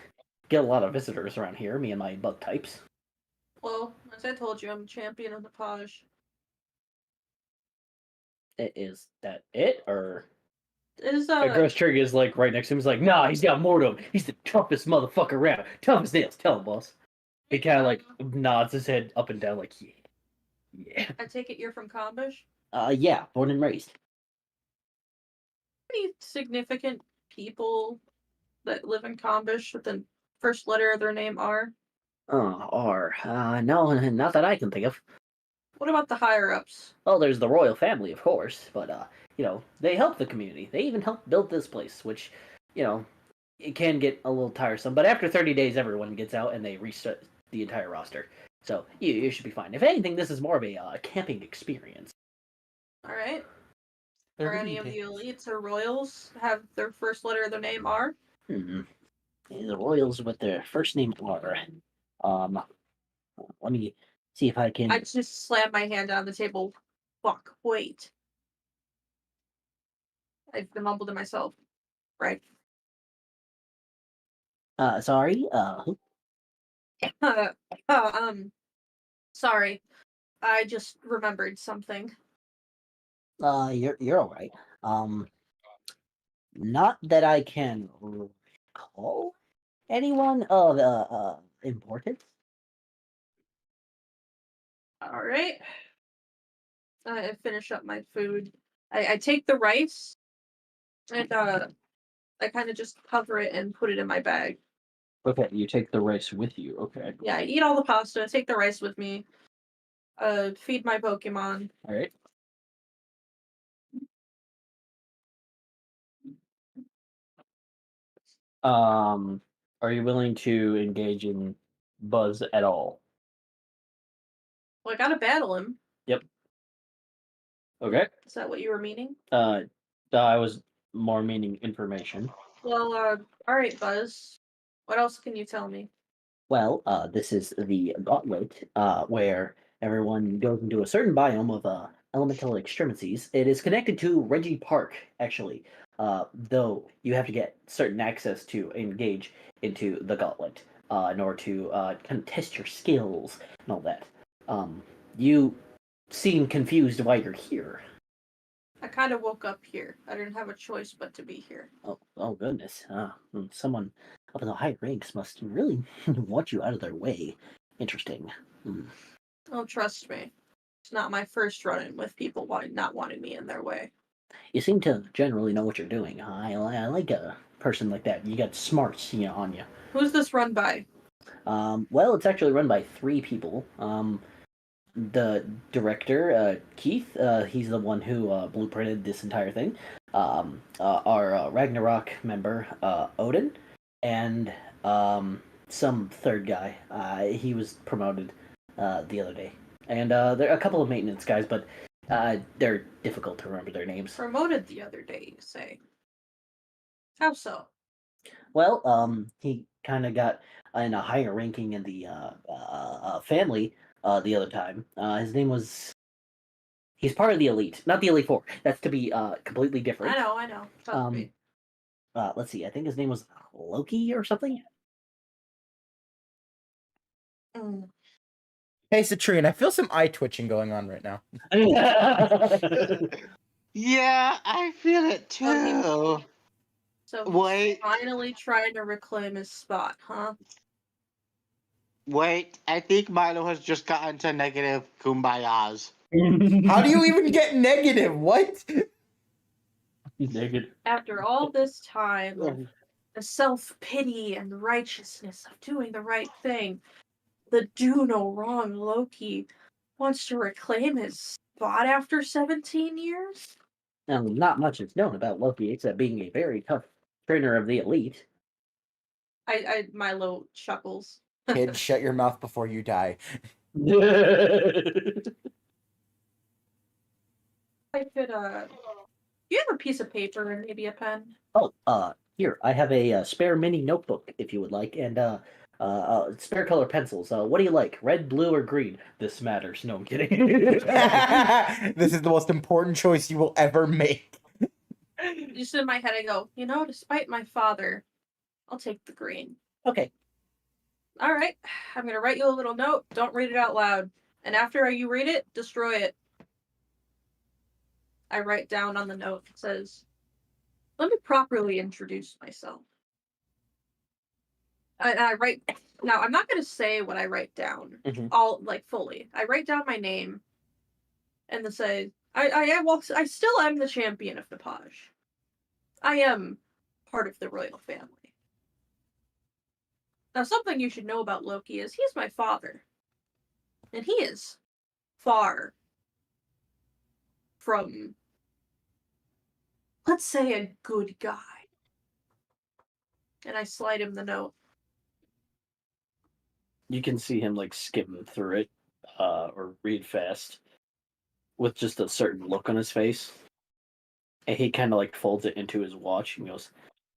get a lot of visitors around here, me and my bug types. Well, as I told you, I'm champion of the Paj. Is that it, or? Is Ghost Trigger is like right next to him. He's like, nah, he's got more to him. He's the toughest motherfucker around. Tough as nails. Tell him, boss. He kind of like nods his head up and down, like, yeah. Yeah. I take it you're from Combish? Yeah, born and raised. Any significant people that live in Combish with the first letter of their name R? R. No, not that I can think of. What about the higher ups? Well, there's the royal family, of course, but, they help the community. They even helped build this place, which, it can get a little tiresome. But after 30 days, everyone gets out and they restart the entire roster. So you should be fine. If anything, this is more of a camping experience. All right. Are any of the elites or royals have their first letter of their name R? The royals with their first name R. Let me see if I can. I just slammed my hand on the table. Fuck, wait. I mumbled to myself. Right. Sorry. Sorry. I just remembered something. You're all right. Not that I can recall anyone of importance. All right. I finish up my food. I take the rice and I kind of just cover it and put it in my bag. Okay, you take the rice with you. Okay. Yeah, I eat all the pasta, take the rice with me. Feed my Pokemon. All right. Are you willing to engage in Buzz at all? Well, I gotta battle him. Yep. Okay. Is that what you were meaning? I was more meaning information. Well, all right, Buzz. What else can you tell me? Well, this is the gauntlet, where everyone goes into a certain biome of elemental extremities. It is connected to Reggie Park, actually, though you have to get certain access to engage into the gauntlet in order to kind of test your skills and all that. You seem confused why you're here. I kind of woke up here. I didn't have a choice but to be here. Oh goodness. Someone up in the high ranks must really want you out of their way. Interesting. Oh, trust me. It's not my first run-in with people not wanting me in their way. You seem to generally know what you're doing. I like a person like that. You got smarts, on you. Who's this run by? Well, it's actually run by 3 people. The director, Keith, he's the one who blueprinted this entire thing. Our Ragnarok member, Odin, and some third guy. He was promoted the other day. And there are a couple of maintenance guys, but they're difficult to remember their names. Promoted the other day, you say? How so? Well, he kind of got in a higher ranking in the family the other time. His name was. He's part of the elite, not the Elite Four. That's to be completely different. I know. Trust me. Let's see. I think his name was Loki or something. Hey, Citrine, I feel some eye twitching going on right now. Yeah, I feel it too. So Wait. he's finally trying to reclaim his spot, huh? Wait, I think Milo has just gotten to negative kumbayas. How do you even get negative? What? Negative. After all this time of the self-pity and righteousness of doing the right thing, the do no wrong Loki wants to reclaim his spot after 17 years? Not much is known about Loki except being a very tough trainer of the elite. Milo chuckles. Kid, shut your mouth before you die. I could you have a piece of paper and maybe a pen? Here, I have a spare mini notebook if you would like, and spare color pencils. What do you like, red, blue, or green? This matters. No, I'm kidding. This is the most important choice you will ever make. Just in my head, I go, despite my father, I'll take the green. Okay. All right, I'm gonna write you a little note. Don't read it out loud, and after you read it, destroy it. I write down on the note. It says, "Let me properly introduce myself." I write. Now, I'm not gonna say what I write down all fully. I write down my name, and then say, I still am the champion of Nepage. I am part of the royal family. Now, something you should know about Loki is he's my father. And he is far from, let's say, a good guy. And I slide him the note. You can see him skim through it, or read fast, with just a certain look on his face. And he kind of folds it into his watch and goes,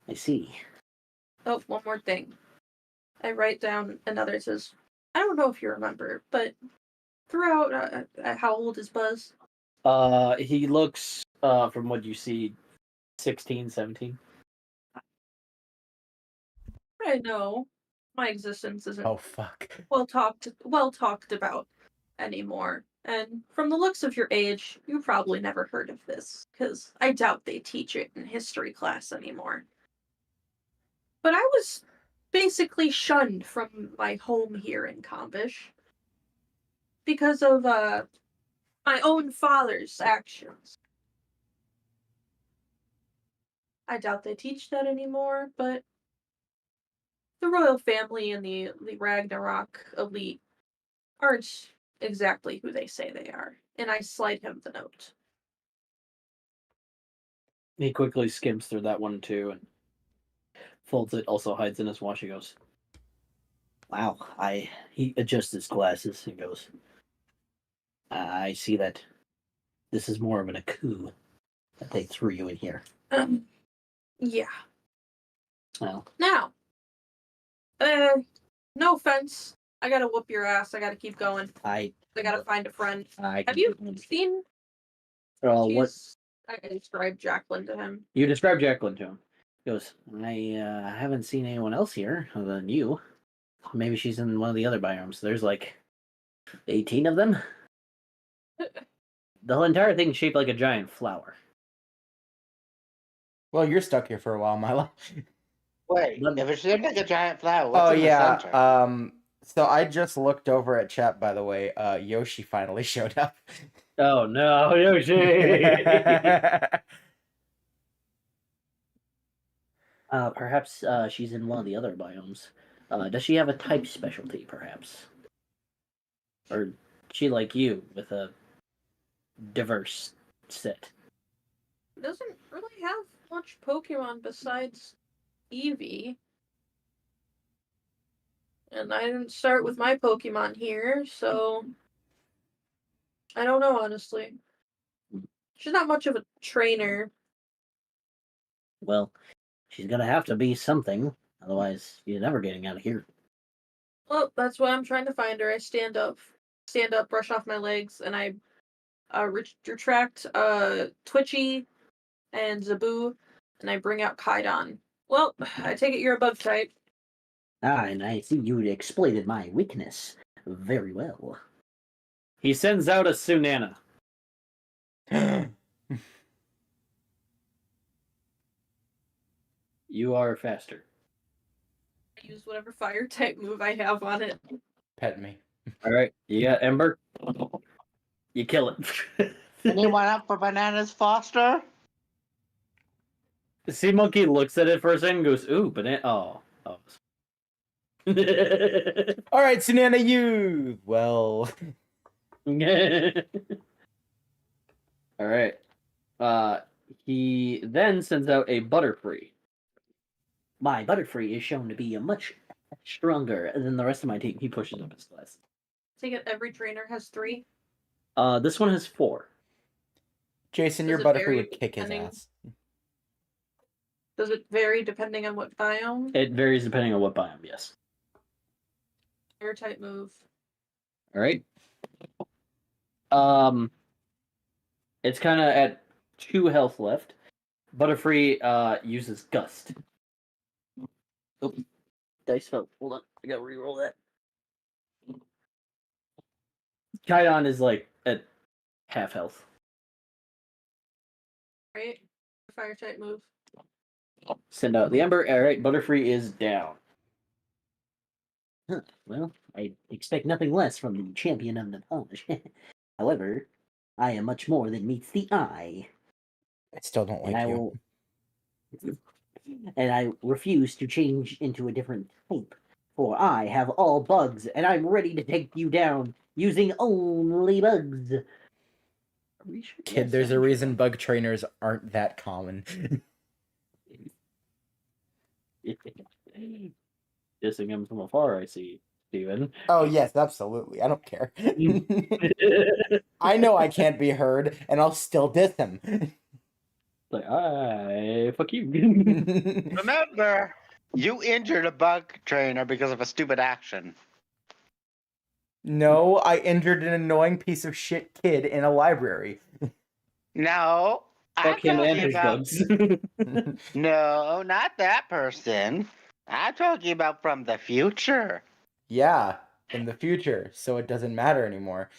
"I see." Oh, one more thing. I write down another. It says, I don't know if you remember, but throughout, how old is Buzz? He looks, from what you see, 16, 17. I know my existence isn't Oh, fuck. well talked about anymore. And from the looks of your age, you probably never heard of this, because I doubt they teach it in history class anymore. But I was basically shunned from my home here in Combish because of my own father's actions. I doubt they teach that anymore, but the royal family and the Ragnarok elite aren't exactly who they say they are. And I slide him the note. He quickly skims through that one too and folds it, also hides in his watch. He goes, Wow, he adjusts his glasses and goes, I see that this is more of a coup that they threw you in here. Yeah. Well, Now, no offense. I gotta whoop your ass. I gotta keep going. I gotta find a friend. Have you seen? What? I described Jacqueline to him. you describe Jacqueline to him. He goes, I haven't seen anyone else here other than you. Maybe she's in one of the other biomes. There's 18 of them. The whole entire thing's shaped like a giant flower. Well, you're stuck here for a while, Milo. Wait, if it's shaped like a giant flower, what's in the center? So I just looked over at chat, by the way. Yoshi finally showed up. Oh no, Yoshi! Perhaps she's in one of the other biomes. Does she have a type specialty, perhaps? Or she like you, with a diverse set? Doesn't really have much Pokemon besides Eevee. And I didn't start with my Pokemon here, so I don't know, honestly. She's not much of a trainer. Well, she's gonna have to be something, otherwise you're never getting out of here. Well, that's why I'm trying to find her. I stand up, brush off my legs, and I retract Twitchy and Zaboo, and I bring out Kaidon. Well, I take it you're a bug type. And I see you exploited my weakness very well. He sends out a Sunana. You are faster. I use whatever fire type move I have on it. Pet me. Alright, you got Ember. You kill it. Anyone up for Bananas Foster? The sea monkey looks at it for a second and goes, ooh, banana. Oh. All right, Sunana, you. Well. Alright. He then sends out a Butterfree. My Butterfree is shown to be much stronger than the rest of my team. He pushes up his class. Take it every trainer has 3. This one has 4. Jason, Does your it Butterfree vary would kick his depending- ass. Does it vary depending on what biome? It varies depending on what biome, yes. Air type move. All right. It's kind of at 2 health left. Butterfree uses Gust. Oh, dice fell. Hold on, I gotta reroll that. Kaion is like at half health. Right? Fire type move. Send out the Ember. All right, Butterfree is down. Huh, well, I expect nothing less from the champion of Nepage. However, I am much more than meets the eye. I still don't like And I you. will. And I refuse to change into a different type, for I have all bugs, and I'm ready to take you down using only bugs. Are we sure? Kid, Yes, there's a I'm reason bug trainers aren't that common. Dissing him from afar, I see, Steven. Oh, yes, absolutely. I don't care. I know I can't be heard, and I'll still diss him. Like, fuck you. Remember, you injured a bug trainer because of a stupid action. No, I injured an annoying piece of shit kid in a library. No, I'm Fuck him and talking his about. bugs. No, not that person. I'm talking about from the future. Yeah, in the future, so it doesn't matter anymore.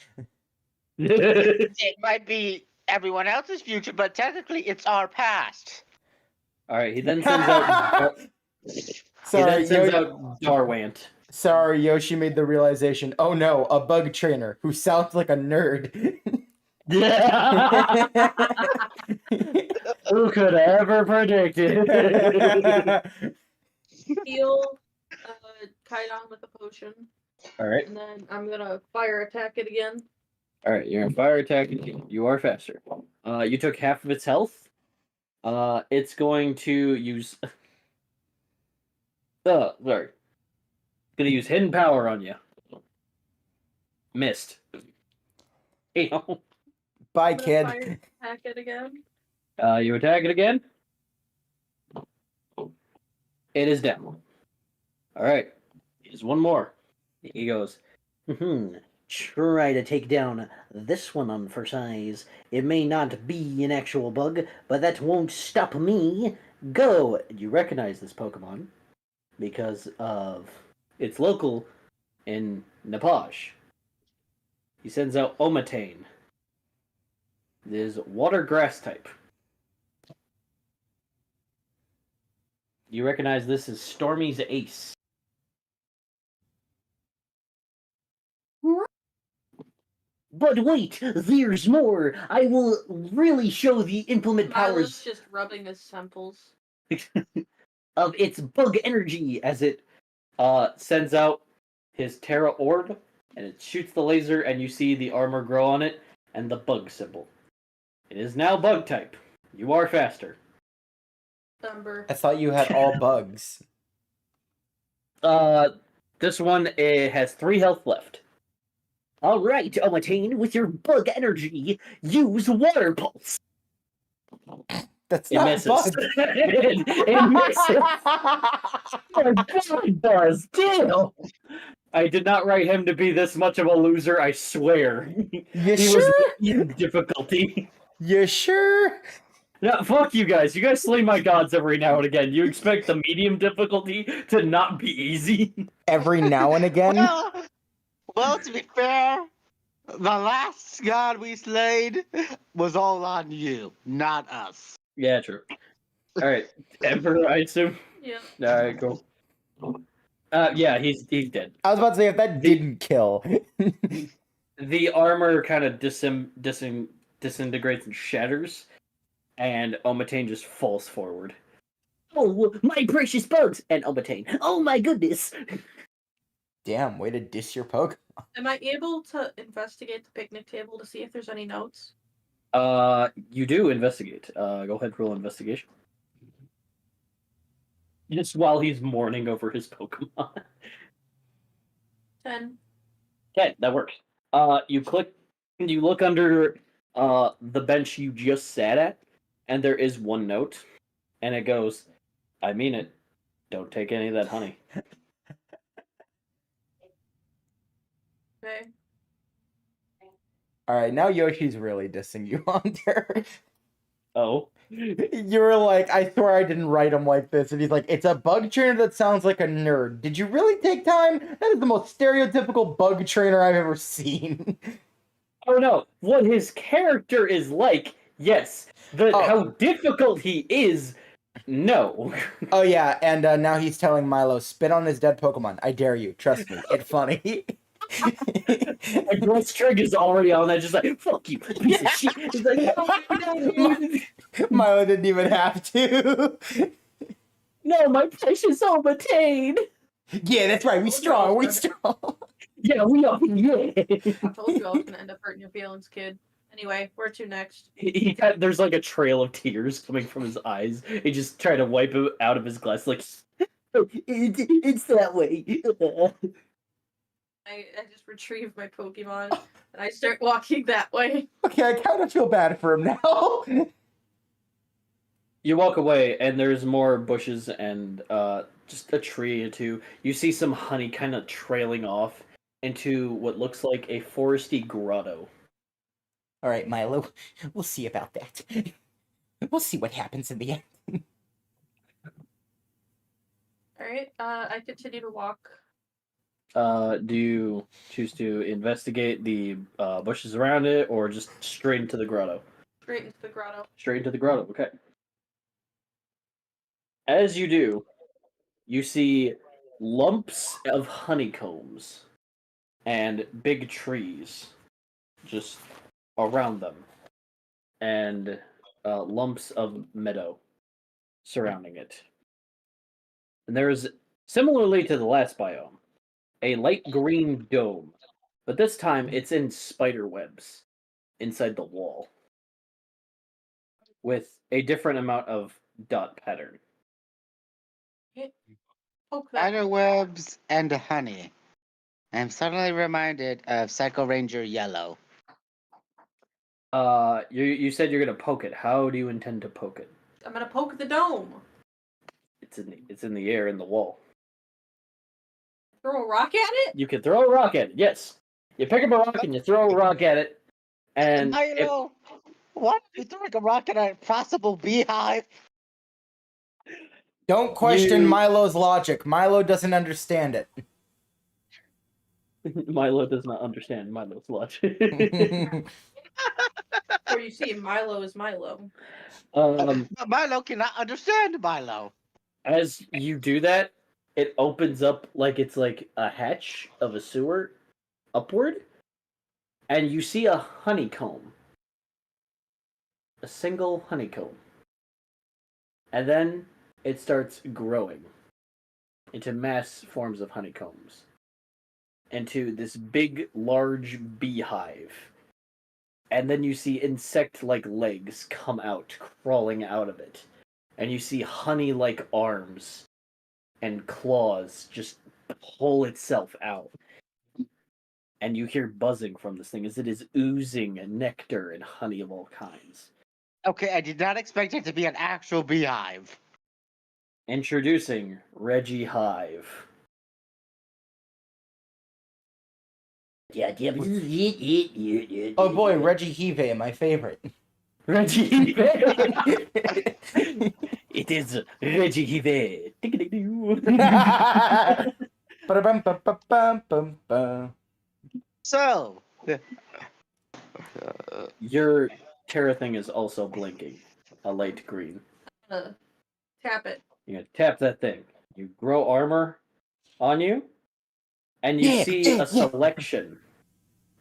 It might be everyone else's future, but technically it's our past. All right, he then sends out. Sorry, out Darwant. Sorry, Yoshi made the realization. Oh no, a bug trainer who sounds like a nerd. Who could ever predict it? Heal Kaidan with a potion. All right. And then I'm gonna fire attack it again. All right, you're in fire attack. You are faster. You took half of its health. It's going to use. Sorry. Gonna use hidden power on you. Missed. Bye, I'm gonna kid. fire attack it again. You attack it again. It is down. All right. Here's one more. He goes, try to take down this one for size. It may not be an actual bug, but that won't stop me. Go! You recognize this Pokemon because of its local in Nepage. He sends out Omatane. It is water grass type. You recognize this as Stormy's Ace. But wait, there's more. I will really show the implement Milo's powers just rubbing his temples. of its bug energy As it sends out his Terra Orb, and it shoots the laser, and you see the armor grow on it, and the bug symbol. It is now bug type. You are faster. Ember. I thought you had all bugs. This one has 3 health left. All right, Omatane, with your bug energy, use Water Pulse. That's It not misses. bugs. it misses. It does. Damn. I did not write him to be this much of a loser, I swear. You He sure? was in difficulty. You sure? No, fuck you guys. You guys slay my gods every now and again. You expect the medium difficulty to not be easy? Every now and again? Well, to be fair, the last god we slayed was all on you, not us. Yeah, true. Alright. Emperor, I assume? Yeah. Alright, cool. Yeah, he's dead. I was about to say, if that didn't kill. The armor kind of disintegrates and shatters, and Omatane just falls forward. Oh, my precious bugs! And Omatane, oh my goodness! Damn, way to diss your Pokemon. Am I able to investigate the picnic table to see if there's any notes? You do investigate. Go ahead, roll investigation. Just while he's mourning over his Pokemon. 10. Okay, that works. You look under the bench you just sat at, and there is one note, and it goes, "I mean it. Don't take any of that honey." Okay. All right, now Yoshi's really dissing you, Hunter. Oh. You were like, I swear I didn't write him like this. And he's like, it's a bug trainer that sounds like a nerd. Did you really take time? That is the most stereotypical bug trainer I've ever seen. Oh no, what his character is like, yes. How difficult he is, no. Oh yeah, and now he's telling Milo, spit on his dead Pokemon. I dare you. Trust me. It's funny. And Girl String is already on that, just like, fuck you, piece of shit. He's like, no. Milo didn't even have to. No, my precious Obatane. Yeah, that's right. We strong. We strong. Yeah, we are. Yeah. I told you I was gonna end up hurting your feelings, kid. Anyway, where to next? There's like a trail of tears coming from his eyes. He just tried to wipe it out of his glass, like, it's that way. I just retrieve my Pokemon and I start walking that way. Okay, I kind of feel bad for him now. You walk away, and there's more bushes and just a tree or two. You see some honey kind of trailing off into what looks like a foresty grotto. All right, Milo, we'll see about that. We'll see what happens in the end. All right, I continue to walk. Do you choose to investigate the bushes around it, or just straight into the grotto? Straight into the grotto. Straight into the grotto, okay. As you do, you see lumps of honeycombs and big trees just around them, and lumps of meadow surrounding it. And there is, similarly to the last biome, a light green dome, but this time it's in spider webs inside the wall with a different amount of dot pattern. Poke that. Spider webs and honey. I'm suddenly reminded of Psycho Ranger Yellow. You said you're gonna poke it. How do you intend to poke it? I'm gonna poke the dome. It's in the air in the wall. Throw a rock at it? You can throw a rock at it. Yes, you pick up a rock and you throw a rock at it, and Milo, what? You throwing a rock at a possible beehive? Don't question Milo's logic. Milo doesn't understand it. Milo does not understand Milo's logic. Or you see, Milo is Milo. Milo cannot understand Milo. As you do that, it opens up like it's like a hatch of a sewer upward, and you see a honeycomb. A single honeycomb. And then it starts growing into mass forms of honeycombs, into this big, large beehive. And then you see insect-like legs come out, crawling out of it. And you see honey-like arms and claws just pull itself out. And you hear buzzing from this thing as it is oozing nectar and honey of all kinds. Okay, I did not expect it to be an actual beehive. Introducing Reggie Hive. Oh boy, Reggie Hive, my favorite. Reggie Hive! It is Reggie Hive. So, Your Terra thing is also blinking, a light green. Tap it. You're gonna tap that thing. You grow armor on you, and you see a selection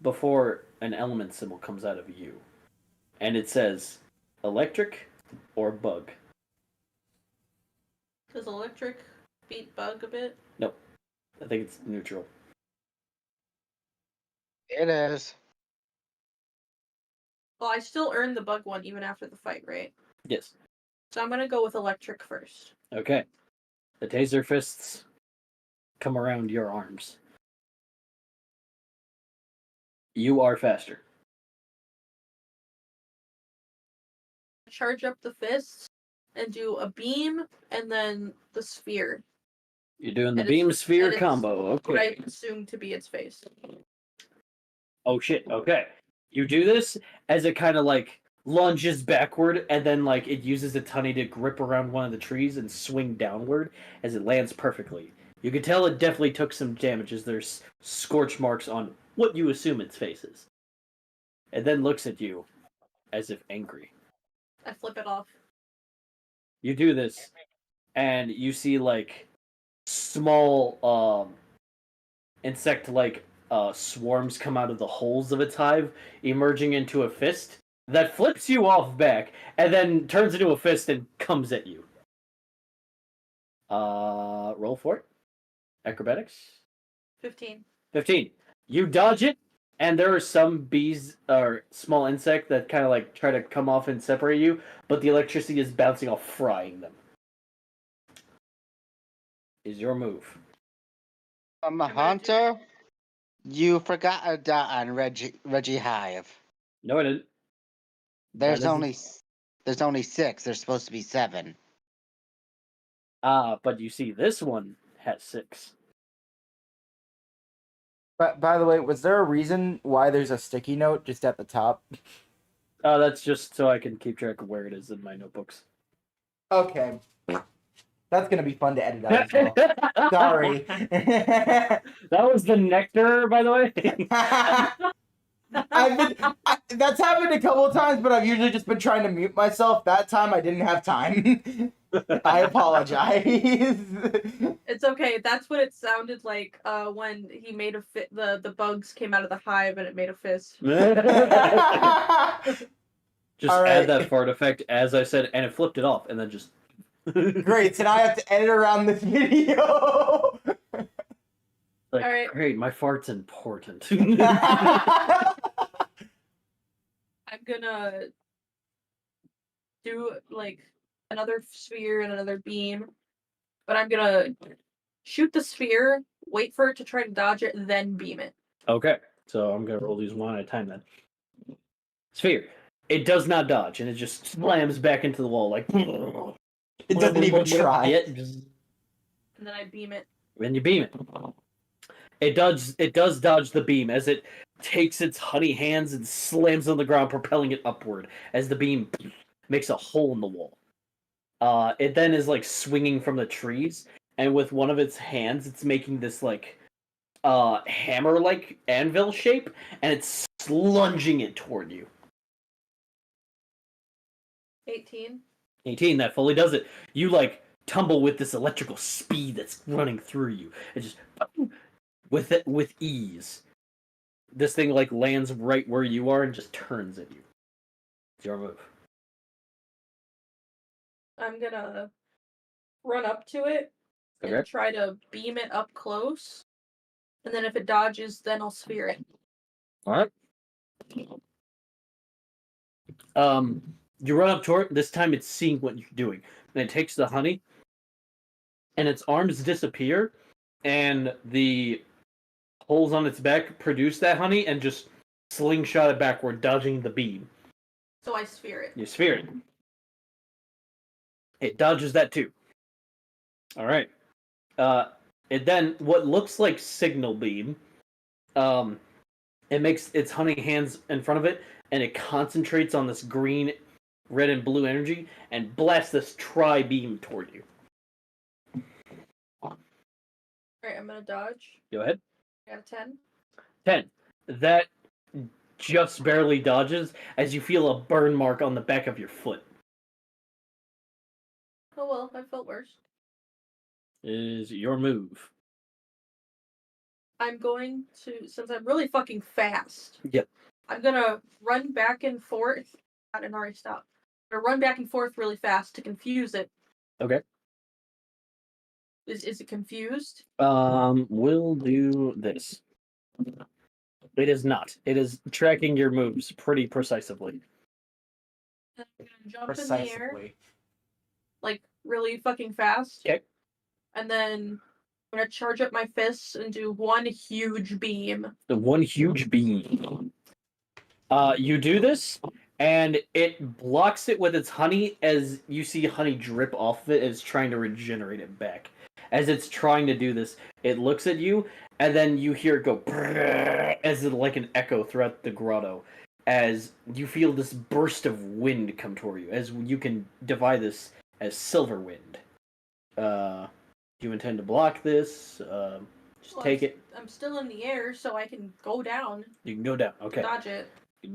before an element symbol comes out of you. And it says electric or bug. Does electric beat bug a bit? Nope. I think it's neutral. it is. Well, I still earned the bug one even after the fight, right? Yes. So I'm gonna go with electric first. Okay. The taser fists come around your arms. You are faster. Charge up the fists and do a beam and then the sphere. You're doing the And beam sphere and it's combo. what I Okay. assume to be its face. Oh shit. Okay. You do this as it kind of like lunges backward, and then like it uses its honey to grip around one of the trees and swing downward as it lands perfectly. You can tell it definitely took some damage as there's scorch marks on what you assume its face is. It then looks at you as if angry. I flip it off. You do this, and you see like small insect like swarms come out of the holes of its hive, emerging into a fist that flips you off back and then turns into a fist and comes at you. Roll for it. Acrobatics. 15. 15. You dodge it, and there are some bees or small insect that kind of like try to come off and separate you, but the electricity is bouncing off, frying them. Is your move. Hunter, you forgot a dot on Reggie Hive. No, I didn't. There's only 6. There's supposed to be 7. But you see, this one has 6. But by the way, was there a reason why there's a sticky note just at the top? That's just so I can keep track of where it is in my notebooks. Okay. That's gonna be fun to edit out as well. Sorry. That was the nectar, by the way. That's happened a couple of times, but I've usually just been trying to mute myself. That time I didn't have time. I apologize. It's okay. That's what it sounded like when he made a the bugs came out of the hive and it made a fist. Just All right. add that fart effect, as I said, and it flipped it off, and then just... Great, so now I have to edit around this video. Like, All right. Great, my fart's important. I'm gonna do like another sphere and another beam, but I'm gonna shoot the sphere, wait for it to try to dodge it, and then beam it. Okay, so I'm going to roll these one at a time then. Sphere. It does not dodge, and it just slams back into the wall like... It doesn't even try. And then I beam it. When you beam it. It does dodge the beam as it takes its honey hands and slams on the ground, propelling it upward as the beam makes a hole in the wall. It then is like swinging from the trees, and with one of its hands, it's making this like hammer-like anvil shape, and it's lunging it toward you. 18. 18, that fully does it. You like tumble with this electrical speed that's running through you. It just with ease. This thing like lands right where you are and just turns at you. It's your move. I'm gonna run up to it and Okay. try to beam it up close. And then if it dodges, then I'll sphere it. Alright. You run up to it. This time it's seeing what you're doing. And it takes the honey, and its arms disappear, and the holes on its back produce that honey and just slingshot it backward, dodging the beam. So I sphere it. You sphere it. It dodges that too. Alright. It then, what looks like signal beam, it makes its honey hands in front of it, and it concentrates on this green, red, and blue energy, and blasts this tri-beam toward you. Alright, I'm gonna dodge. Go ahead. I got a 10. 10. That just barely dodges as you feel a burn mark on the back of your foot. Oh well, I felt worse. Is your move. I'm going to, since I'm really fucking fast. Yep. I'm gonna run back and forth. I didn't already stop. I'm gonna run back and forth really fast to confuse it. Okay. Is it confused? We'll do this. It is not. It is tracking your moves pretty precisely. I'm gonna jump in the air, Precisely. like really fucking fast. Okay. And then I'm gonna charge up my fists and do one huge beam. The one huge beam. You do this, and it blocks it with its honey as you see honey drip off of it as it's trying to regenerate it back. As it's trying to do this, it looks at you, and then you hear it go as it, like an echo throughout the grotto. As you feel this burst of wind come toward you, as you can divide this as silver wind. Do you intend to block this? Just Well, take it. I'm still in the air, so I can go down. You can go down. Okay. Dodge it.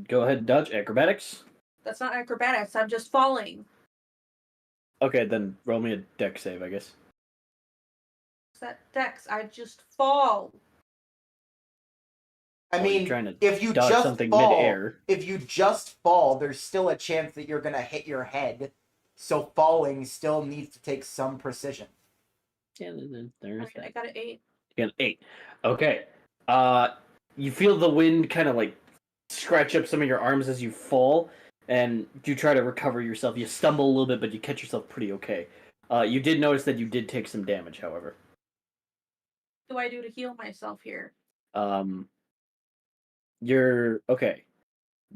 Go ahead and dodge. Acrobatics. That's not acrobatics. I'm just falling. Okay, then roll me a deck save, I guess. What's that dex? I just fall. I Oh, you're mean, trying to if you dodge just something fall, mid-air. if you just fall, there's still a chance that you're gonna hit your head. So falling still needs to take some precision. Yeah, there's Alright, I that. got an 8. You got an 8. Okay. You feel the wind kind of like scratch up some of your arms as you fall, and you try to recover yourself. You stumble a little bit, but you catch yourself pretty okay. You did notice that you did take some damage, however. What do I do to heal myself here? You're okay.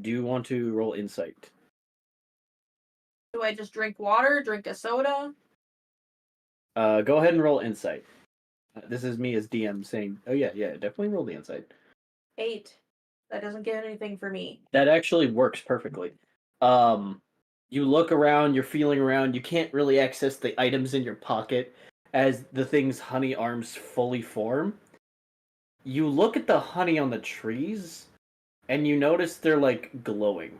Do you want to roll insight? Do I just drink water? Drink a soda? Go ahead and roll insight. This is me as DM saying, oh yeah, definitely roll the insight. 8. That doesn't get anything for me. That actually works perfectly. You look around, you're feeling around, you can't really access the items in your pocket as the thing's honey arms fully form. You look at the honey on the trees, and you notice they're like glowing.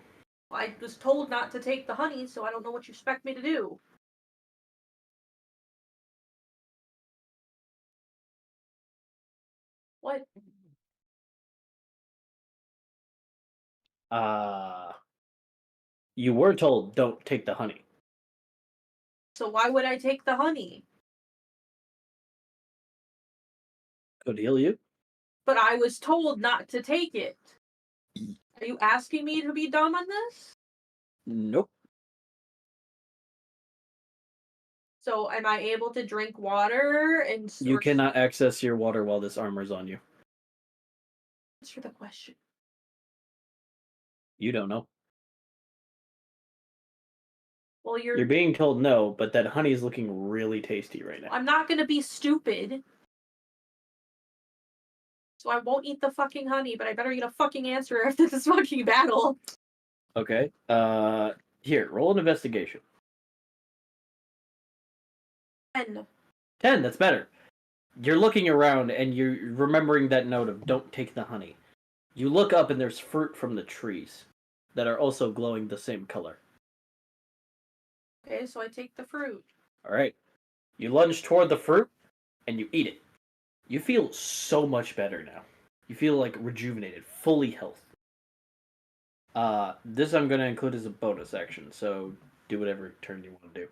I was told not to take the honey, so I don't know what you expect me to do. What? You were told don't take the honey. So why would I take the honey? Could heal you. But I was told not to take it. Are you asking me to be dumb on this? Nope. So am I able to drink water and You cannot access your water while this armor's on you. answer the question? You don't know. Well, You're being told no, but that honey is looking really tasty right now. I'm not gonna be stupid. So I won't eat the fucking honey, but I better get a fucking answer after this fucking battle. Okay. Here, roll an investigation. 10. 10, that's better. You're looking around and you're remembering that note of don't take the honey. You look up and there's fruit from the trees that are also glowing the same color. Okay, so I take the fruit. Alright. You lunge toward the fruit and you eat it. You feel so much better now. You feel like rejuvenated, fully healthy. This I'm going to include as a bonus action, so do whatever turn you want to do.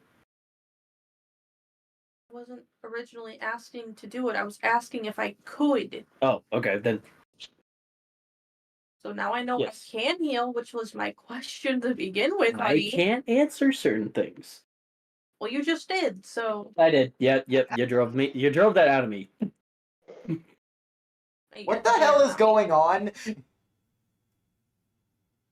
I wasn't originally asking to do it. I was asking if I could. Oh, okay, then. So now I know Yes. I can heal, which was my question to begin with, I honey. can't answer certain things. Well, you just did, so. I did. Yep. You drove me. You drove that out of me. What the hell is going on?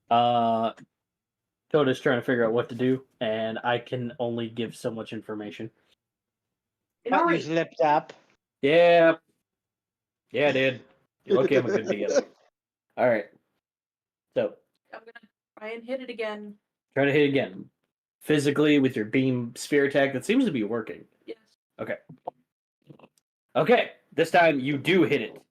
Toda's trying to figure out what to do, and I can only give so much information. But you slipped up. Yeah. Yeah, dude. You're lucky I'm a good DM. Alright. So, I'm gonna try and hit it again. try to hit again. Physically with your beam spear attack. That seems to be working. Yes. Okay. Okay. This time you do hit it.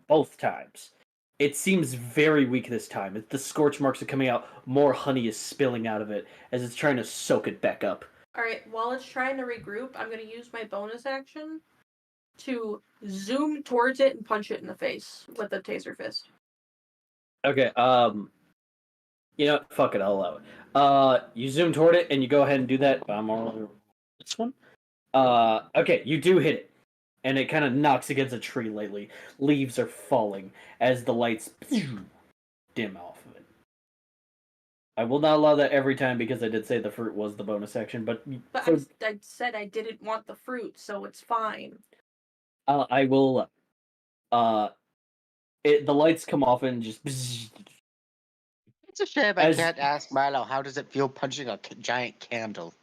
Both times. It seems very weak this time. The scorch marks are coming out. More honey is spilling out of it as it's trying to soak it back up. Alright, while it's trying to regroup, I'm gonna use my bonus action to zoom towards it and punch it in the face with the taser fist. Okay, you know, fuck it, I'll allow it. You zoom toward it and you go ahead and do that. I'm on this one. Okay, you do hit it. And it kind of knocks against a tree lately. Leaves are falling as the lights dim off of it. I will not allow that every time because I did say the fruit was the bonus action, but But I said I didn't want the fruit, so it's fine. I will. The lights come off and just. It's a shame I As- can't ask Milo how does it feel punching a giant candle.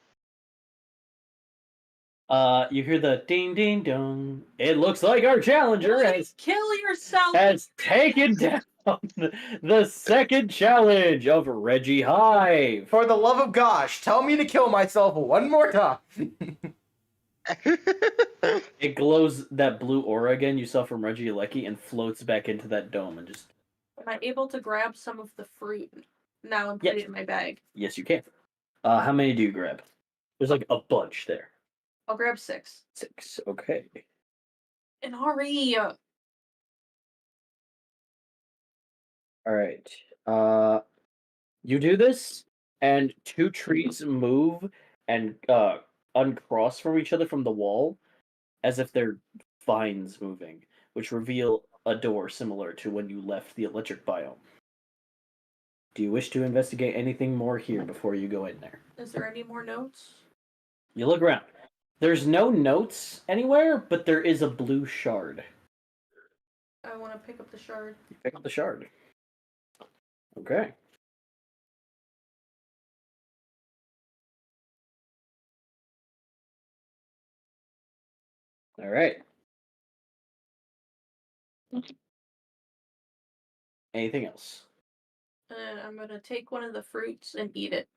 You hear the ding ding dong. It looks like our challenger Please kill yourself. has taken down the second challenge of Reggie Hive. For the love of gosh, tell me to kill myself one more time. It glows that blue aura again you saw from Reggie Lecky and floats back into that dome and just. Am I able to grab some of the fruit now and put Yes. it in my bag? Yes, you can. How many do you grab? There's like a bunch there. I'll grab 6. 6. Okay. And hurry! All right. You do this, and 2 trees move and uncross from each other from the wall, as if they're vines moving, which reveal a door similar to when you left the electric biome. Do you wish to investigate anything more here before you go in there? Is there any more notes? You look around. There's no notes anywhere, but there is a blue shard. I want to pick up the shard. You pick up the shard. Okay. All right. Anything else? And I'm gonna take one of the fruits and eat it.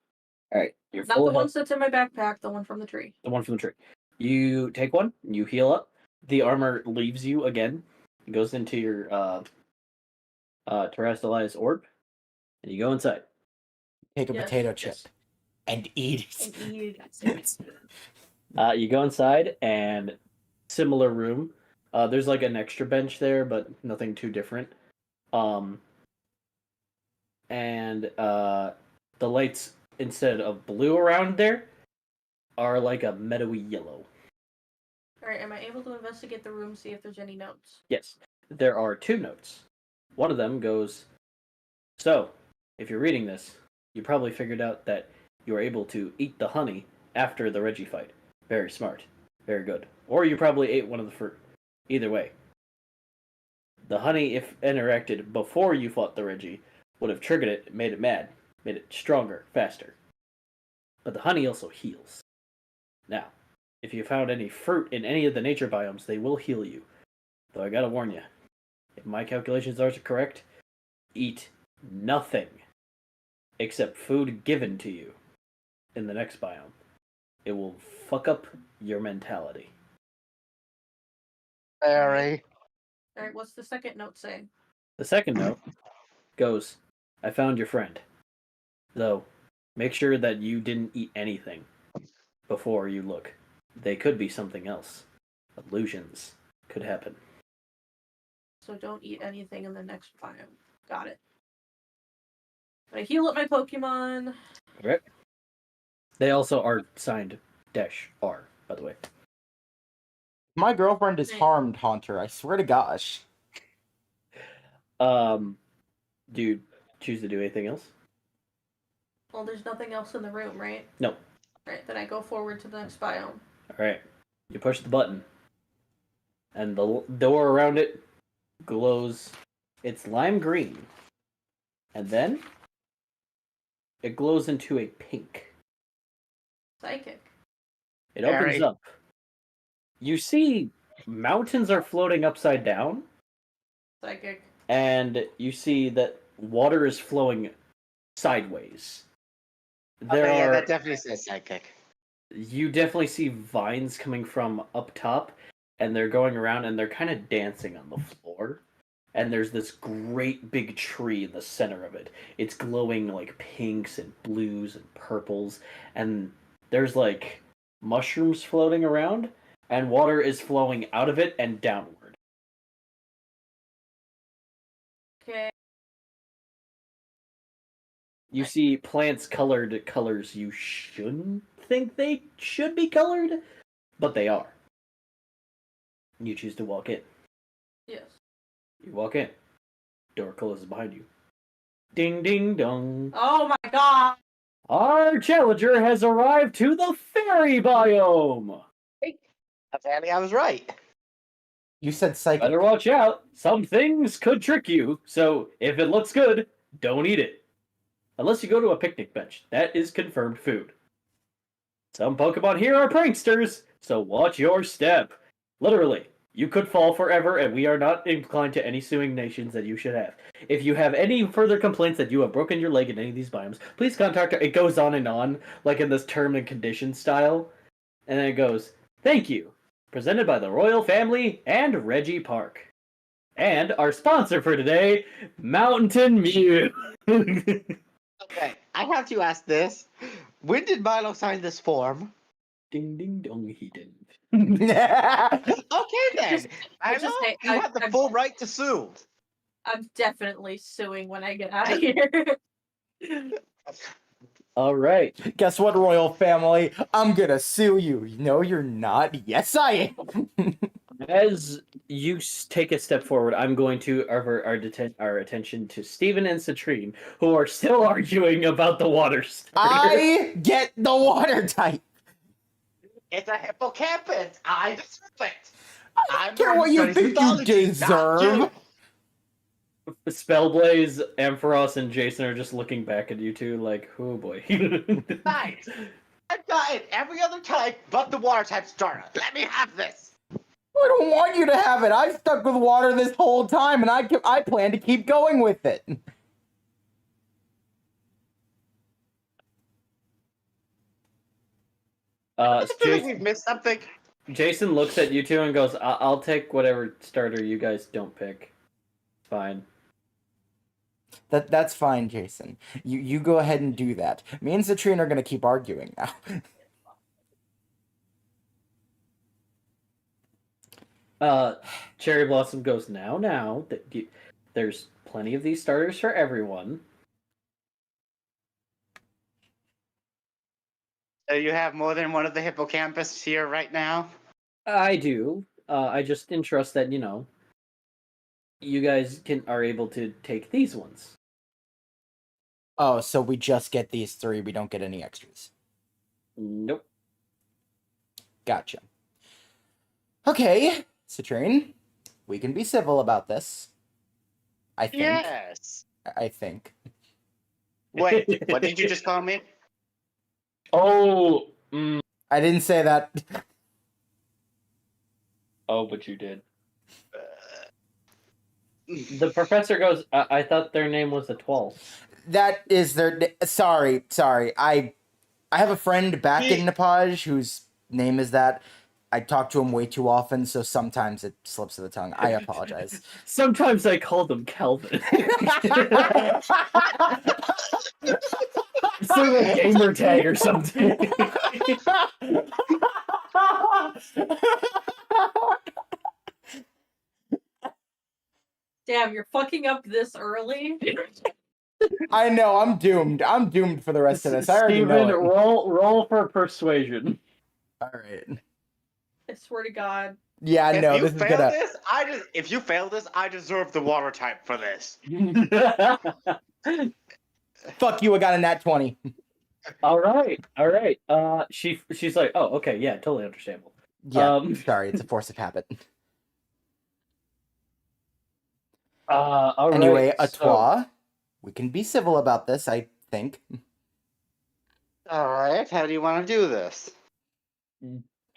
All right. You're Not full the of health. ones that's in my backpack, the one from the tree. The one from the tree. You take one. You heal up. The armor leaves you again. It goes into your terrestrialized orb, and you go inside. Take a Yes, potato chip yes. and eat And it. eat it. You go inside, and similar room. There's like an extra bench there, but nothing too different. And the lights, instead of blue around there, are like a meadowy yellow. Alright, am I able to investigate the room, see if there's any notes? Yes, there are 2 notes. One of them goes, so, if you're reading this, you probably figured out that you were able to eat the honey after the Reggie fight. Very smart. Very good. Or you probably ate one of the fruit. Either way. The honey, if interacted before you fought the Reggie, would have triggered it, made it mad, made it stronger, faster. But the honey also heals. Now, if you found any fruit in any of the nature biomes, they will heal you. Though I gotta warn you, if my calculations are correct, eat nothing except food given to you in the next biome. It will fuck up your mentality. Barry. Alright, what's the second note say? The second note goes, I found your friend. Though, make sure that you didn't eat anything before you look. They could be something else. Illusions could happen. So don't eat anything in the next biome. Got it. I heal up my Pokemon. Okay. They also are signed -R, by the way. My girlfriend is harmed, Haunter. I swear to gosh. Do you choose to do anything else? Well, there's nothing else in the room, right? No. Alright, then I go forward to the next biome. Alright. You push the button. And the door around it glows. It's lime green. And then it glows into a pink. Psychic. It opens Alright. up. You see mountains are floating upside down. Psychic. And you see that water is flowing sideways. Yeah, that definitely says psychic. You definitely see vines coming from up top, and they're going around and they're kind of dancing on the floor. And there's this great big tree in the center of it. It's glowing like pinks and blues and purples, and there's like mushrooms floating around, and water is flowing out of it and downward. Okay. You see plants colored colors you shouldn't think they should be colored, but they are. You choose to walk in. Yes. You walk in. Door closes behind you. Ding ding dong. Oh my god! Our challenger has arrived to the fairy biome. Apparently, I was right. You said psychic. Better watch out. Some things could trick you, so if it looks good, don't eat it. Unless you go to a picnic bench. That is confirmed food. Some Pokemon here are pranksters, so watch your step. Literally, you could fall forever, and we are not inclined to any suing nations that you should have. If you have any further complaints that you have broken your leg in any of these biomes, please contact her. It goes on, like in this term and condition style. And then it goes, thank you. Presented by the Royal Family and Reggie Park. And our sponsor for today, Mountain Mew. Okay, I have to ask this. When did Milo sign this form? Ding ding dong, he didn't. Okay then. I Milo, just say- you have the full right to sue. I'm definitely suing when I get out of here. All right. Guess what, Royal Family? I'm gonna sue you. No, you're not. Yes, I am. As you take a step forward, I'm going to avert our attention to Steven and Citrine, who are still arguing about the water starter. I get the water type. It's a hippocampus. I deserve it. I don't care what you think you deserve. Spellblaze, Ampharos, and Jason are just looking back at you two like, oh boy. Nice. I've gotten every other type but the water type starter. Let me have this. I don't want you to have it. I've stuck with water this whole time, and I plan to keep going with it. I feel like we've missed something. Jason looks at you two and goes, I'll take whatever starter you guys don't pick. Fine. That's fine, Jason. You go ahead and do that. Me and Citrine are gonna keep arguing now. Cherry Blossom goes, now. There's plenty of these starters for everyone. So you have more than one of the hippocampus here right now? I do. I just entrust that, you guys are able to take these ones. Oh, so we just get these three. We don't get any extras. Nope. Gotcha. Okay, Citrine, we can be civil about this. I think. Yes. I think. Wait, what did you just call me? Oh, I didn't say that. oh, but you did. The professor goes, I thought their name was the 12th. That is their. Sorry. I have a friend back in Nepal whose name is that. I talk to him way too often, so sometimes it slips of the tongue. I apologize. Sometimes I call them Calvin. It's like a gamer tag or something. Damn, you're fucking up this early? I know, I'm doomed. I'm doomed for the rest of this. I already know Steven, it. roll for persuasion. Alright. I swear to God. Yeah, I know, this is gonna... If you fail this, I deserve the water type for this. Fuck you, I got a nat 20. All right. She's like, oh, okay, yeah, totally understandable. Yeah, sorry, it's a force of habit. All right. Anyway, Atois, we can be civil about this, I think. Alright, how do you want to do this?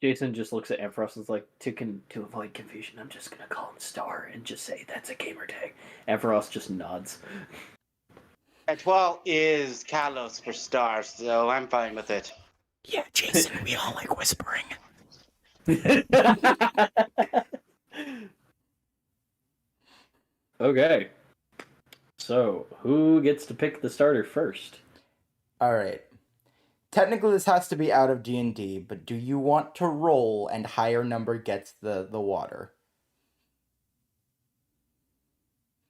Jason just looks at Ampharos and is like, to avoid confusion, I'm just gonna call him Star and just say that's a gamer tag. Ampharos just nods. Etoile is Kalos for stars, so I'm fine with it. Yeah, Jason, we all like whispering. Okay. So, who gets to pick the starter first? Alright. Technically, this has to be out of D&D, but do you want to roll and higher number gets the water?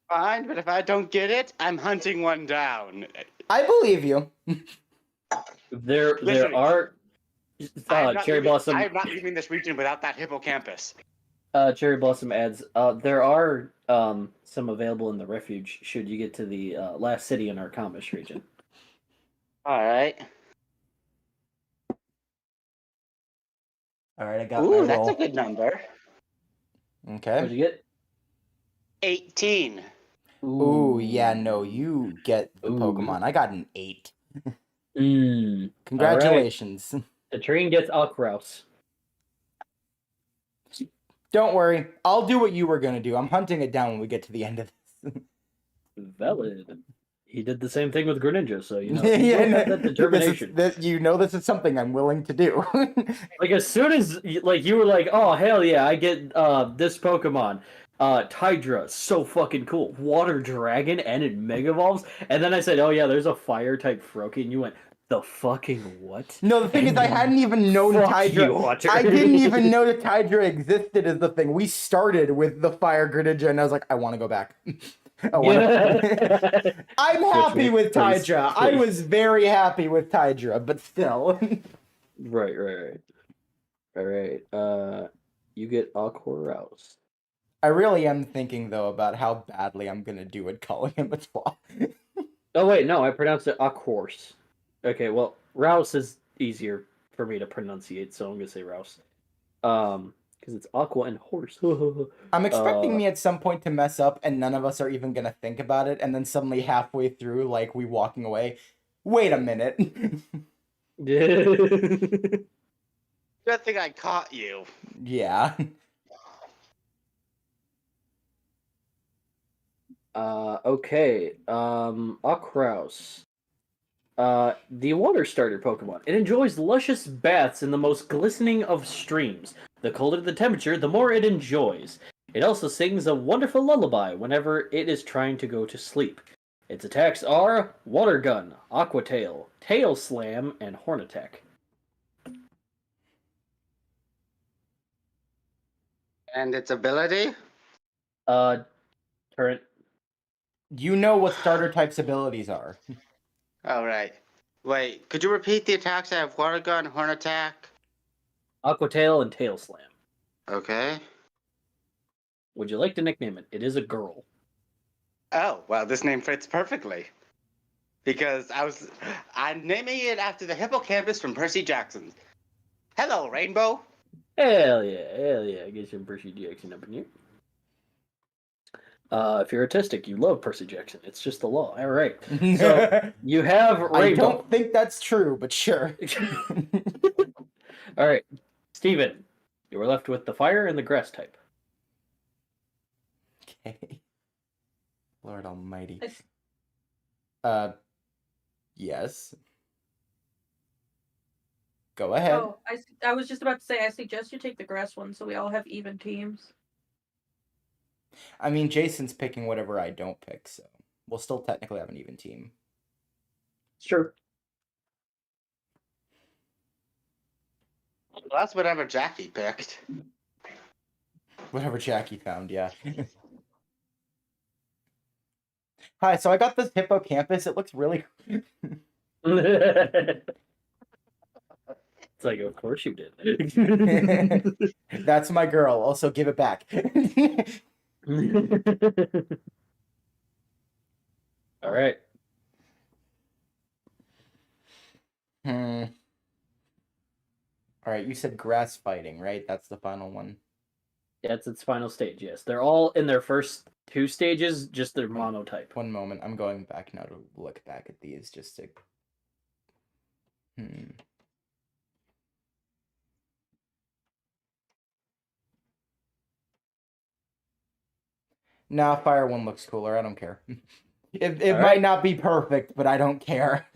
Fine, but if I don't get it, I'm hunting one down. I believe you. There Literally. are... Cherry Blossom... I am not leaving this region without that hippocampus. Cherry Blossom adds, there are some available in the refuge should you get to the last city in our Comish region. All right. All right, I got Ooh, my that's roll. a good number. Okay. What'd you get? 18. Ooh, yeah, no, you get the Ooh. Pokemon. I got an 8. All right. Congratulations. The train gets Akrouse. Don't worry, I'll do what you were gonna do. I'm hunting it down when we get to the end of this. Valid. He did the same thing with Greninja, so you know Yeah, he will have no, that determination. this is something I'm willing to do. Like as soon as you were like, oh hell yeah, I get this Pokemon. Tidra, so fucking cool. Water Dragon and it Mega Evolves. And then I said, oh yeah, there's a fire type Froakie, and you went, the fucking what? No, the thing is, I hadn't even known Fuck you, Tidra. Water. I didn't even know that Tidra existed as the thing. We started with the Fire Greninja, and I was like, I want to go back. I'm happy me, with please, Tidra. I please. was very happy with Tidra, but still. Right. Alright, you get Aquarouse. I really am thinking, though, about how badly I'm going to do at calling him a twat. Oh wait, no, I pronounced it Aquarse. Okay, well, Rouse is easier for me to pronunciate, so I'm gonna say Rouse. Because it's aqua and horse. I'm expecting me at some point to mess up, and none of us are even going to think about it, and then suddenly halfway through, like, we walking away, wait a minute. Good thing I caught you. Yeah. Okay. Aquarouse. The water starter Pokemon. It enjoys luscious baths in the most glistening of streams. The colder the temperature, the more it enjoys. It also sings a wonderful lullaby whenever it is trying to go to sleep. Its attacks are Water Gun, Aqua Tail, Tail Slam, and Horn Attack. And its ability? Current. You know what starter type's abilities are. All right. Wait, could you repeat the attacks? I have Water Gun, Horn Attack. Aqua Tail and Tail Slam. Okay. Would you like to nickname it? It is a girl. Oh, well, this name fits perfectly. Because I'm naming it after the hippocampus from Percy Jackson. Hello, Rainbow. Hell yeah. Get some Percy Jackson up in here. If you're autistic, you love Percy Jackson. It's just the law. All right. So you have Rainbow. I don't think that's true, but sure. All right, Steven, you were left with the fire and the grass type. Okay. Lord Almighty. Yes. Go ahead. Oh, I was just about to say, I suggest you take the grass one so we all have even teams. I mean, Jason's picking whatever I don't pick, so we'll still technically have an even team. Sure. Well, that's whatever Jackie picked. Whatever Jackie found, yeah. Hi, so I got this hippocampus. It looks really... It's like, of course you did. That's my girl. Also, give it back. All right. All right, you said grass fighting, right? That's the final one. That's its final stage, yes. They're all in their first two stages, just their monotype. One moment. I'm going back now to look back at these just to... Nah, fire one looks cooler. I don't care. It might not be perfect, but I don't care.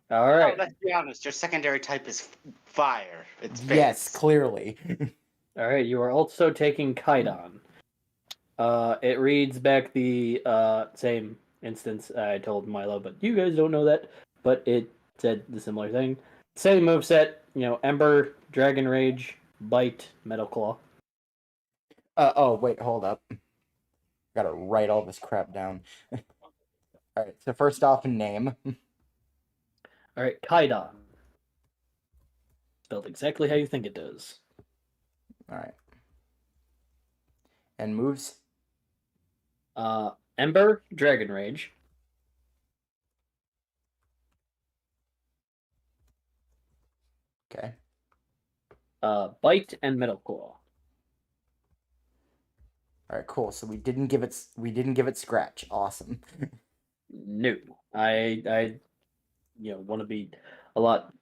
All right. Oh, let's be honest. Your secondary type is fire. It's yes, clearly. All right. You are also taking Kaidon. It reads back the same instance I told Milo, but you guys don't know that. But it said the similar thing. Same moveset, Ember, Dragon Rage, Bite, Metal Claw. Oh, wait, hold up. Gotta write all this crap down. Alright, so first off, name. Alright, Kaidon. Spelled exactly how you think it does. Alright. And moves? Ember, Dragon Rage. Okay. Bite and Metal Claw. All right, cool. So we didn't give it scratch. Awesome. No, I want to be a lot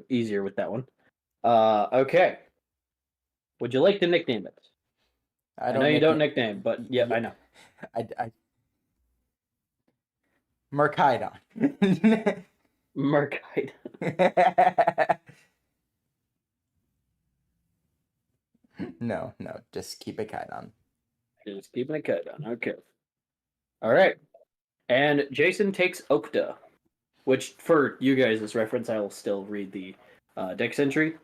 easier with that one. Okay. Would you like to nickname it? I know you don't nickname, but yeah, I know. I Merkydon. Merkite. No, just keep it Kydon. Just keeping a cut on. Okay. All right. And Jason takes Okta, which for you guys as reference, I will still read the dex entry.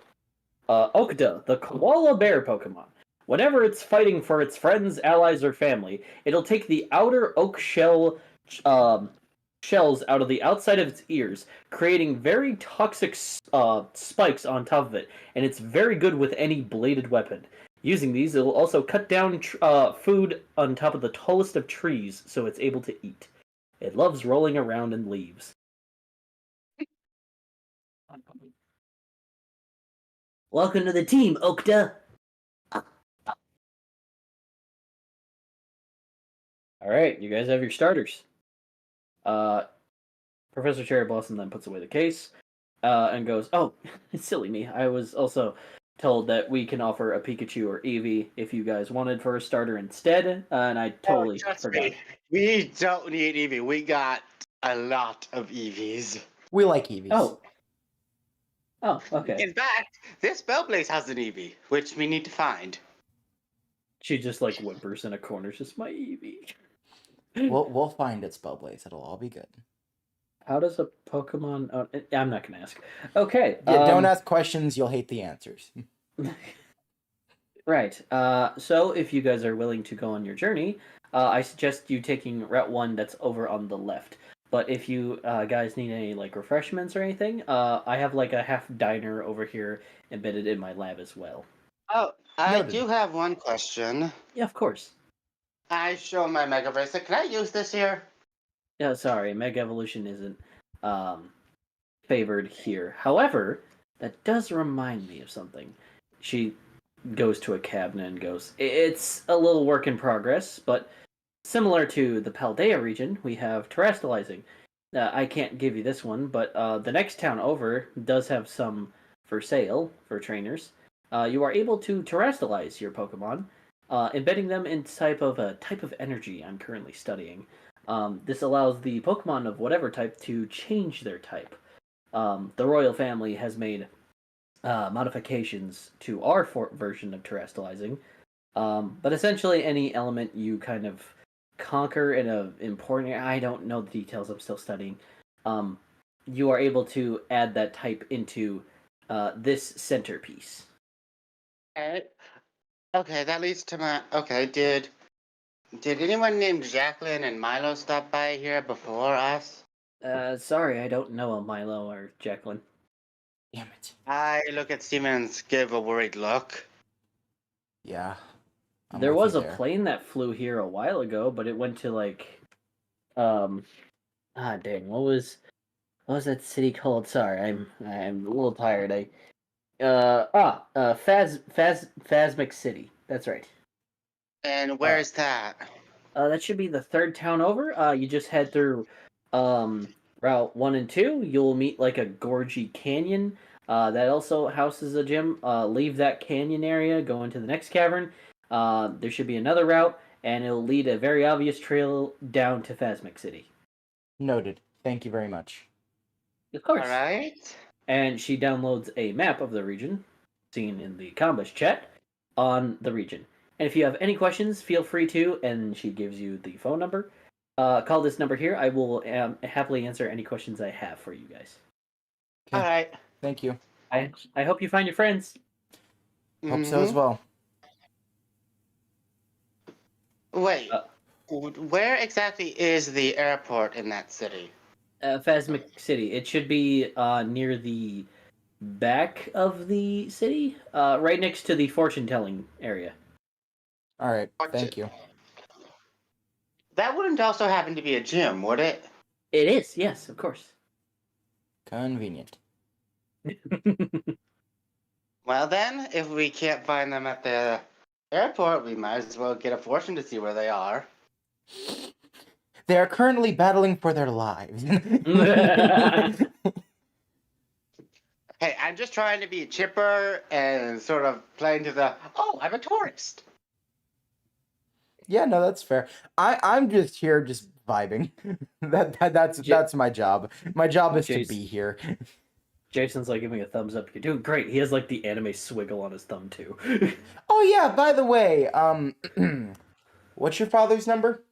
Okta, the koala bear Pokemon. Whenever it's fighting for its friends, allies, or family, it'll take the outer oak shell shells out of the outside of its ears, creating very toxic spikes on top of it, and it's very good with any bladed weapon. Using these, it will also cut down food on top of the tallest of trees, so it's able to eat. It loves rolling around in leaves. Welcome to the team, Okta! Alright, you guys have your starters. Professor Cherry Blossom then puts away the case and goes, "Oh, it's silly me. I was also told that we can offer a Pikachu or Eevee if you guys wanted for a starter instead, and I totally forgot." Me. We don't need Eevee. We got a lot of Eevees. We like Eevees. Oh, okay. In fact, this Bellblaze has an Eevee, which we need to find. She just like whimpers in a corner, just my Eevee. We'll find its Spellblaze. It'll all be good. How does a Pokemon? Oh, I'm not gonna ask. Okay. Yeah, don't ask questions. You'll hate the answers. Right. So if you guys are willing to go on your journey, I suggest you taking Route 1 that's over on the left. But if you guys need any like refreshments or anything, I have like a half diner over here embedded in my lab as well. Oh, I Noted. do have one question. Yeah, of course. I show my Mega Bracelet. Can I use this here? Yeah, sorry, Mega Evolution isn't favored here. However, that does remind me of something. She goes to a cabinet and goes, "It's a little work in progress, but similar to the Paldea region, we have terrestrializing. I can't give you this one, but the next town over does have some for sale for trainers. You are able to terrestrialize your Pokemon, embedding them in type of energy I'm currently studying. This allows the Pokemon of whatever type to change their type. The royal family has made modifications to our version of terrestrializing, but essentially any element you kind of conquer in a important, I don't know the details, I'm still studying, you are able to add that type into this centerpiece." Okay, that leads to my. Okay, did anyone named Jacqueline and Milo stop by here before us? Sorry, I don't know a Milo or Jacqueline. Damn it. I look at Siemens, give a worried look. Yeah. There was a plane that flew here a while ago, but it went to like, dang, what was that city called? Sorry, I'm a little tired. Phasmic City. That's right. And where's that? That should be the third town over. You just head through, Route 1 and 2. You'll meet like a gorgy canyon. That also houses a gym. Leave that canyon area, go into the next cavern. There should be another route, and it'll lead a very obvious trail down to Phasmic City. Noted. Thank you very much. Of course. All right. And she downloads a map of the region, seen in the Combos chat, on the region. And if you have any questions, feel free to, and she gives you the phone number. Call this number here. I will happily answer any questions I have for you guys. Okay. All right. Thank you. I hope you find your friends. Hope so as well. Wait, where exactly is the airport in that city? Phasmic City. It should be near the back of the city, right next to the fortune-telling area. All right. Thank you. That wouldn't also happen to be a gym, would it? It is, yes, of course. Convenient. Well then, if we can't find them at the airport, we might as well get a fortune to see where they are. They are currently battling for their lives. Hey, I'm just trying to be chipper and sort of play into the, oh, I'm a tourist. Yeah, no, that's fair. I'm just here, just vibing. That's my job. My job is to Jace- be here. Jason's like giving a thumbs up. You're doing great. He has like the anime swiggle on his thumb too. Oh yeah, by the way, what's your father's number?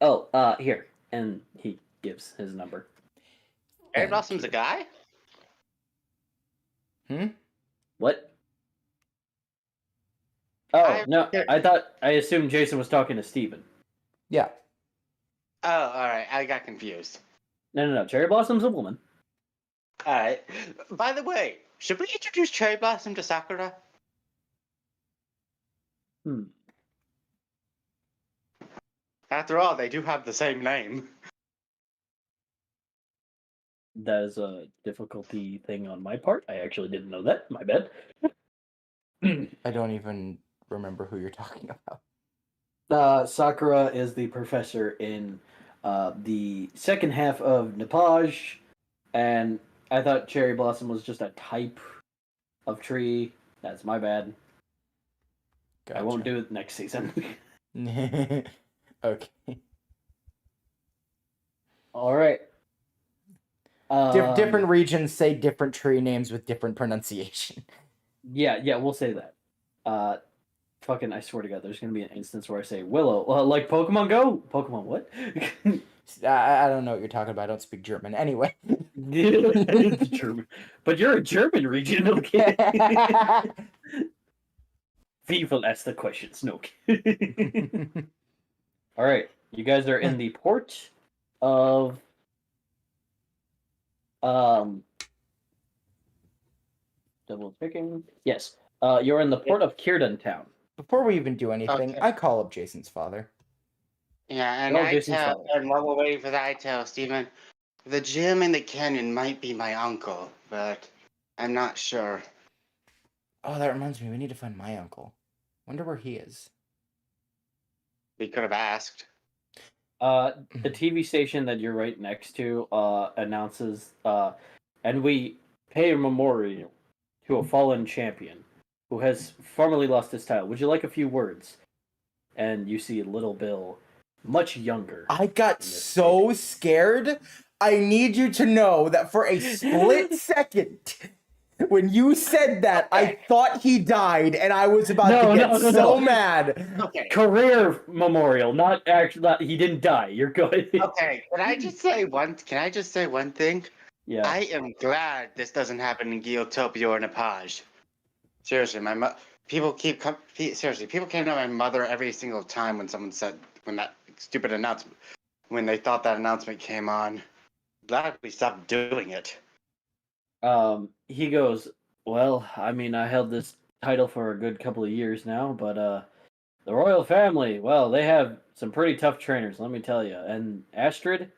Oh, here. And he gives his number. Cherry Thank Blossom's you. a guy? What? Oh, no. Here. I assumed Jason was talking to Steven. Yeah. Oh, alright, I got confused. No. Cherry Blossom's a woman. Alright. By the way, should we introduce Cherry Blossom to Sakura? After all, they do have the same name. That is a difficulty thing on my part. I actually didn't know that. My bad. I don't even remember who you're talking about. Sakura is the professor in the second half of Nepage, and I thought Cherry Blossom was just a type of tree. That's my bad. Gotcha. I won't do it next season. Okay. All right. Different regions say different tree names with different pronunciation. Yeah, we'll say that. Fucking, I swear to God, there's gonna be an instance where I say Willow, like Pokemon Go. Pokemon what? I don't know what you're talking about. I don't speak German. Anyway. It's German, but you're a German region, okay? We will ask the questions. No. All right, you guys are in the port of double checking. Yes, you're in the port of Kirdan Town. Before we even do anything, Okay. I call up Jason's father. Yeah, and No, I Jason's tell, father. and while we're waiting for that, I tell Steven, the gym in the canyon might be my uncle, but I'm not sure. Oh, that reminds me. We need to find my uncle. Wonder where he is. We could have asked. The TV station that you're right next to announces, and we pay a memorial to a fallen champion who has formerly lost his title. Would you like a few words? And you see Little Bill, much younger. I got so scared. I need you to know that for a split second, when you said that, I thought he died, and I was about to get so mad. Okay. Career memorial, not actually. He didn't die. You're good. Okay. Can I just say one thing? Yeah. I am glad this doesn't happen in Geotopia or Nepage. Seriously, people came to my mother every single time when that stupid announcement, when they thought that announcement came on. Glad we stopped doing it. He goes, well, I mean, I held this title for a good couple of years now, but the royal family, well, they have some pretty tough trainers, let me tell you. And Astrid,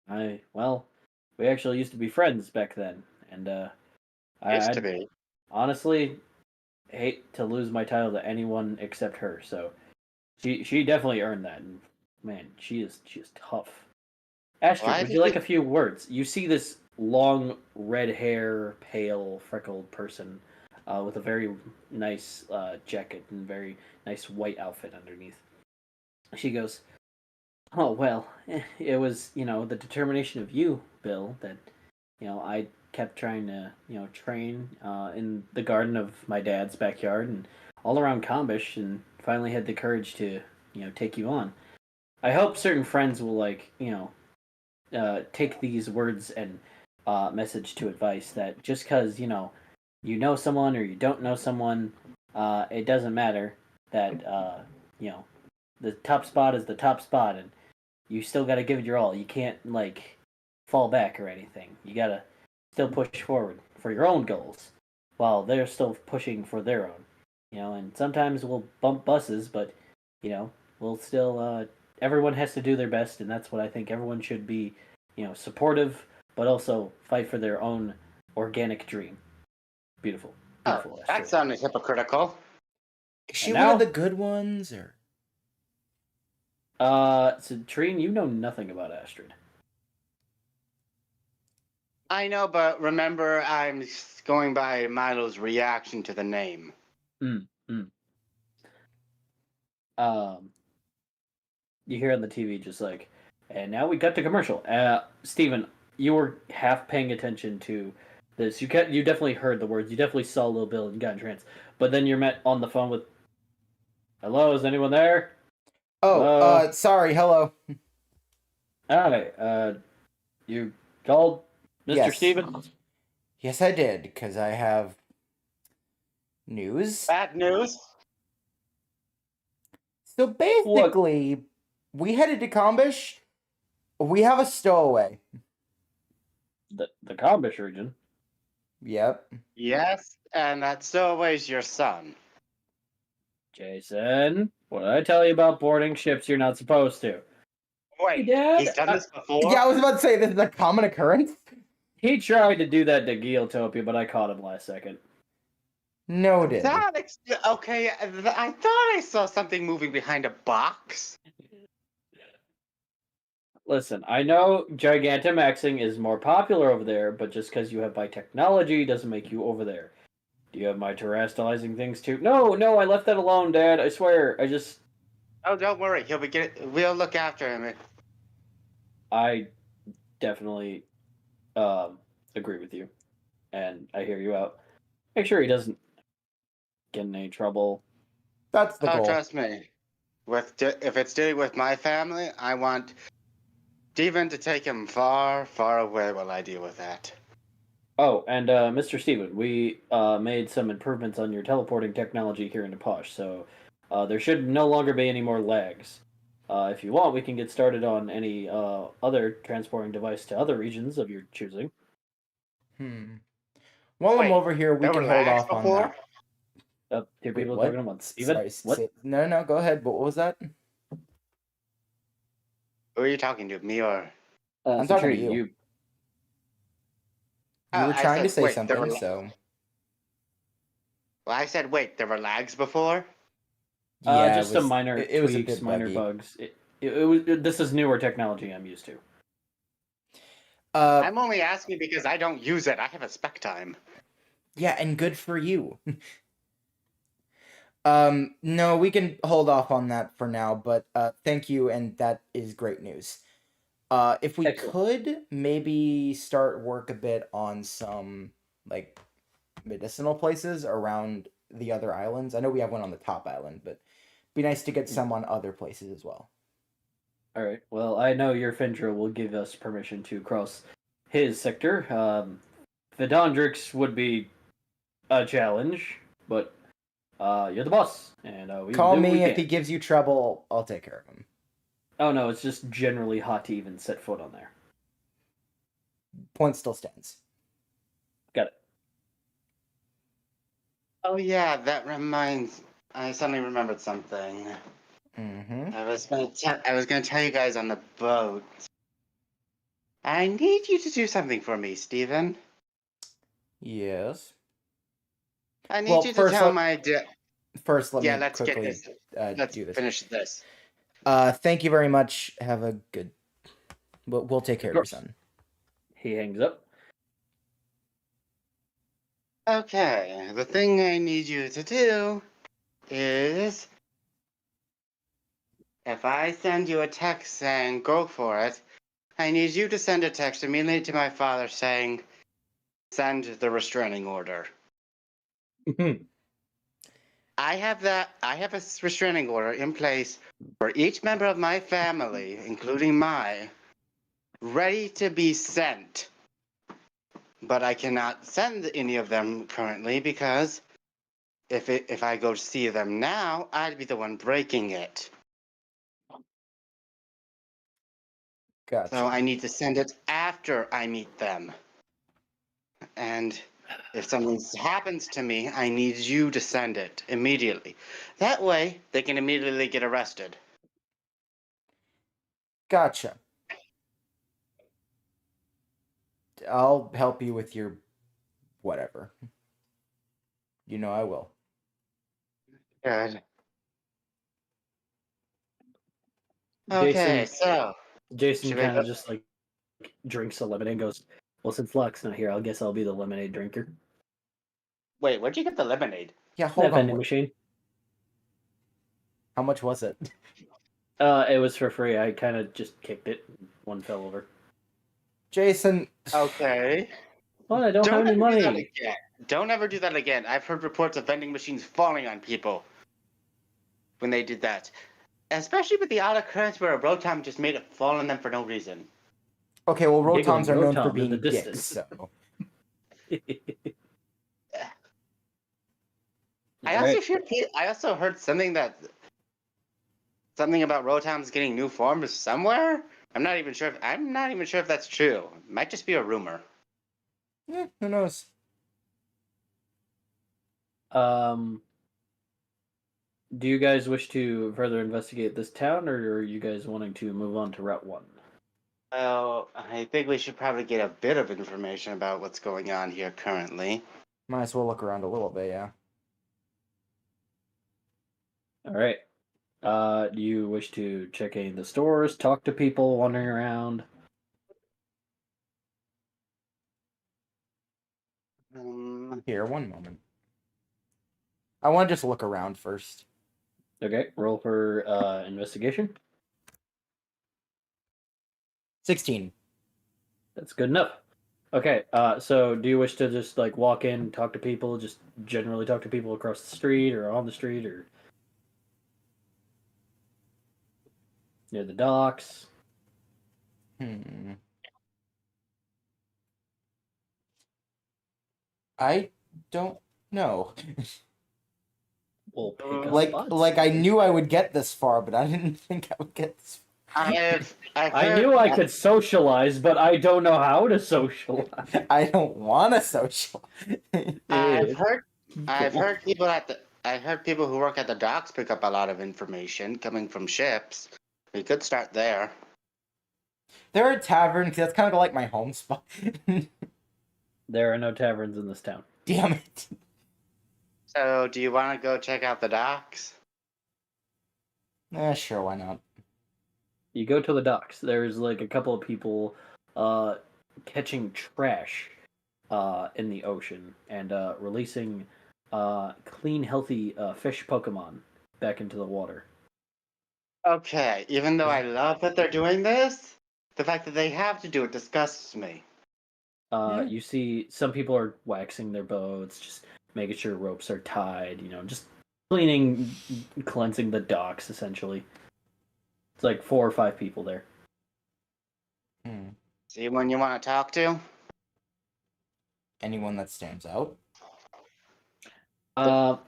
we actually used to be friends back then, and Used to be. honestly hate to lose my title to anyone except her. So she definitely earned that, and man, she is tough. Astrid, Why would did you like you- a few words? You see this long red hair, pale, freckled person with a very nice jacket and very nice white outfit underneath. She goes, "Oh well, it was the determination of you, Bill, that I kept trying to train in the garden of my dad's backyard and all around Combish, and finally had the courage to take you on. I hope certain friends will take these words and message to advice that just because you know someone or you don't know someone, it doesn't matter that the top spot is the top spot, and you still got to give it your all. You can't fall back or anything. You gotta still push forward for your own goals while they're still pushing for their own. And sometimes we'll bump buses, but we'll still everyone has to do their best, and that's what I think everyone should be, supportive, but also fight for their own organic dream. Beautiful. Oh, Beautiful that Astrid. sounded hypocritical. Is she And one of now- the good ones, or? Citrine, you know nothing about Astrid. I know, but remember, I'm going by Milo's reaction to the name. You hear on the TV just like, and now we cut to commercial. Steven, you were half paying attention to this. You definitely heard the words. You definitely saw Lil Bill and got in trance. But then you're met on the phone with, "Hello, is anyone there?" Oh, Hello? sorry. Hello. Hi, you called Mr. Yes. Steven? Yes, I did, because I have news. Bad news? So basically, we headed to Combish. We have a stowaway. The Combish region. Yep. Yes, and that stowaway's your son. Jason, what did I tell you about boarding ships you're not supposed to? Wait, Dad, he's done this before? Yeah, I was about to say this is a common occurrence. He tried to do that to Geotopia, but I caught him last second. Noted. Okay, I thought I saw something moving behind a box. Listen, I know Gigantamaxing is more popular over there, but just because you have biotechnology doesn't make you over there. Do you have my terrestrializing things too? No, I left that alone, Dad. I swear. Oh, don't worry, we'll look after him. I definitely agree with you, and I hear you out. Make sure he doesn't get in any trouble. That's the Oh, goal. trust me. If it's dealing with my family, I want Steven to take him far, far away while I deal with that. Oh, and Mr. Steven, we made some improvements on your teleporting technology here in Posh, so there should no longer be any more lags. If you want, we can get started on any other transporting device to other regions of your choosing. While I'm Wait, over here, we there can were hold lags off on before? that. Two Wait, people what? talking about Steven? Sorry, What? no, go ahead. What was that? Who are you talking to, me or? I'm talking to you. You were I trying to said, say wait, something, so. Well, I said, wait, there were lags before? Yeah, Just some minor it was a tweaks, bit minor buggy. bugs. This is newer technology I'm used to. I'm only asking because I don't use it. I have a spec time. Yeah, and good for you. No, we can hold off on that for now, but thank you, and that is great news. If we Excellent. could maybe start work a bit on some like medicinal places around the other islands. I know we have one on the top island, but it'd be nice to get some on other places as well. All right. Well, I know your Findra will give us permission to cross his sector. Vidondrix would be a challenge, but you're the boss, and we Call will do what me we if he can. gives you trouble. I'll take care of him. Oh no, it's just generally hot to even set foot on there. Point still stands. Got it. Oh yeah, that reminds. I suddenly remembered something. Mm-hmm. I was gonna tell you guys on the boat. I need you to do something for me, Steven. Yes. I need Well, you to first tell let- my. First, let Yeah, me let's get quickly this. Let's do this. finish this. Thank you very much. Have a good. We'll take care of your course. son. He hangs up. Okay, the thing I need you to do is if I send you a text saying go for it, I need you to send a text immediately to my father saying send the restraining order. I have a restraining order in place for each member of my family, including ready to be sent. But I cannot send any of them currently because if I go to see them now, I'd be the one breaking it. Gotcha. So I need to send it after I meet them. And if something happens to me, I need you to send it immediately. That way, they can immediately get arrested. Gotcha. I'll help you with your whatever. You know I will. Good. Okay, so Jason should we kind go? of just like drinks a lemonade and goes, "Well, since Luck's not here, I guess I'll be the lemonade drinker." Wait, where'd you get the lemonade? Yeah, That hold on. vending machine. How much was it? It was for free. I kind of just kicked it. One fell over. Jason. Okay. Well, I don't have any ever do that money. again. Don't ever do that again. I've heard reports of vending machines falling on people when they did that. Especially with the odd occurrence where a Rotom just made it fall on them for no reason. Okay, well, Giggling Rotoms are known for Rotom in the being dicks, distance. so. I also heard something about Rotoms getting new forms somewhere. I'm not even sure if that's true. It might just be a rumor. Yeah, who knows? Do you guys wish to further investigate this town, or are you guys wanting to move on to Route 1? Well, I think we should probably get a bit of information about what's going on here currently. Might as well look around a little bit, yeah. All right. Do you wish to check any of the stores, talk to people wandering around? Here, one moment. I want to just look around first. Okay, roll for investigation. 16. That's good enough. Okay, so do you wish to just like walk in, talk to people, just generally talk to people across the street or on the street or near the docks? I don't know. We'll pick a spot. Like I knew I would get this far, but I didn't think I would get this far. I knew I could socialize, but I don't know how to socialize. I don't want to socialize. I've heard people who work at the docks pick up a lot of information coming from ships. We could start there. There are taverns, 'cause that's kind of like my home spot. There are no taverns in this town. Damn it. So, do you want to go check out the docks? Sure, why not? You go to the docks. There's like a couple of people catching trash in the ocean and releasing clean, healthy fish Pokemon back into the water. Okay, even though I love that they're doing this, the fact that they have to do it disgusts me. You see some people are waxing their boats, just making sure ropes are tied, just cleansing the docks, essentially. It's like 4 or 5 people there. See anyone you want to talk to? Anyone that stands out? The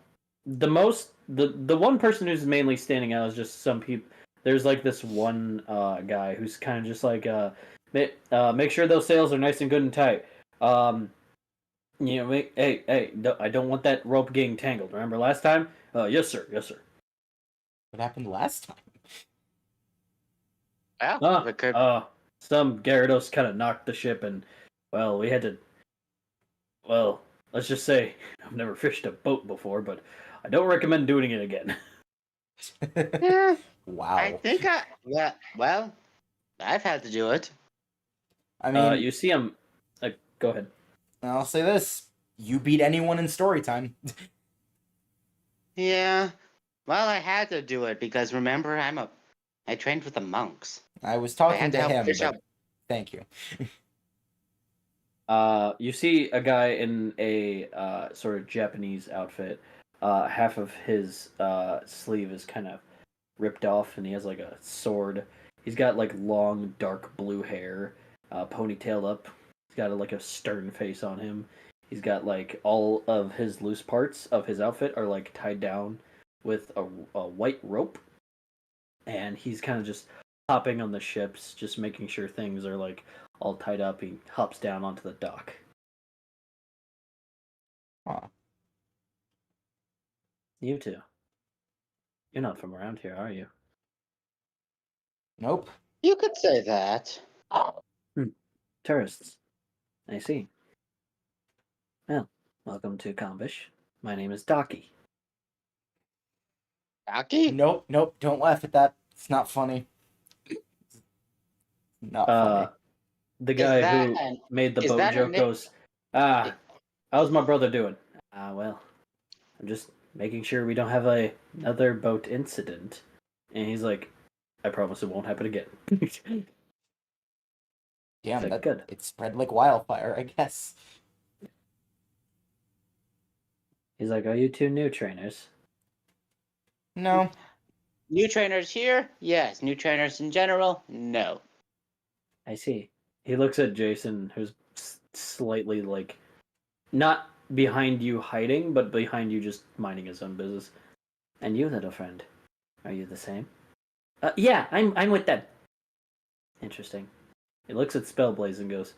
one person who's mainly standing out is just some people. There's like this one guy who's kind of just like make sure those sails are nice and good and tight. Hey, I don't want that rope getting tangled. Remember last time? Yes, sir. Yes, sir. What happened last time? Well, Some Gyarados kind of knocked the ship, and well, we had to. Well, let's just say I've never fished a boat before, but I don't recommend doing it again. yeah, Wow. Well, I've had to do it. I mean, you see him. Go ahead. I'll say this: you beat anyone in story time. Yeah. Well, I had to do it because remember, I trained with the monks. I was talking to help him. fish But up. thank you. You see a guy in a sort of Japanese outfit. Half of his sleeve is kind of ripped off, and he has like a sword. He's got like long, dark blue hair, ponytailed up. He's got like a stern face on him. He's got like all of his loose parts of his outfit are like tied down with a white rope, and he's kind of just hopping on the ships, just making sure things are like all tied up. He hops down onto the dock. Huh. You too. You're not from around here, are you? Nope. You could say that. Tourists. I see. Well, welcome to Combish. My name is Docky. Rocky? Nope, don't laugh at that. It's not funny. Not funny. The guy who made the is boat that a joke nick- goes, how's my brother doing? Well, I'm just making sure we don't have another boat incident. And he's like, I promise it won't happen again. Damn, like, that good. it spread like wildfire, I guess. He's like, are you two new trainers? No. New trainers here? Yes. New trainers in general? No. I see. He looks at Jason, who's slightly like, not behind you hiding, but behind you just minding his own business. And you, little friend, are you the same? Yeah, I'm with them. Interesting. He looks at Spellblaze and goes,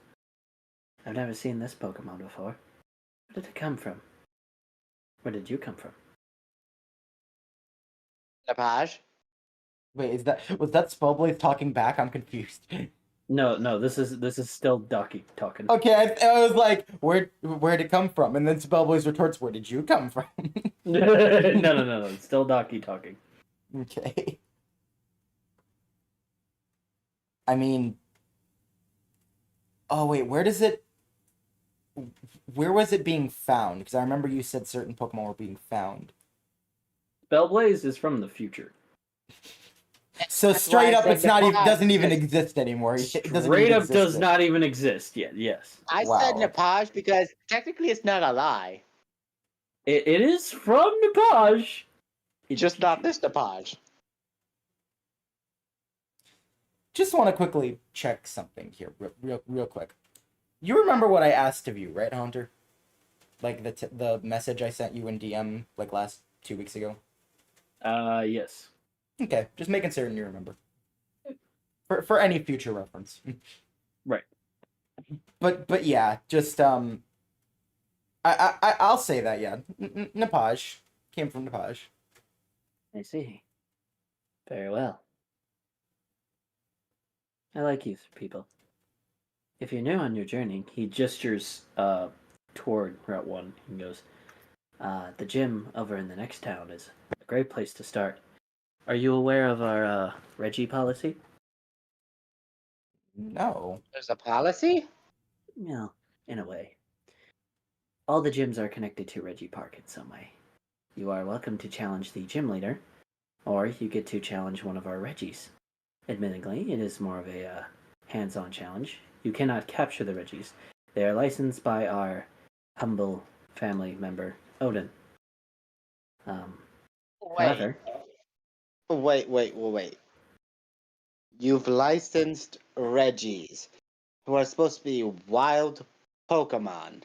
I've never seen this Pokemon before. Where did it come from? Where did you come from? Napaj? Wait, was that Spellblade talking back? I'm confused. No, this is still Docky talking. Okay, I was like, where'd it come from? And then Spellblaze retorts, where did you come from? No, it's still Docky talking. Okay. I mean, oh wait, where was it being found? Because I remember you said certain Pokemon were being found. Spellblaze is from the future. So That's straight why I up, said it's not even Napaj, doesn't even because- exist anymore. It doesn't Straight even up exist does yet. not even exist yet. Yes, I Wow. said Napaj because technically it's not a lie. it is from Napaj. Just not this Napaj. Just want to quickly check something here, real quick. You remember what I asked of you, right, Hunter? Like the message I sent you in DM like last 2 weeks ago. Yes. Okay, just making certain you remember. For any future reference. Right. But yeah, just I'll say that, yeah. Napaj came from Napaj. I see. Very well. I like you people. If you're new on your journey, he gestures toward Route 1 and goes, the gym over in the next town is a great place to start. Are you aware of our Reggie policy? No. There's a policy? Well, in a way. All the gyms are connected to Reggie Park in some way. You are welcome to challenge the gym leader, or you get to challenge one of our Reggies. Admittedly, it is more of a hands-on challenge. You cannot capture the Reggies. They are licensed by our humble family member, Odin. However, Wait. You've licensed Reggies, who are supposed to be wild Pokemon.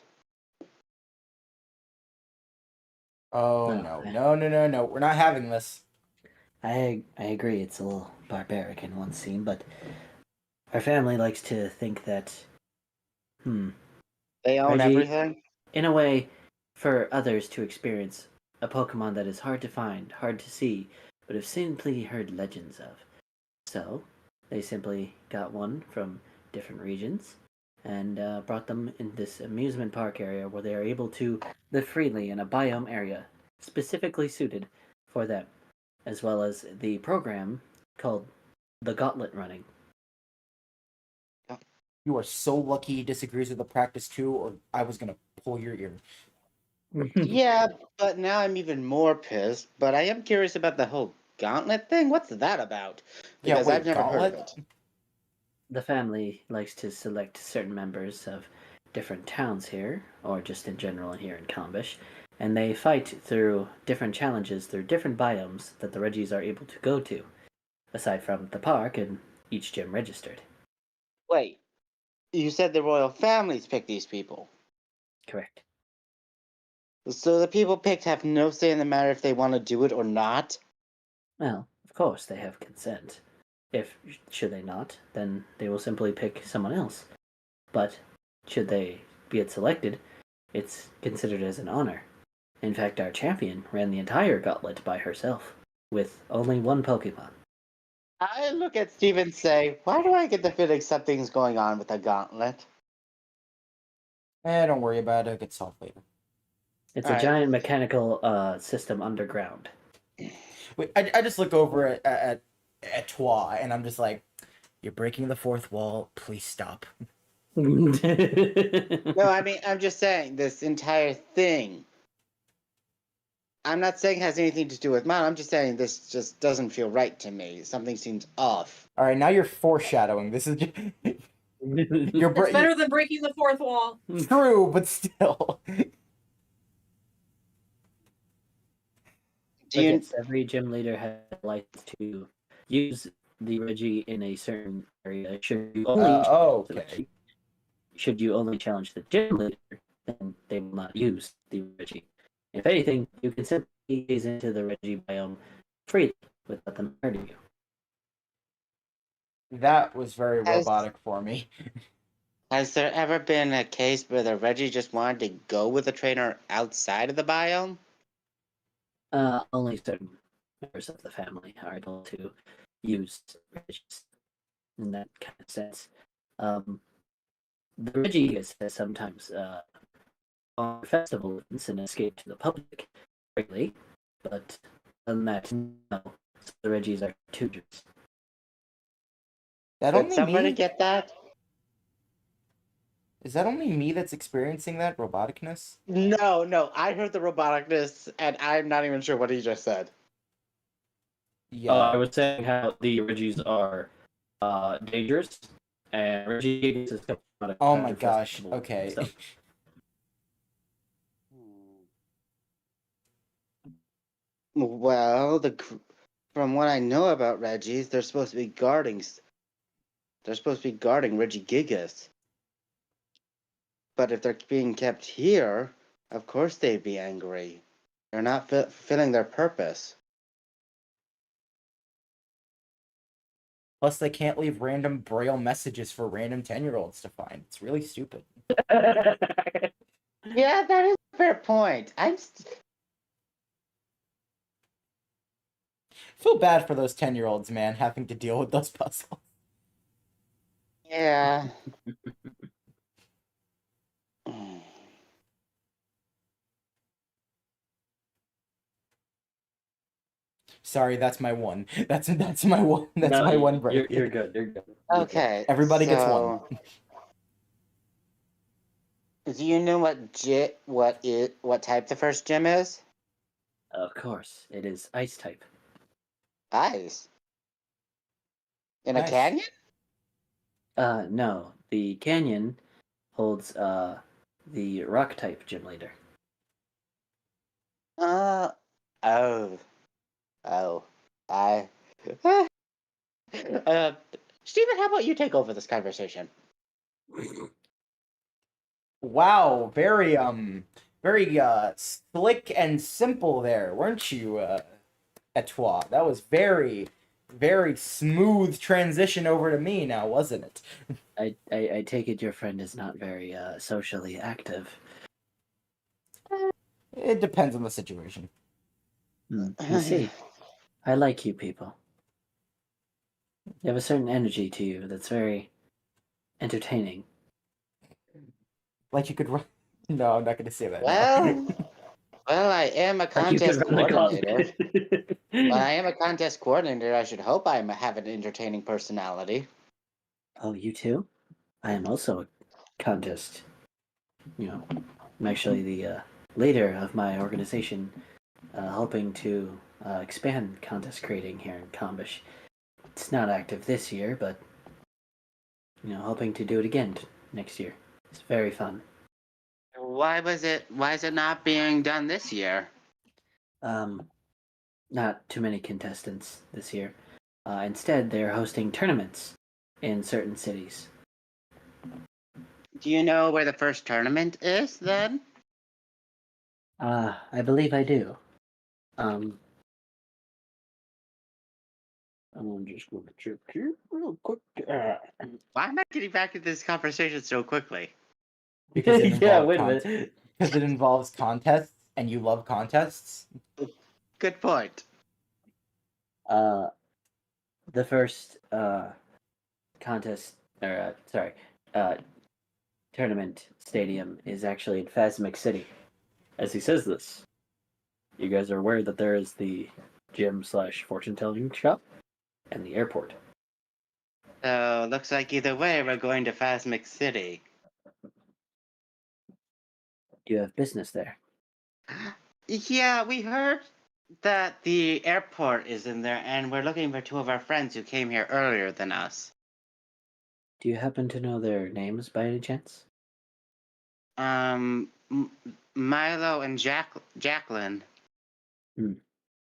Oh No. no. We're not having this. I agree it's a little barbaric in one scene, but our family likes to think that, They own Reggie- everything? in a way, for others to experience a Pokemon that is hard to find, hard to see, but have simply heard legends of. So, they simply got one from different regions and brought them in this amusement park area where they are able to live freely in a biome area specifically suited for them, as well as the program called the Gauntlet Running. You are so lucky he disagrees with the practice too, or I was gonna pull your ear. Yeah, but now I'm even more pissed. But I am curious about the whole gauntlet thing. What's that about? Yeah, Because wait, I've never heard of Gauntlet? it. The family likes to select certain members of different towns here, or just in general here in Combish, and they fight through different challenges through different biomes that the Reggies are able to go to, aside from the park and each gym registered. Wait, you said the royal families pick these people. Correct. So the people picked have no say in the matter if they want to do it or not? Well, of course they have consent. If should they not, then they will simply pick someone else. But should they be selected, it's considered as an honor. In fact, our champion ran the entire gauntlet by herself, with only one Pokemon. I look at Steve and say, why do I get the feeling something's going on with the gauntlet? Don't worry about it. It'll get solved later. It's a Alright. giant mechanical system underground. Wait, I just look over at Twa, and I'm just like, "You're breaking the fourth wall. Please stop." No, I mean, I'm just saying, this entire thing. I'm not saying it has anything to do with mine. I'm just saying this just doesn't feel right to me. Something seems off. All right, now you're foreshadowing. This is you're It's better than breaking the fourth wall. true, but still. Do you, Yes, every gym leader has a license to use the Reggie in a certain area. Okay. Should you only challenge the gym leader, then they will not use the Reggie. If anything, you can simply gaze into the Reggie biome freely without them hurting you. That was very Has- robotic for me. has there ever been a case where the Reggie just wanted to go with a trainer outside of the biome? Only certain members of the family are able to use Reggies in that kind of sense. The Reggie has sometimes on festival events and escape to the public freely, but other than that, no. The Reggies are tutors. That Did only somebody me? get that? Is that only me that's experiencing that roboticness? No, I heard the roboticness, and I'm not even sure what he just said. Yeah. I was saying how the Reggies are dangerous, and Reggie is Oh my gosh. Okay. Well, from what I know about Reggies, they're supposed to be guarding. They're supposed to be guarding Regigigas. But if they're being kept here, of course they'd be angry. They're not fulfilling their purpose. Plus, they can't leave random braille messages for random 10-year-olds to find. It's really stupid. Yeah, that is a fair point. I feel bad for those 10-year-olds, man, having to deal with those puzzles. Yeah. Sorry, that's my one. That's my one. That's my one break. You're good. You're good. Okay. Everybody gets one. Do you know what type the first gym is? Of course, it is ice type. Ice. In Nice. a canyon? No, the canyon holds the rock type gym leader. Oh. I. Steven, how about you take over this conversation? Wow, very slick and simple there, weren't you, Etoile? That was very smooth transition over to me now, wasn't it? I take it your friend is not very socially active. It depends on the situation. I see. I like you people. You have a certain energy to you that's very entertaining. Like you could run. No, I'm not going to say that. Well, I am a Like you could contest run the coordinator. gauntlet. When I am a contest coordinator, I should hope I have an entertaining personality. Oh, you too? I am also a contest. I'm actually the leader of my organization, helping to expand contest creating here in Combish. It's not active this year, but hoping to do it again next year. It's very fun. Why is it not being done this year? Not too many contestants this year. Instead, they're hosting tournaments in certain cities. Do you know where the first tournament is, then? I believe I do. I'm just going to check here real quick. Why am I getting back to this conversation so quickly? Because it Yeah, involves wait a minute. because it involves contests, and you love contests. Good point. The first tournament stadium is actually in Phasmic City. As he says this, you guys are aware that there is the gym/fortune-telling shop and the airport. So, looks like either way we're going to Phasmic City. You have business there. Yeah, we heard that the airport is in there, and we're looking for two of our friends who came here earlier than us. Do you happen to know their names by any chance? Milo and Jacqueline.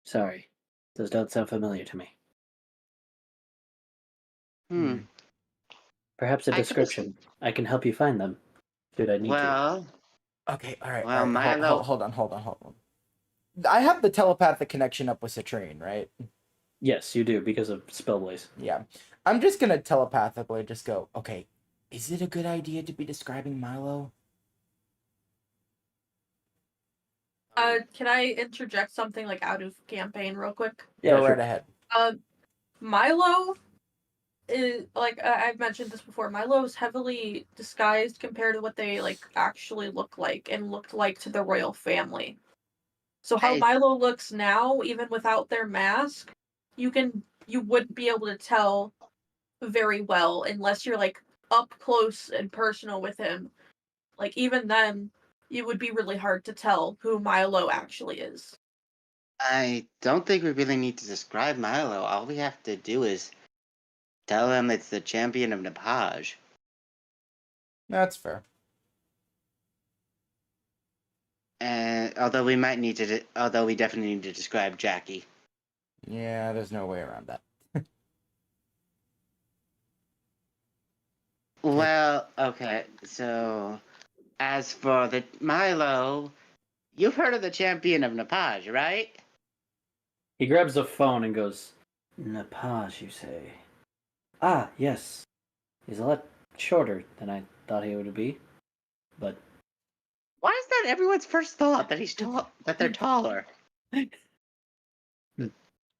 Sorry, those don't sound familiar to me. Perhaps a I could- description. I can help you find them. Should I need to? Well, Okay, all right. Well, all right. Milo- Hold on. I have the telepathic connection up with Citrine, right? Yes, you do, because of Spellblaze. Yeah. I'm just gonna telepathically just go, okay, is it a good idea to be describing Milo? Can I interject something like out of campaign real quick? Yeah, Go sure. right ahead. Milo is like I've mentioned this before. Milo's heavily disguised compared to what they like actually look like and looked like to the royal family. So how I- Milo looks now, even without their mask, you wouldn't be able to tell very well unless you're like up close and personal with him. Like even then, it would be really hard to tell who Milo actually is. I don't think we really need to describe Milo. All we have to do is tell him it's the champion of Nepage. That's fair. And although we definitely need to describe Jackie. Yeah, there's no way around that. Well, okay, so as for the Milo, you've heard of the champion of Nepage, right? He grabs a phone and goes, Nepage, you say? Ah, yes. He's a lot shorter than I thought he would be. But Why is that everyone's first thought that that they're taller?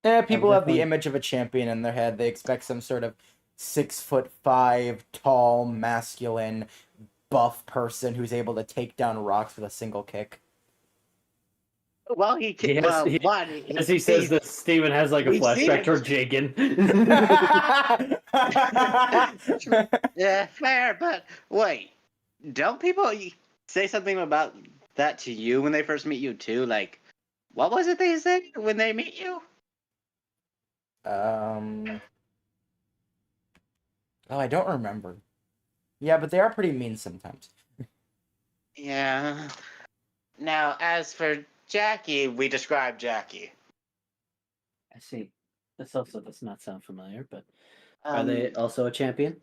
Yeah, people have the definitely- image of a champion in their head. They expect some sort of 6'5" tall, masculine, buff person who's able to take down rocks with a single kick. Well, he can. as he says this, Steven has like a we've seen flashback it. toward Jagan. Yeah, fair, but wait, don't people say something about that to you when they first meet you too? Like, what was it they said when they meet you? Oh, I don't remember. Yeah, but they are pretty mean sometimes. Yeah. Now, as for Jackie, we described Jackie. I see. This also does not sound familiar, but are they Um, also a champion?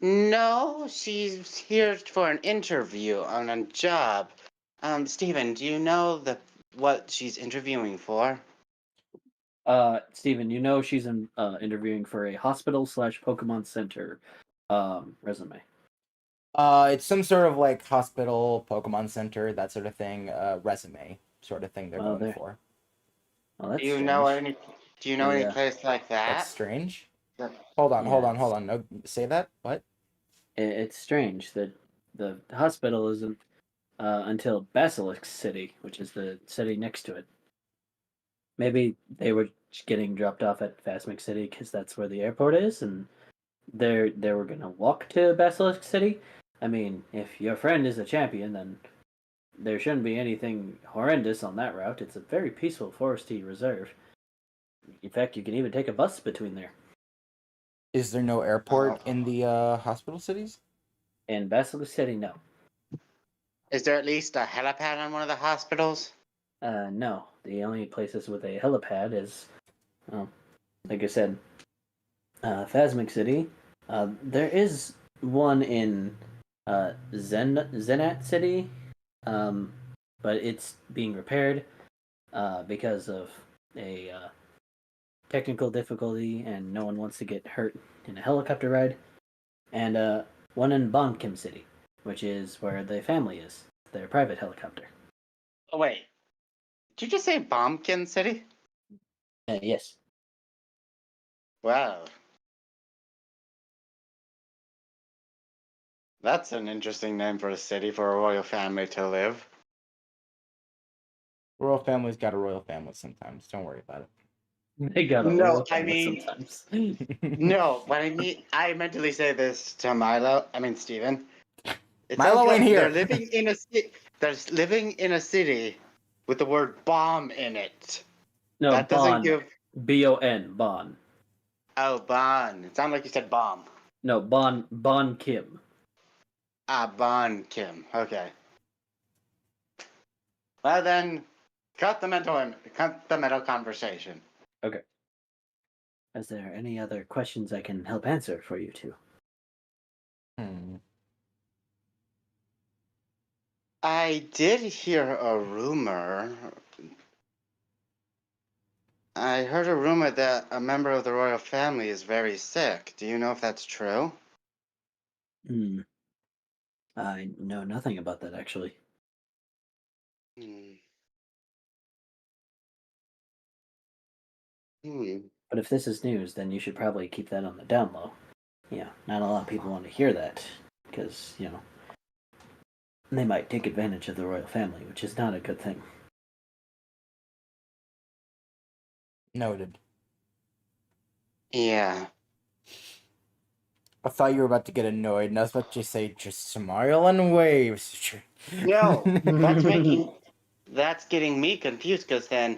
No, she's here for an interview on a job. Steven, do you know what she's interviewing for? Steven, you know she's interviewing for a hospital/Pokemon Center resume. It's some sort of like hospital, Pokemon Center, that sort of thing, resume sort of thing they're Oh, going there. for. Oh, that's Do you strange. know any? Do you know any Yeah. place like That's that? strange. Yeah. Hold on. Yes. No, say that? What? It's strange that the hospital isn't until Basilisk City, which is the city next to it. Maybe they were getting dropped off at Phasmic City because that's where the airport is, and they were gonna walk to Basilisk City. I mean, if your friend is a champion, then there shouldn't be anything horrendous on that route. It's a very peaceful foresty reserve. In fact, you can even take a bus between there. Is there no airport in the hospital cities? In Basilisk City, no. Is there at least a helipad on one of the hospitals? No. The only places with a helipad is, like I said, Phasmic City. There is one in Zenat City, but it's being repaired because of a technical difficulty, and no one wants to get hurt in a helicopter ride. And one in Bonkim City, which is where the family is, their private helicopter. Oh wait, did you just say Bombkin City? Yes. Wow. That's an interesting name for a city for a royal family to live. Royal family's got a royal family sometimes. Don't worry about They got a No, royal I family mean- sometimes. it. No, but I mentally say this to Milo. I mean, Steven. It Milo sounds like ain't here. They're living in a city with the word bomb in it. No, That doesn't Bon. give. B-O-N, Bon. Oh, Bon. It sounded like you said bomb. No, Bon Kim. Ah, Bon Kim. Okay. Well then, cut the mental conversation. Is there any other questions I can help answer for you two? Hmm. I did hear a rumor. I heard a rumor that a member of the royal family is very sick. Do you know if that's true? Hmm. I know nothing about that, actually. Hmm. Hmm. But if this is news, then you should probably keep that on the down low. Yeah, not a lot of people want to hear that, because, they might take advantage of the royal family, which is not a good thing. Noted. Yeah. I thought you were about to get annoyed, and I was about to say, just smile and wave. No, that's getting me confused. Because then,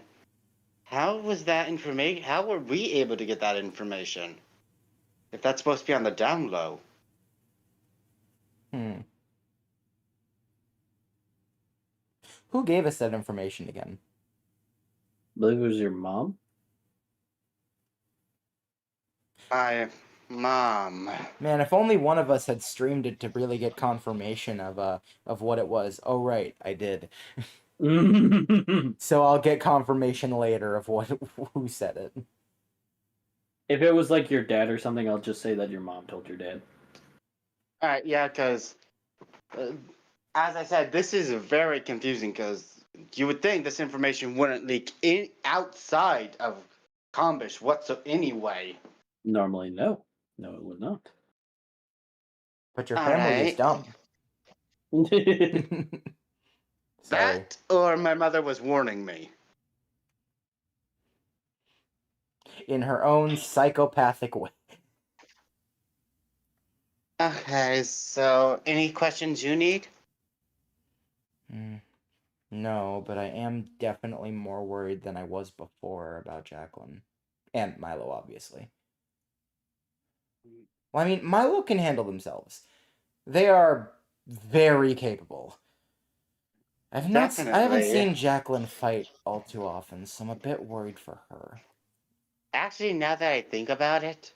how was that information? How were we able to get that information? If that's supposed to be on the down low. Hmm. Who gave us that information again? I believe it was your mom? My mom. Man, if only one of us had streamed it to really get confirmation of what it was. Oh right, I did. So I'll get confirmation later of who said it. If it was like your dad or something, I'll just say that your mom told your dad. Alright, yeah, because as I said, this is very confusing because you would think this information wouldn't leak outside of Combish anyway. Normally, no. No, it would not. But your family is Alright. dumb. Sorry. That or my mother was warning me. In her own psychopathic way. Okay, so any questions you need? No, but I am definitely more worried than I was before about Jacqueline. And Milo, obviously. Well, I mean, Milo can handle themselves. They are very capable. I haven't Definitely. seen Jacqueline fight all too often, so I'm a bit worried for her. Actually, now that I think about it,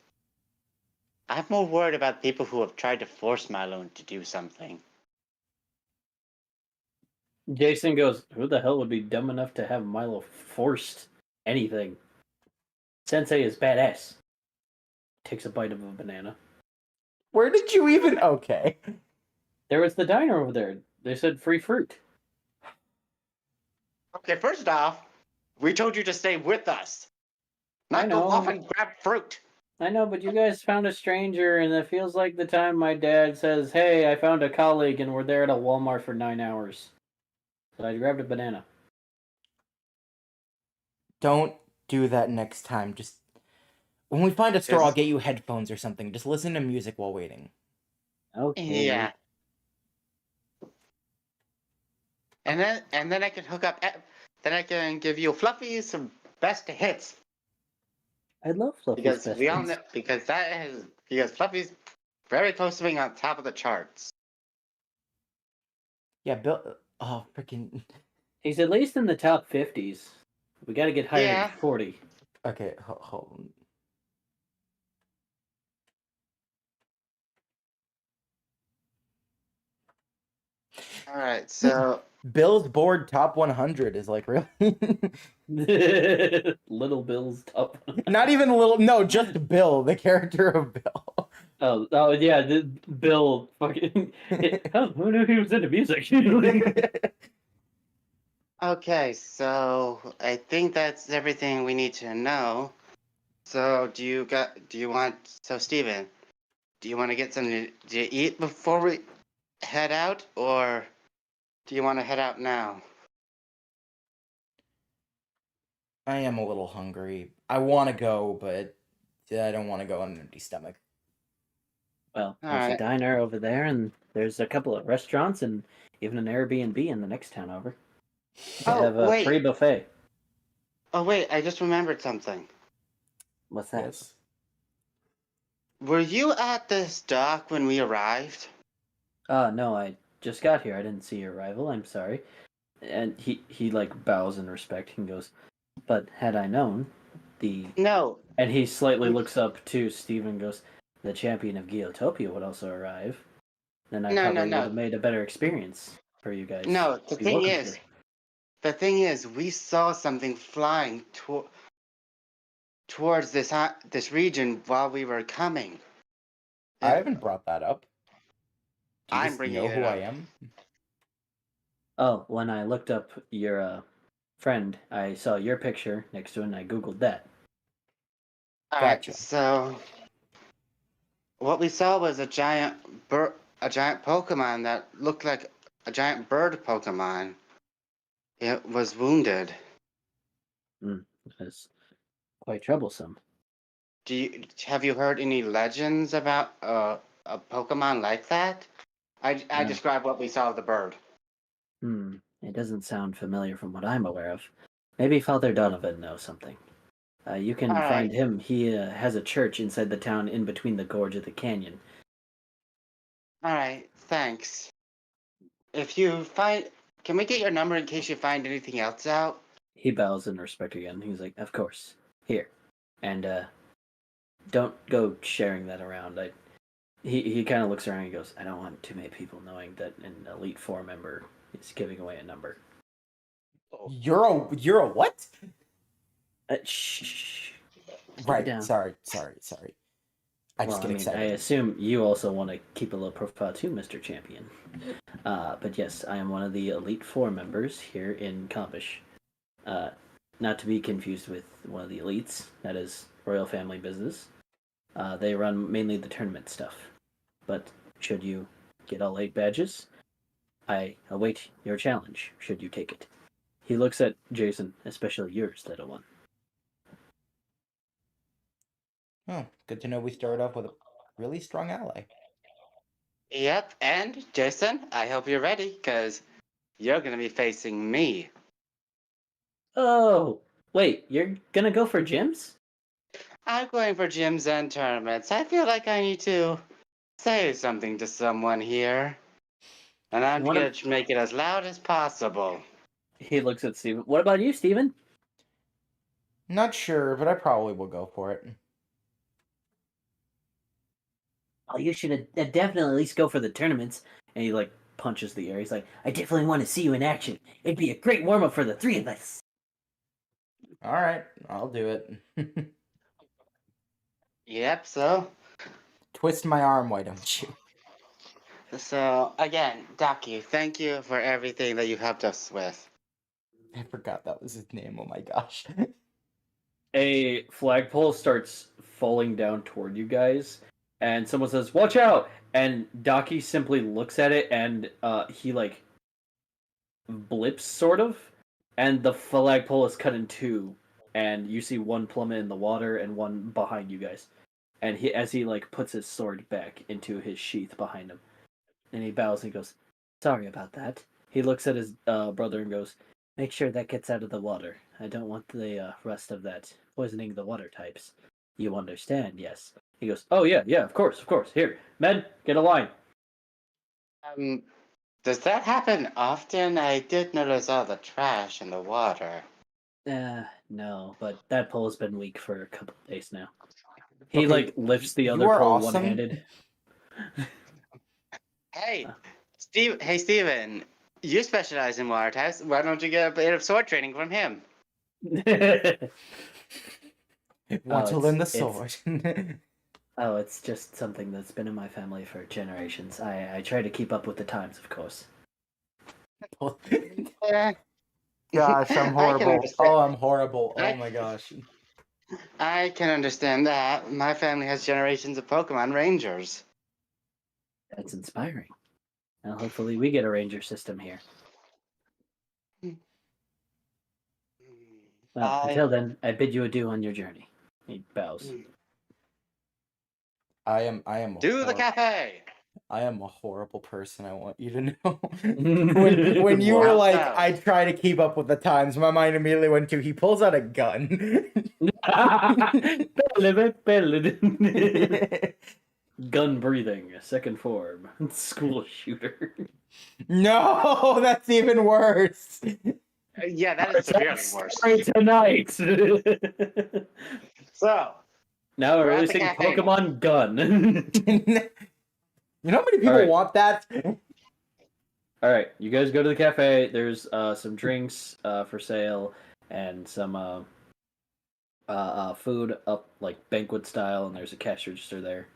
I'm more worried about people who have tried to force Milo to do something. Jason goes, who the hell would be dumb enough to have Milo forced anything? Sensei is badass. Takes a bite of a banana. Where did you even... Okay. There was the diner over there. They said free fruit. Okay, first off, we told you to stay with us. I Not go know. off and grab fruit. I know, but you guys found a stranger, and it feels like the time my dad says, hey, I found a colleague, and we're there at a Walmart for 9 hours. So I grabbed a banana. Don't do that next time. Just... When we find a store, Yes. I'll get you headphones or something. Just listen to music while waiting. Okay. Yeah. And then I can hook up. Then I can give you Fluffy some best hits I love Fluffy's because best we all friends. know because Fluffy's very close to being on top of the charts. Yeah, Bill... Oh, freaking... He's at least in the top 50s. We gotta get higher Yeah. than 40. Okay, hold on. All right, so Bill's board top 100 is like, really? Little Bill's top. Not even little... No, just Bill, the character of Bill. Oh yeah, Bill fucking. Who knew he was into music? okay, so I think that's everything we need to know. So Steven, do you want to get something to eat before we head out, or do you want to head out now? I am a little hungry. I want to go, but I don't want to go on an empty stomach. Well, All there's a right. diner over there, and there's a couple of restaurants, and even an Airbnb in the next town over. They Oh, have a wait. free buffet. Oh, wait, I just remembered something. What's that? Yes. Were you at this dock when we arrived? No, I just got here. I didn't see your arrival. I'm sorry. And he like bows in respect and goes, but had I known, the No. and he slightly looks up to Steve and goes, the champion of Geotopia would also arrive. Then I No, probably no, would no. have made a better experience for you guys. No, to be welcome to. the thing is, we saw something flying towards this region while we were coming. I haven't brought that up. Do you I'm just bringing know it who I up. am? Oh, when I looked up your friend, I saw your picture next to it, and I googled that. All right, Gotcha. so what we saw was a giant Pokemon that looked like a giant bird Pokemon. It was wounded. It was quite troublesome. Have you heard any legends about a Pokemon like that? I No. described what we saw of the bird. It doesn't sound familiar from what I'm aware of. Maybe Father Donovan knows something. You can All find right. him. He has a church inside the town in between the gorge of the canyon. All right, thanks. If you find, can we get your number in case you find anything else out? He bows in respect again. He's like, of course. Here. And don't go sharing that around. He kind of looks around and he goes, I don't want too many people knowing that an Elite Four member is giving away a number. You're a what? Shh. Keep it Right. down. Sorry. I just get I excited. assume you also want to keep a low profile too, Mr. Champion. But yes, I am one of the Elite Four members here in Compish. Not to be confused with one of the elites. That is royal family business. They run mainly the tournament stuff. But should you get all 8 badges, I await your challenge, should you take it. He looks at Jason, especially yours, little one. Oh, good to know we started off with a really strong ally. Yep, and Jason, I hope you're ready, because you're going to be facing me. Oh, wait, you're gonna go for gyms? I'm going for gyms and tournaments. I feel like I need to say something to someone here. And I'm What going to make it as loud as possible. He looks at Steven. What about you, Steven? Not sure, but I probably will go for it. Oh, you should definitely at least go for the tournaments. And he like punches the air. He's like, I definitely want to see you in action. It'd be a great warm up for the 3 of us. All right, I'll do it. Yep, so Twist my arm, why don't you? So, again, Ducky, thank you for everything that you helped us with. I forgot that was his name. Oh my gosh. A flagpole starts falling down toward you guys, and someone says, "Watch out!" And Daki simply looks at it, and he like blips sort of, and the flagpole is cut in 2, and you see one plummet in the water and one behind you guys. And as he like puts his sword back into his sheath behind him, and he bows and he goes, "Sorry about that." He looks at his brother and goes, "Make sure that gets out of the water. I don't want the rest of that poisoning the water types. You understand, yes?" He goes, "Oh yeah, of course. Here, men, get a line." Does that happen often? I did notice all the trash in the water. No, but that pole's been weak for a couple of days now. He Okay, like lifts the you other are pole awesome. one-handed. Hey, Steven, you specialize in water types. Why don't you get a bit of sword training from him? Want to learn the sword. Oh, it's just something that's been in my family for generations. I try to keep up with the times, of course. Gosh, I'm horrible. I'm horrible. Oh my gosh. I can understand that. My family has generations of Pokemon Rangers. That's inspiring. Now, hopefully, we get a ranger system here. Bye. Until then, I bid you adieu on your journey. He bows. I am a Do the cafe. I am a horrible person, I want you to know. when you were How like, so? I try to keep up with the times, my mind immediately went to he pulls out a gun. Gun breathing, second form, school shooter. No, that's even worse. Yeah, that is severely worse. Sorry tonight. So, Now we're We're at the releasing cafe now. Pokemon Gun. You know how many people Alright. want that? All right, you guys go to the cafe. There's some drinks for sale and some food up like banquet style, and there's a cash register there.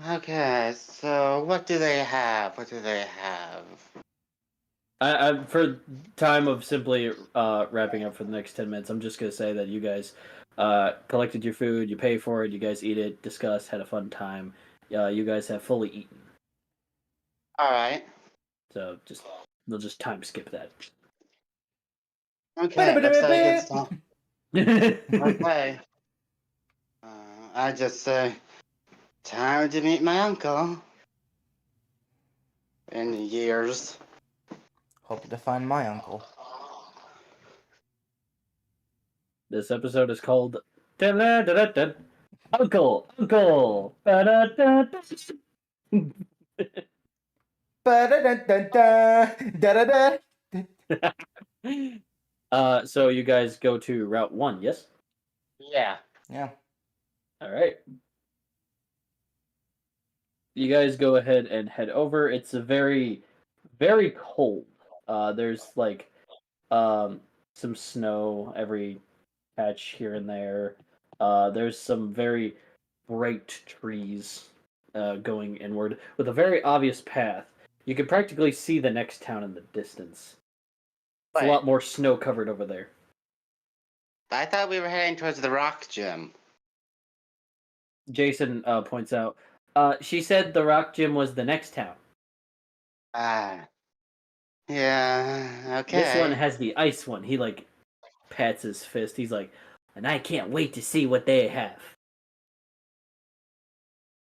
Okay, so what do they have? For time of simply wrapping up for the next 10 minutes, I'm just gonna say that you guys collected your food, you pay for it, you guys eat it, discuss, had a fun time. You guys have fully eaten, Alright. so we'll just time skip that. Okay, looks like it's time. Okay. I just say, time to meet my uncle. In years. Hope to find my uncle. This episode is called Uncle, Uncle. So you guys go to Route 1, yes? Yeah. Yeah. All right. You guys go ahead and head over. It's a very, very cold. There's like some snow every patch here and there. There's some very bright trees going inward with a very obvious path. You can practically see the next town in the distance. It's a Wait. lot more snow covered over there. I thought we were heading towards the rock gym. Jason points out. She said the rock gym was the next town. Yeah, okay. This one has the ice one. He like pats his fist. He's like, and I can't wait to see what they have.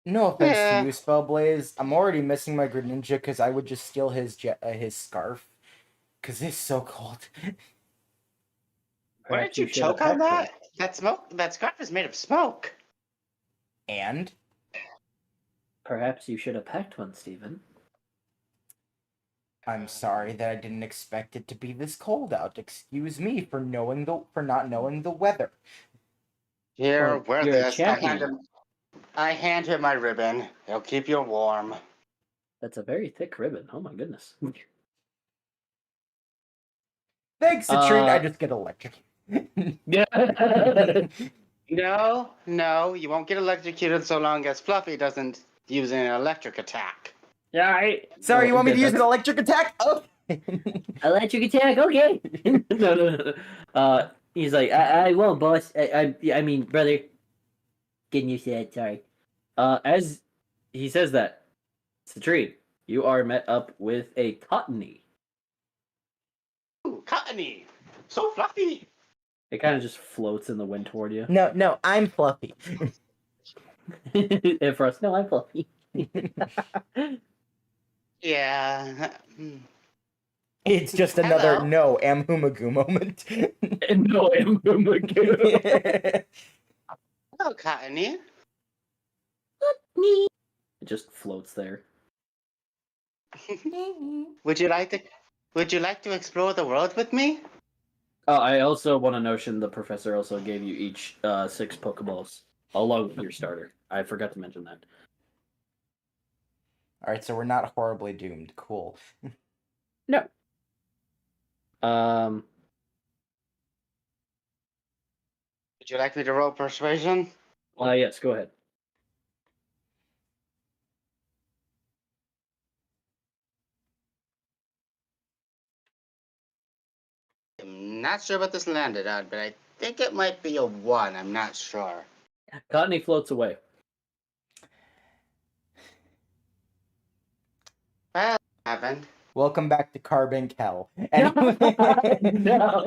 No offense Yeah. to you, Spellblaze. I'm already missing my Greninja because I would just steal his scarf. Because it's so cold. Why Perhaps did you should have choke on packed that? That scarf is made of smoke. And? Perhaps you should have packed one, Stephen. I'm sorry that I didn't expect it to be this cold out. Excuse me for not knowing the weather. Here, Well, wear you're a this. champion. I hand him my ribbon. It'll keep you warm. That's a very thick ribbon. Oh my goodness. Thanks, Citrine. I just get electric. Yeah. No, you won't get electrocuted so long as Fluffy doesn't use an electric attack. Yeah. Sorry, you want me to use an electric attack? Oh. Electric attack? Okay. No. He's like, I won't, boss. I mean, brother. Getting used to that. Sorry. As he says that, Citrine, you are met up with a Cottony. Ooh, Cottony! So fluffy! It kind of just floats in the wind toward you. No, I'm Fluffy. And for us, no, I'm Fluffy. Yeah. It's just another Hello. no Amhumagu moment. And no, I'm Hello, Cottony. It just floats there. Would you like to explore the world with me? Oh, I also want to notion the professor also gave you each 6 Pokeballs along with your starter. I forgot to mention that. Alright, so we're not horribly doomed. Cool. No. Would you like me to roll persuasion? Yes, go ahead. I'm not sure what this landed on, but I think it might be a 1. I'm not sure. Cottony floats away. Well, haven't. Welcome back to Carbink Hell. Anyway. No.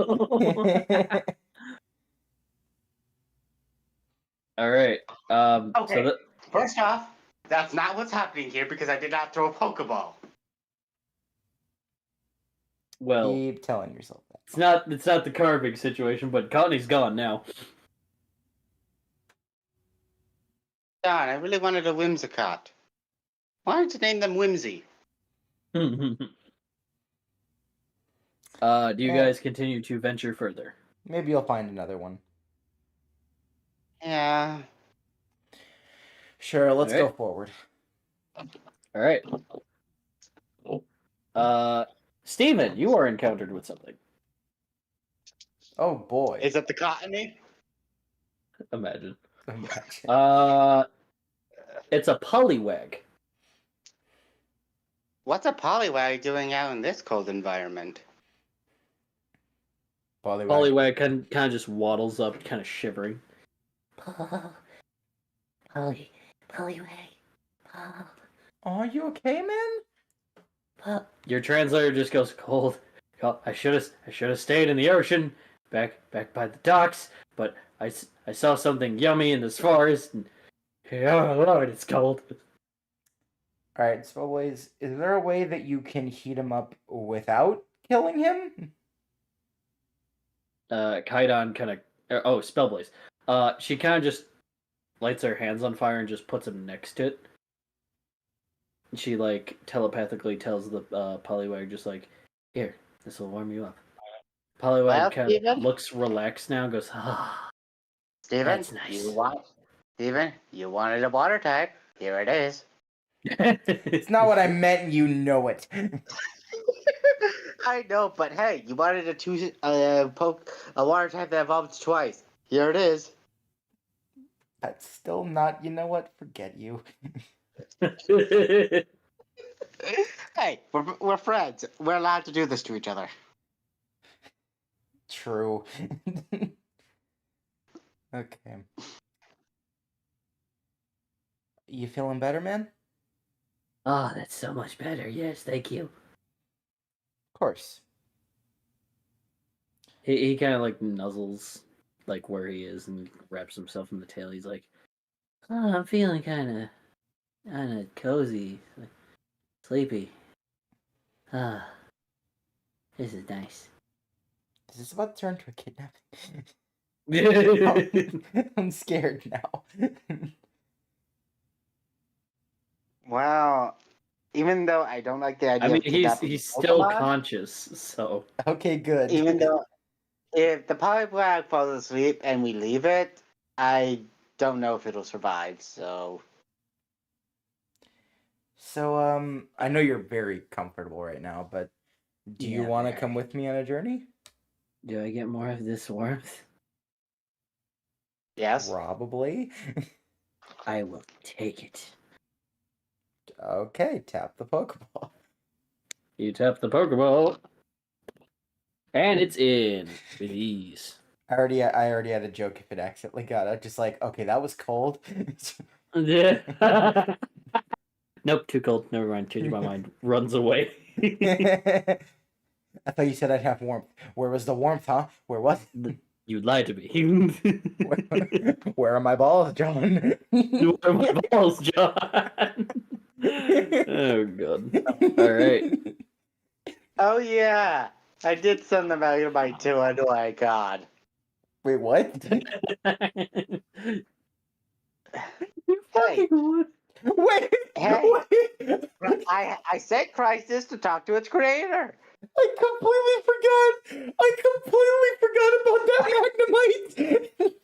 All right. Okay. So First off, that's not what's happening here because I did not throw a Pokeball. well, Keep telling yourself that. it's not the carving situation, but Connie's gone now. God, I really wanted a Whimsicott. Why did you name them Whimsy? Do you guys continue to venture further? Maybe you'll find another one. Yeah. Sure, let's go Alright. forward. All right. Steven, you are encountered with something. Oh boy. Is it the cottony? Imagine. Imagine. It's a Poliwag. What's a Poliwag doing out in this cold environment? Poliwag kind of just waddles up, kind of shivering. Poliwag. Are you okay, man? Your translator just goes cold. I should have stayed in the ocean, back by the docks, but I saw something yummy in this forest, and oh Lord, it's cold. Alright, so is there a way that you can heat him up without killing him? Kaidon kind of Spellblaze. She kind of just lights her hands on fire and just puts him next to it. She like telepathically tells the Poliwag just like, here, this will warm you up. Poliwag Well, kind of Steven? looks relaxed now and goes, ah. Steven, That's nice. you wanted a water type. Here it is. It's not what I meant, and you know it. I know, but hey, you wanted a water type that evolved twice. Here it is. That's still not, you know what? Forget you. Hey, we're friends. We're allowed to do this to each other. True. Okay. You feeling better, man? Oh, that's so much better. Yes, thank you. Of course. He kind of like nuzzles like where he is and wraps himself in the tail. He's like, oh, I'm feeling kind of cozy, sleepy. Ah, this is nice. Is this about to turn to a kidnapping? Yeah. I'm scared now. Well, even though I don't like the idea I mean, of kidnapping he's still Pokemon, conscious, so Okay, good. even though if the Poliwag falls asleep and we leave it, I don't know if it'll survive, so... So, I know you're very comfortable right now, but do you Yeah, want to very. come with me on a journey? do I get more of this warmth? Yes? Probably. I will take it. Okay, tap the Pokeball. You tap the Pokeball, and it's in with ease. I already had a joke if it accidentally got it. Just like, okay, that was cold. Yeah. Nope, too cold. Never mind. Changed my mind. Runs away. I thought you said I'd have warmth. Where was the warmth, huh? Where was it? You lied to me. Where are my balls, John? Where are my balls, John? Oh god. All right. Oh yeah! I did send them out of my two. Oh my god. Wait, what? Hey, Wait, Hey. wait. I sent Crisis to talk to its creator. I completely forgot about that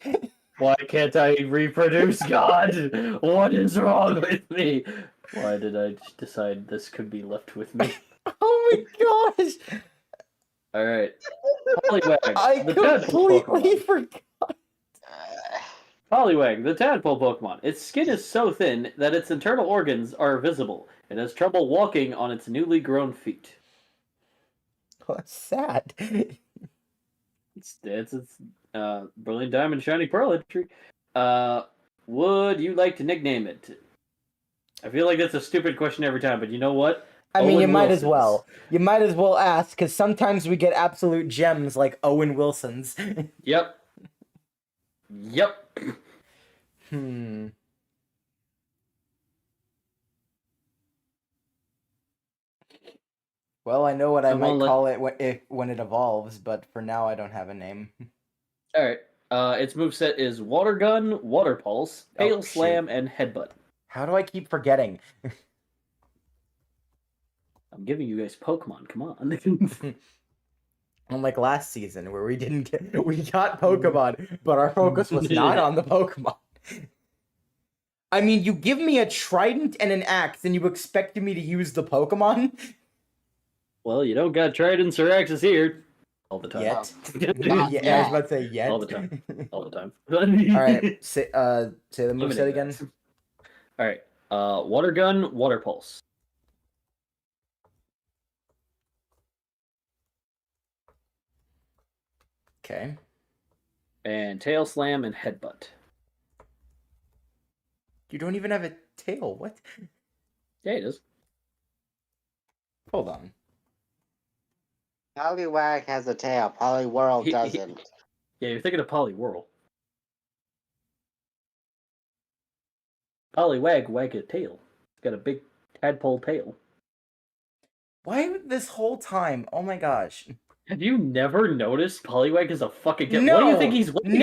Magnemite. Why can't I reproduce, God? What is wrong with me? Why did I decide this could be left with me? Oh my gosh! All right. Poliwag, I the tadpole completely Pokemon. forgot. Poliwag, the tadpole Pokemon. Its skin is so thin that its internal organs are visible. It has trouble walking on its newly grown feet. That's sad. It's brilliant diamond, shiny pearl entry. Would you like to nickname it? I feel like that's a stupid question every time, but you know what? I mean, you Owen might as Wilson's. well. You might as well ask, because sometimes we get absolute gems like Owen Wilson's. Yep. Yep. Hmm. Well, I know what I Come might on, call it when it evolves, but for now I don't have a name. All right. Its moveset is Water Gun, Water Pulse, Tail Oh, Slam, and Headbutt. How do I keep forgetting? I'm giving you guys Pokemon. Come on. Unlike last season where we got Pokemon, but our focus was not on the Pokemon. I mean, you give me a trident and an axe, and you expect me to use the Pokemon? Well, you don't got Tridents or Axes here. All the time. Yet. Not Yeah, I was yet. about to say yet. All the time. All the time. Alright, say the moveset Limiting again. that. All right. Water Gun, Water Pulse. Okay. And Tail Slam and Headbutt. You don't even have a tail. What? Yeah, it is. Hold on. Poliwag has a tail. Poliwhirl He- doesn't. Yeah, you're thinking of Poliwhirl. Poliwag, wag a tail. It's got a big tadpole tail. Why this whole time? Oh my gosh. Have you never noticed Poliwag is a fucking kid? No, What do you think he's waiting?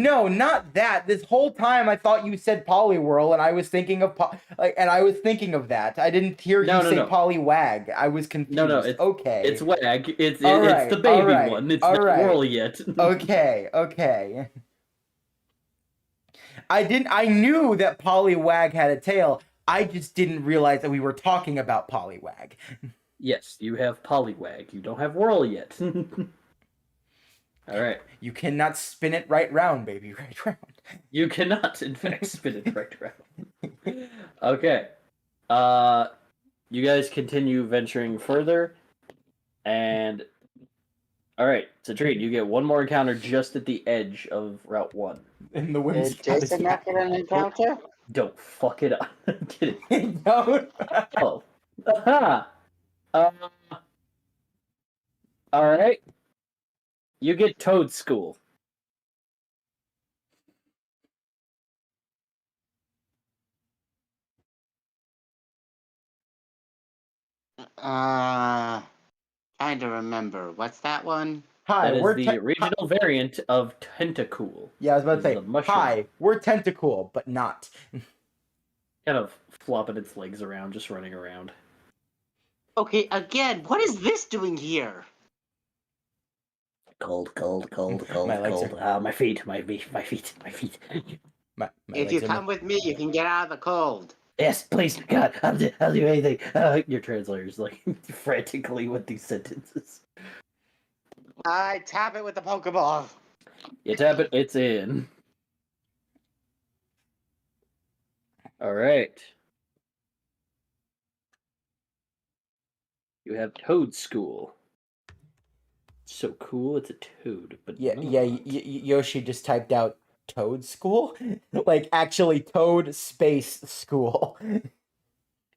no, not that. This whole time I thought you said Poliwhirl, and I was thinking of that. I didn't hear No, you no, say no. Poliwag. I was confused. No, it's okay. It's Wag. It's Alright, the baby alright, one. It's alright. not Whirl yet. Okay. I knew that Poliwag had a tail. I just didn't realize that we were talking about Poliwag. Yes, you have Poliwag. You don't have Whirl yet. All right. You cannot spin it right round, baby, right round. You cannot, in fact, spin it right around. Okay. You guys continue venturing further, and all right, Citrine, you get one more encounter just at the edge of Route 1. And the wind's Did Jason not get an encounter? Don't fuck it up. I'm kidding. No. Oh. Aha! All right. You get Toad School. Trying to remember. What's that one? Hi, That is we're the original variant of Tentacool. Yeah, I was about to This say, is a mushroom. hi, we're Tentacool, but not. Kind of flopping its legs around, just running around. Okay, again, what is this doing here? Cold. My legs are- My feet. My If you legs are- come with me, you can get out of the cold. Yes, please, God, I'll do anything. Your translator's like frantically with these sentences. I tap it with the Pokeball. You tap it, it's in. All right. You have Toad School. So cool, it's a toad, but Yeah, not. Yoshi just typed out Toad School? Like, actually, Toad Space School.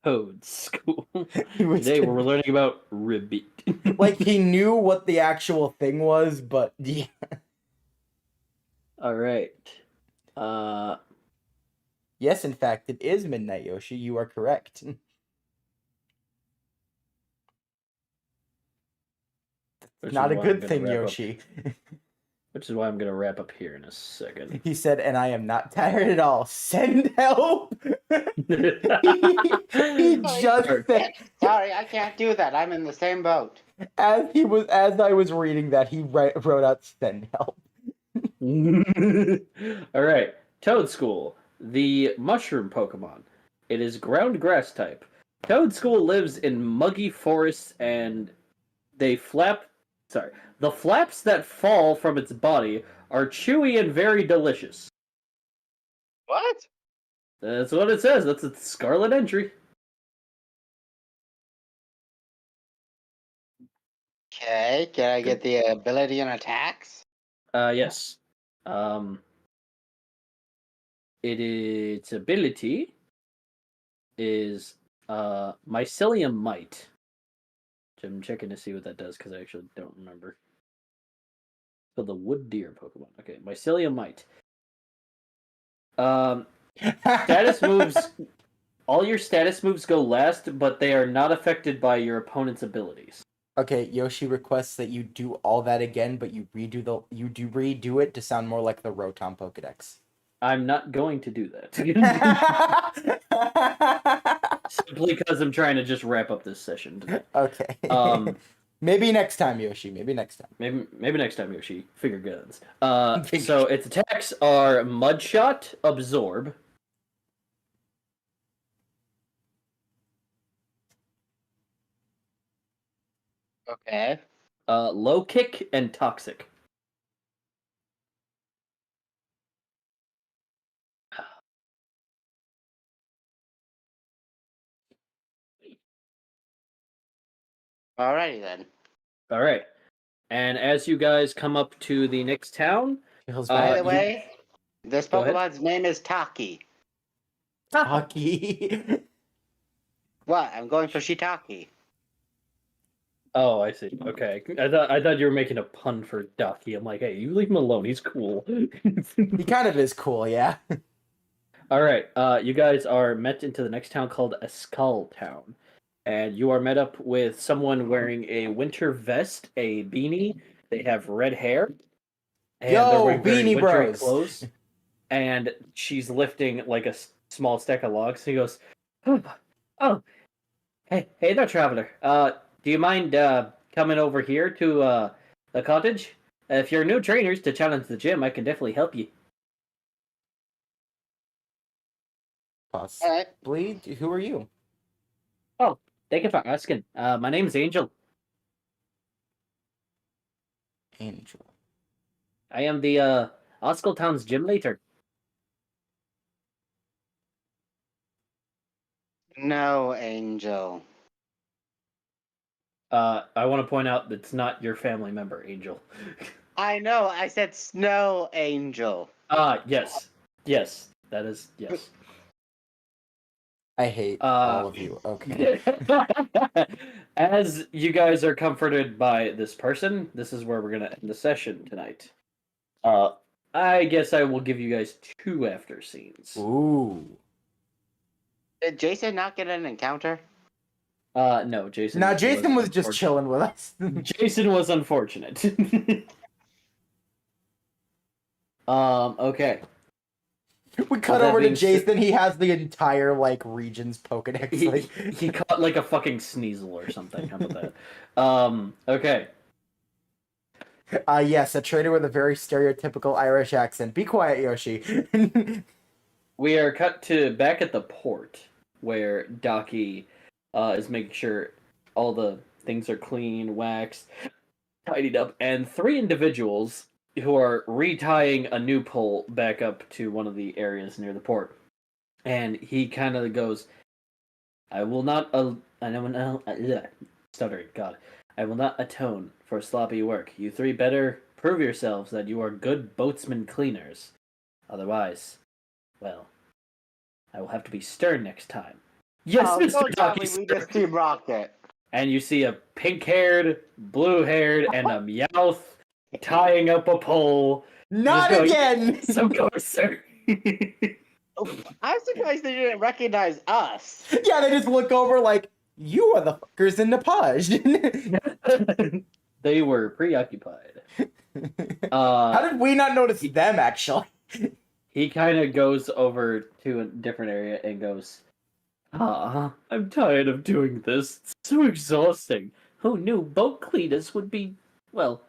Toad School. He was Today we're learning about Ribbit. like, he knew what the actual thing was, but yeah. All right. Yes, in fact, it is Midnight Yoshi. You are correct. Which Not is a why I'm good gonna thing, wrap up- Yoshi. Which is why I'm gonna wrap up here in a second. He said, and I am not tired at all. Send help! he just said, Sorry, I can't do that. I'm in the same boat. as I was reading that, he wrote out send help. All right, Toad School, the mushroom Pokemon. It is ground grass type. Toad School lives in muggy forests, and the flaps that fall from its body are chewy and very delicious. What? That's what it says. That's its Scarlet entry. Okay, can I get the ability and attacks? Yes. Its ability is Mycelium Mite. I'm checking to see what that does because I actually don't remember. So the wood deer Pokemon. Okay, Mycelium Mite. Status moves. All your status moves go last, but they are not affected by your opponent's abilities. Okay, Yoshi requests that you do all that again, but you redo it to sound more like the Rotom Pokedex. I'm not going to do that. Simply because I'm trying to just wrap up this session today. Okay. Maybe next time, Yoshi. Maybe next time. Maybe next time, Yoshi. Figure guns. So its attacks are Mudshot, Absorb. Okay. Low Kick, and Toxic. Alrighty then. All right. And as you guys come up to the next town, By the you- way, this Go ahead. Pokemon's name is Taki. Hockey. What? I'm going for Shiitake. Oh, I see. Okay, I thought you were making a pun for Ducky. I'm like, hey, you leave him alone. He's cool. He kind of is cool, yeah. All right. You guys are met into the next town called Escall Town, and you are met up with someone wearing a winter vest, a beanie. They have red hair, and Yo, they're wearing very Beanie wintry Bros. clothes. And she's lifting like a small stack of logs. He goes, "Oh, hey there, traveler. Do you mind coming over here to the cottage? If you're new trainers to challenge the gym, I can definitely help you." Possibly. Who are you? Oh, thank you for asking. My name's Angel. Angel. I am the Oscar Town's gym leader. No, Angel. I want to point out that's not your family member, Angel. I know. I said Snow Angel. Yes, that is yes. I hate all of you. Okay. As you guys are comforted by this person, this is where we're gonna end the session tonight. I guess I will give you guys 2 after scenes. Ooh. Did Jason not get an encounter? No, Jason. Now Jason was just chilling with us. Jason was unfortunate. Okay. We cut That over to being Jason. He has the entire like region's Pokedex. Like He caught like a fucking Sneasel or something. How about that? Okay. Yes, a trader with a very stereotypical Irish accent. Be quiet, Yoshi. We are cut to back at the port where Docky is making sure all the things are clean, waxed, tidied up, and 3 individuals who are retying a new pole back up to one of the areas near the port. And he kind of goes, I will not stuttering, God. I will not atone for sloppy work. You 3 better prove yourselves that you are good boatsmen cleaners. Otherwise, well, I will have to be stern next time. Yes, Oh, Mr. don't tell Docky, me we sir. just Team Rocket. And you see a pink-haired, blue-haired, and a Meowth tying up a pole. Not Just going, again. Some course, sir. I'm surprised they didn't recognize us. Yeah, they just look over like, you are the fuckers in Nepal. They were preoccupied. How did we not notice them, actually? He kind of goes over to a different area and goes, I'm tired of doing this. It's so exhausting. Who knew boat cleaners would be, well,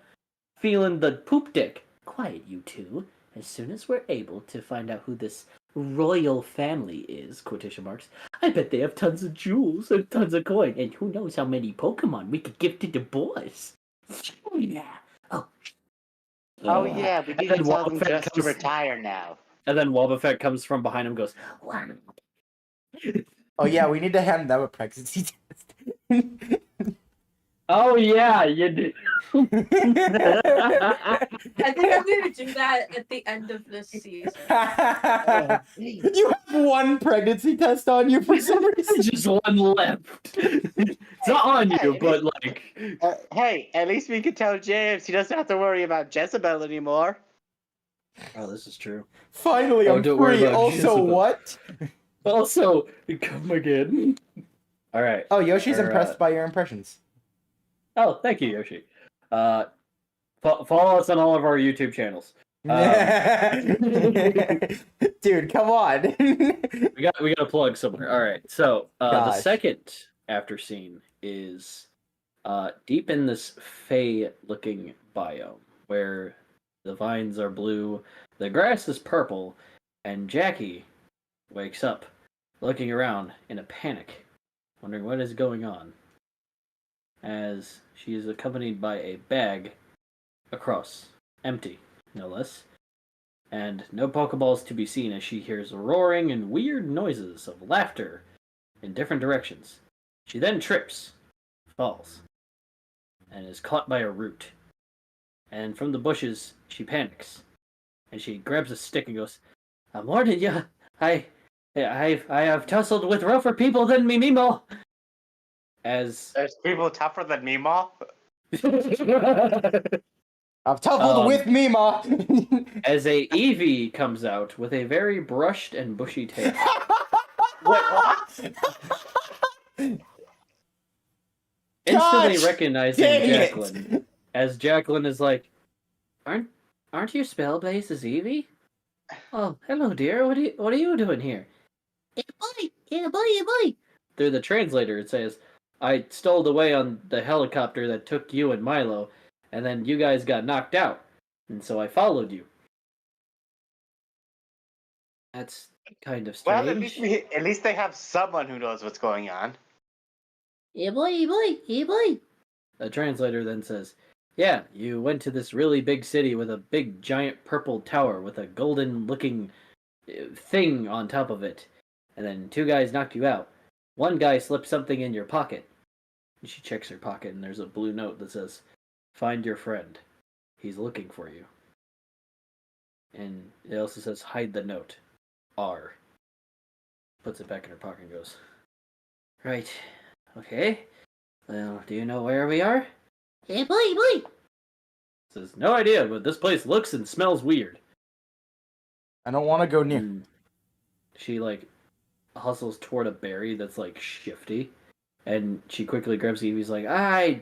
feeling the poop dick? Quiet, you 2. As soon as we're able to find out who this royal family is, quotation marks, I bet they have tons of jewels and tons of coin, and who knows how many Pokemon we could give to the boys. Yeah. Oh yeah, we need to and tell them Wobbuffet just to comes- retire now. And then Wobbuffet comes from behind him and goes, Oh yeah, we need to hand them a pregnancy test. Oh yeah, you do. I think I'm gonna do that at the end of this season. You have one pregnancy test on you for some reason. Just one left. It's not on you, but like. Hey, at least we can tell James he doesn't have to worry about Jezebel anymore. Oh, this is true. Finally, Oh, I'm don't worry free. about Also, Jezebel. what? Also, come again. All right. Oh, Yoshi's impressed by your impressions. Oh, thank you, Yoshi. Follow us on all of our YouTube channels. Dude, come on. We got to plug somewhere. All right. So the Gosh. second after scene is deep in this Fey-looking biome where the vines are blue, the grass is purple, and Jackie wakes up, looking around in a panic, wondering what is going on, as she is accompanied by a bag across, empty, no less, and no Pokeballs to be seen as she hears roaring and weird noises of laughter in different directions. She then trips, falls, and is caught by a root. And from the bushes, she panics, and she grabs a stick and goes, "I'm warning ya, I have tussled with rougher people than me, Mimo." As There's people tougher than Meemaw. I've tumbled with Mima. as a Eevee comes out with a very brushed and bushy tail. Wait, what? Instantly Gosh, recognizing dang it. Jacqueline, as Jacqueline is like, "Aren't you spell-based as Eevee? Oh, hello, dear. What are you doing here?" Boy. Through the translator, it says, "I stole away on the helicopter that took you and Milo, and then you guys got knocked out, and so I followed you." That's kind of strange. Well, at least they have someone who knows what's going on. Boy. The translator then says, "Yeah, you went to this really big city with a big giant purple tower with a golden looking thing on top of it. And then 2 guys knocked you out. 1 guy slipped something in your pocket." And she checks her pocket and there's a blue note that says, "Find your friend. He's looking for you." And it also says, "Hide the note. R." Puts it back in her pocket and goes, "Right. Okay. Well, do you know where we are?" Boy. Says, "No idea, but this place looks and smells weird." I don't want to go near. And she like hustles toward a berry that's like shifty, and she quickly grabs Evie's like, "I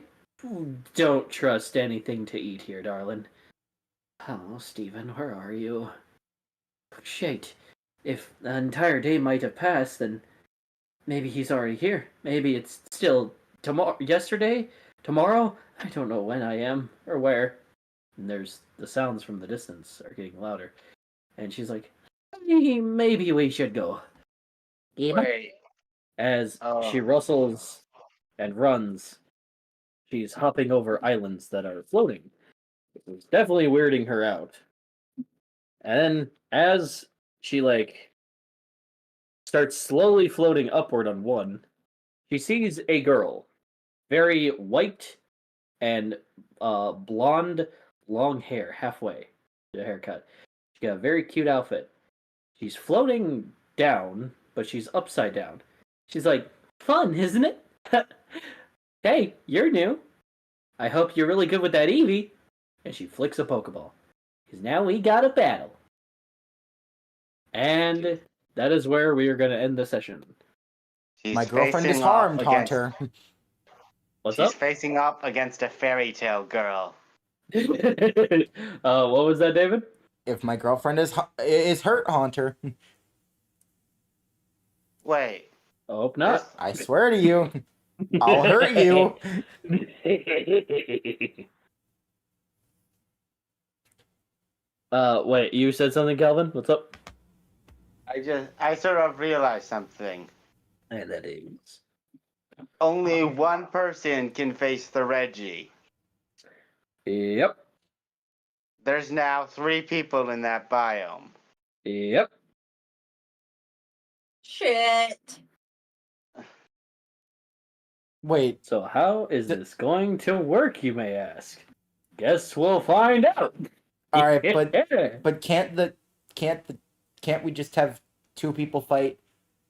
don't trust anything to eat here, darling." "Oh, Steven, where are you?" "Shit. If the entire day might have passed, then maybe he's already here. Maybe it's still tomorrow? I don't know when I am, or where." And there's the sounds from the distance are getting louder. And she's like, "Maybe we should go." Wait. As Oh. she rustles and runs, she's hopping over islands that are floating. It's definitely weirding her out. And then as she like starts slowly floating upward on one, she sees a girl, very white and blonde, long hair, halfway the haircut. She got a very cute outfit. She's floating down, but she's upside down. She's like, "Fun, isn't it?" "Hey, you're new. I hope you're really good with that Eevee." And she flicks a Pokeball. Because now we got a battle. And that is where we are going to end the session. She's My girlfriend is facing harmed, up against- Haunter. What's She's up? facing up against a fairy tale girl. What was that, David? If my girlfriend is hurt, Haunter. Wait. I hope not. I swear to you, I'll hurt you. Wait, you said something, Calvin? What's up? I sort of realized something. And that is. Only one person can face the Reggie. Yep. There's now 3 people in that biome. Yep. Shit. Wait, So how is Th- this going to work, you may ask? Guess we'll find out. all right, but Yeah. but can't we just have two people fight?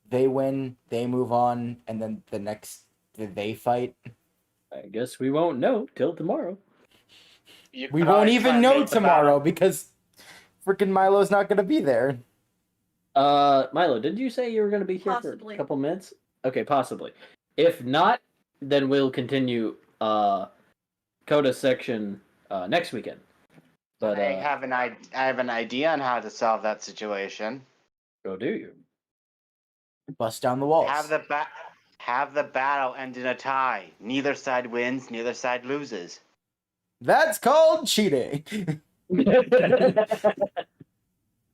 They win, they move on, and then the next they fight. I guess we won't know till tomorrow. You We could won't always try even and know make the tomorrow battle- because freaking Milo's not gonna be there. Milo, did you say you were going to be here for Possibly. a couple minutes? Okay, possibly. If not, then we'll continue Coda section next weekend. But I have an idea on how to solve that situation. go do you? Bust down the walls. Have the battle end in a tie. Neither side wins, neither side loses. That's called cheating.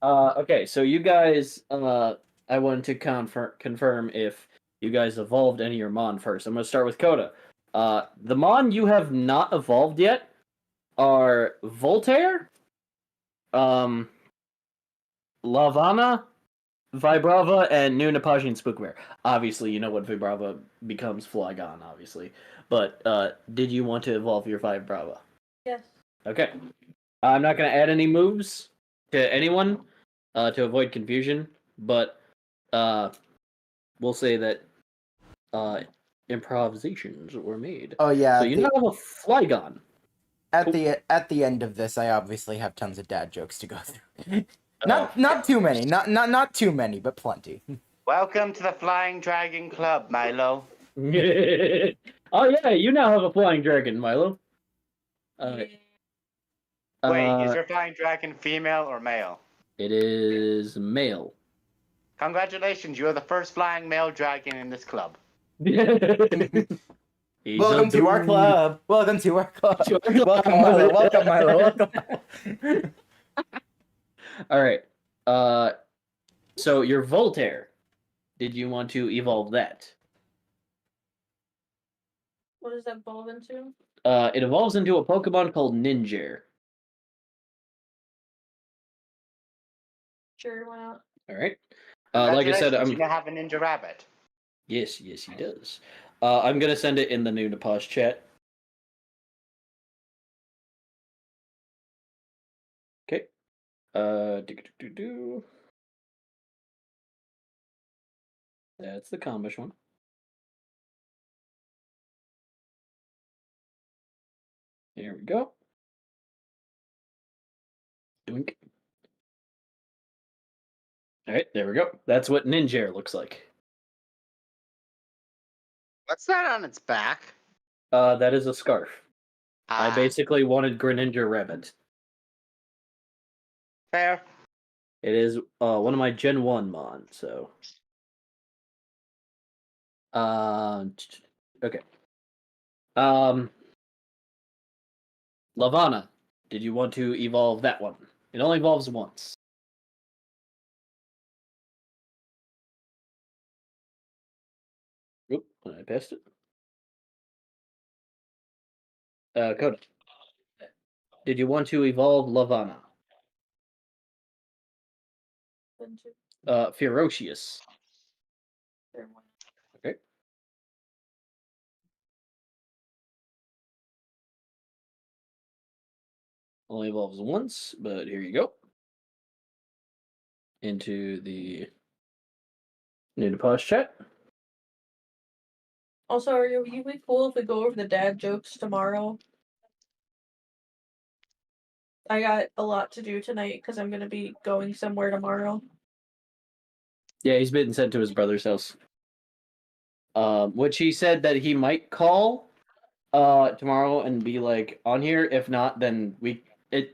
Okay, so you guys, I wanted to confirm if you guys evolved any of your Mon first. I'm going to start with Coda. The Mon you have not evolved yet are Voltaire, Lavana, Vibrava, and new Napajian Spookbear. Obviously, you know what Vibrava becomes Flygon, obviously. But did you want to evolve your Vibrava? Yes. Okay. I'm not going to add any moves to anyone to avoid confusion, but we'll say that improvisations were made. Oh yeah. So you now have a Flygon. At the end of this, I obviously have tons of dad jokes to go through. Not too many. Not too many, but plenty. Welcome to the Flying Dragon Club, Milo. Oh yeah, you now have a flying dragon, Milo. Wait, Uh, is your flying dragon female or male? it is male. Congratulations, you are the first flying male dragon in this club. He's Welcome a to our dude. club. Welcome to our club. To our club. Welcome, Milo. Welcome, Milo. Welcome. All right. So your Voltaire, did you want to evolve that? What does that evolve into? It evolves into a Pokemon called Ninja. Sure, why not? All right. Like I said, Congratulations, you now have a ninja rabbit. yes, he does. I'm gonna send it in the new Pause chat. Okay. That's the Combish one. Here we go. Doink. All right, there we go. That's what Ninja looks like. What's that on its back? That is a scarf. I Ah, basically wanted Greninja Rabbit. fair. It is one of my Gen 1 Mon, so. Okay. Lavana, did you want to evolve that one? It only evolves once. Oop, I passed it. Coda, did you want to evolve Lavana? Into Ferocious. sure, why not? Okay. Only evolves once, but here you go. Into the new pause chat. Also, are you be cool if we go over the dad jokes tomorrow? I got a lot to do tonight because I'm gonna be going somewhere tomorrow. Yeah, he's been sent to his brother's house. Which he said that he might call tomorrow and be like on here. If not, then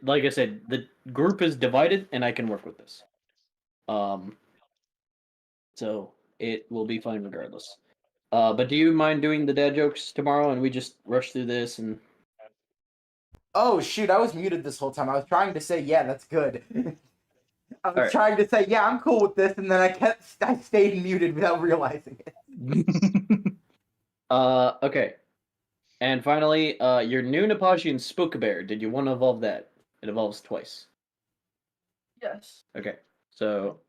like I said, the group is divided and I can work with this. So it will be fine regardless. But do you mind doing the dad jokes tomorrow and we just rush through this and Oh shoot! I was muted this whole time. I was trying to say, yeah, that's good. I was Alright. trying to say, yeah, I'm cool with this, and then I stayed muted without realizing it. okay. And finally, your new Napajian Spookbear, did you want to evolve that? It evolves twice. Yes. Okay. So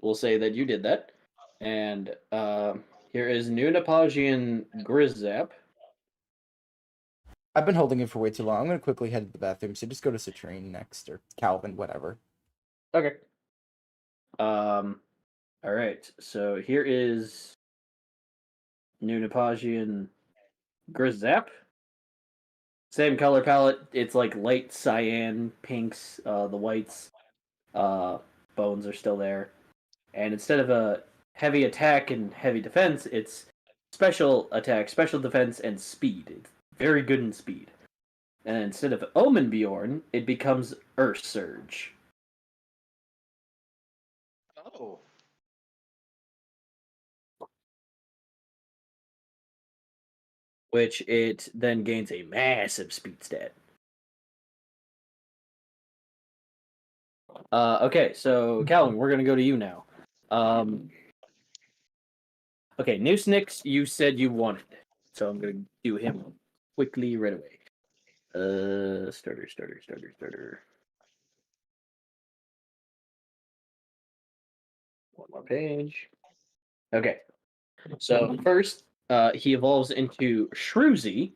we'll say that you did that. And Here is New Nepagian Grizzap. I've been holding it for way too long. I'm gonna quickly head to the bathroom. So just go to Citrine next, or Calvin, whatever. Okay. All right. So here is New Nepagian Grizzap. Same color palette. It's like light cyan pinks. The whites, bones are still there. And instead of a heavy attack and heavy defense, it's special attack, special defense, and speed. It's very good in speed. And instead of Omen Bjorn, it becomes Earth Surge. Oh. Which it then gains a massive speed stat. Okay, so Calvin, we're gonna go to you now. Okay, Noosenix, you said you wanted, so I'm gonna do him quickly right away. Starter. One more page. Okay, so first, he evolves into Shroozy.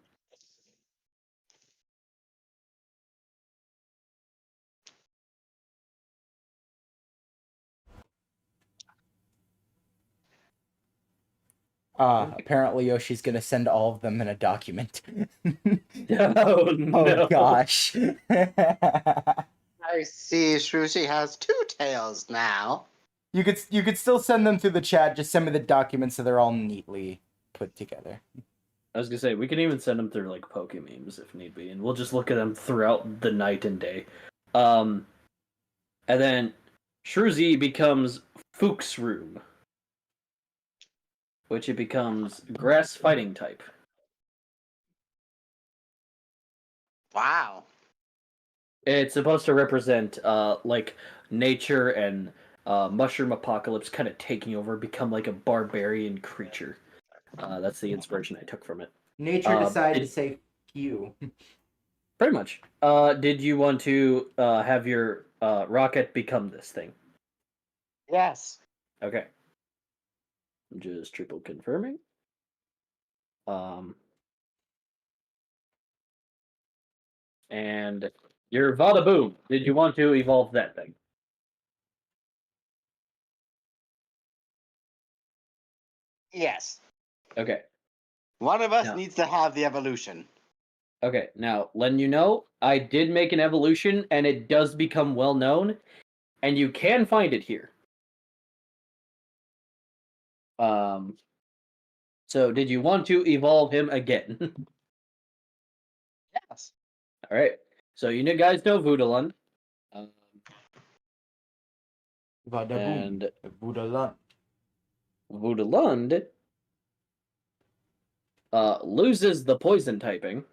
Apparently Yoshi's gonna send all of them in a document. Oh no! Oh gosh. I see Shrushi has 2 tails now. You could still send them through the chat. Just send me the documents so they're all neatly put together. I was gonna say we can even send them through like Pokememes if need be, and we'll just look at them throughout the night and day. And then Shroozy becomes Fuchs Room, which it becomes Grass Fighting type. Wow. It's supposed to represent like nature and mushroom apocalypse kind of taking over, become like a barbarian creature. That's the inspiration I took from it. Nature decided to say you. Pretty much. Did you want to have your rocket become this thing? Yes. Okay. I'm just triple confirming. And your Vada Boom, did you want to evolve that thing? Yes. Okay. One of us No. needs to have the evolution. Okay, now, letting you know, I did make an evolution, and it does become well known, and you can find it here. So did you want to evolve him again? Yes. Alright, so you guys know Voodalund. And Voodalund loses the poison typing,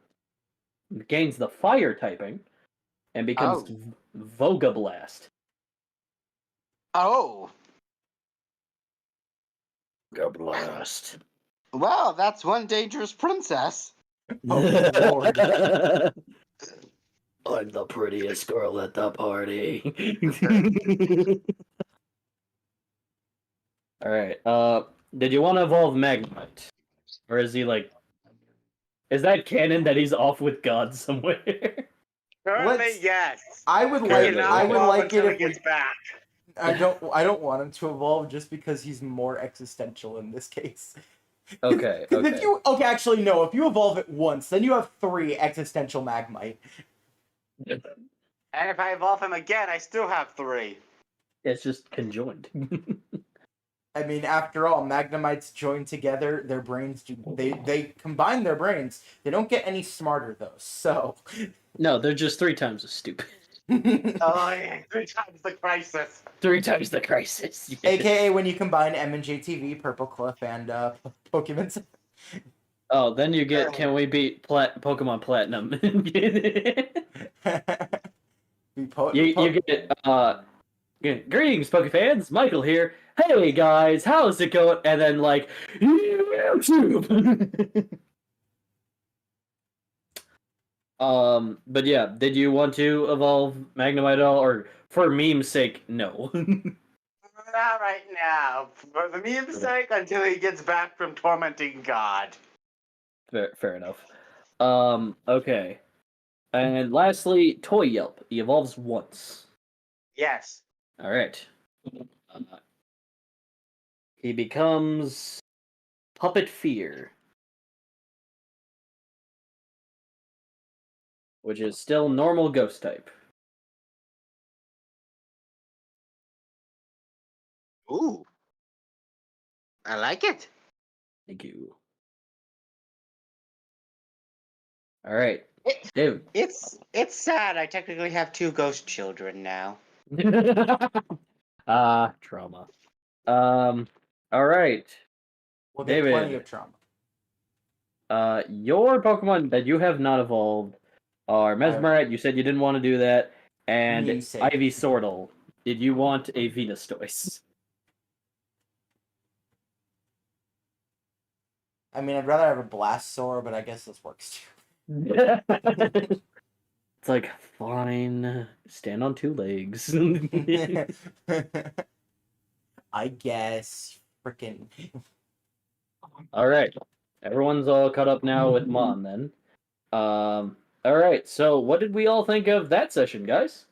gains the fire typing, and becomes Vogablast. Oh. Vogablast. Well, that's one dangerous princess. Oh, Lord. I'm the prettiest girl at the party. Alright, did you want to evolve Magnemite? Or is he like... Is that canon that he's off with God somewhere? Currently, yes. I would Currently, like it if gets back. I don't want him to evolve just because he's more existential in this case. Okay, Because if you actually no, if you evolve it once, then you have 3 existential Magmite. And if I evolve him again, I still have 3. It's just conjoined. I mean, after all, Magnemites join together, their brains they combine their brains. They don't get any smarter though, so No, they're just 3 times as stupid. Oh, yeah, 3 times the crisis. 3 times the crisis. Yes. AKA when you combine M and JTV, Purple Cliff, and Pokemon. Oh, then you get Can We Beat Pokemon Platinum? You get greetings, Pokefans. Michael here. Hey guys, how's it going? And then like YouTube. But yeah, did you want to evolve Magnemite at all, or for meme's sake, no? not right now. For the meme's sake, until he gets back from tormenting God. Fair enough. Okay. And lastly, Toy Yelp. He evolves once. Yes. All right. He becomes Puppet Fear, which is still normal ghost type. Ooh. I like it. Thank you. All right, It- David. It's sad. I technically have 2 ghost children now. Trauma. All right. We'll get plenty David. of trauma. Your Pokemon that you have not evolved are Mesmerite. You said you didn't want to do that, and Meme's sake. Ivy Sortle. Did you want a Venustoise? I mean, I'd rather have a Blastoise, but I guess this works It's like, fine, stand on 2 legs. too. I guess. Freaking. All right, everyone's all caught up now with Mon then. All right, so what did we all think of that session, guys?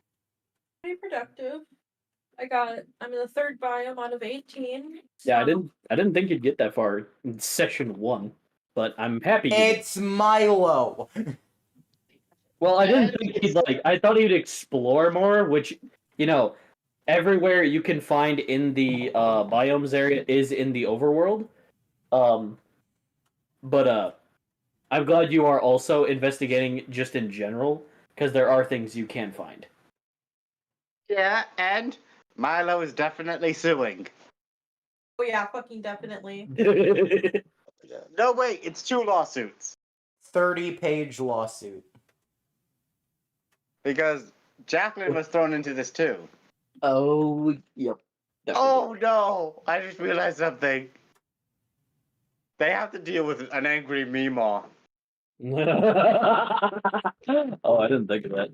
Pretty productive. I'm in the 3rd biome out of 18. Yeah, so- I didn't think you'd get that far in session 1, but I'm happy you did. It's Milo. Well, I didn't think he'd I thought he'd explore more, which, everywhere you can find in the biomes area is in the overworld. But I'm glad you are also investigating just in general, because there are things you can find. Yeah, and Milo is definitely suing. Oh yeah, fucking definitely. No, wait, it's 2 lawsuits. 30-page lawsuit. Because Jacqueline was thrown into this too. Oh, yep. Oh no! I just realized something. They have to deal with an angry Meemaw. Oh, I didn't think of that.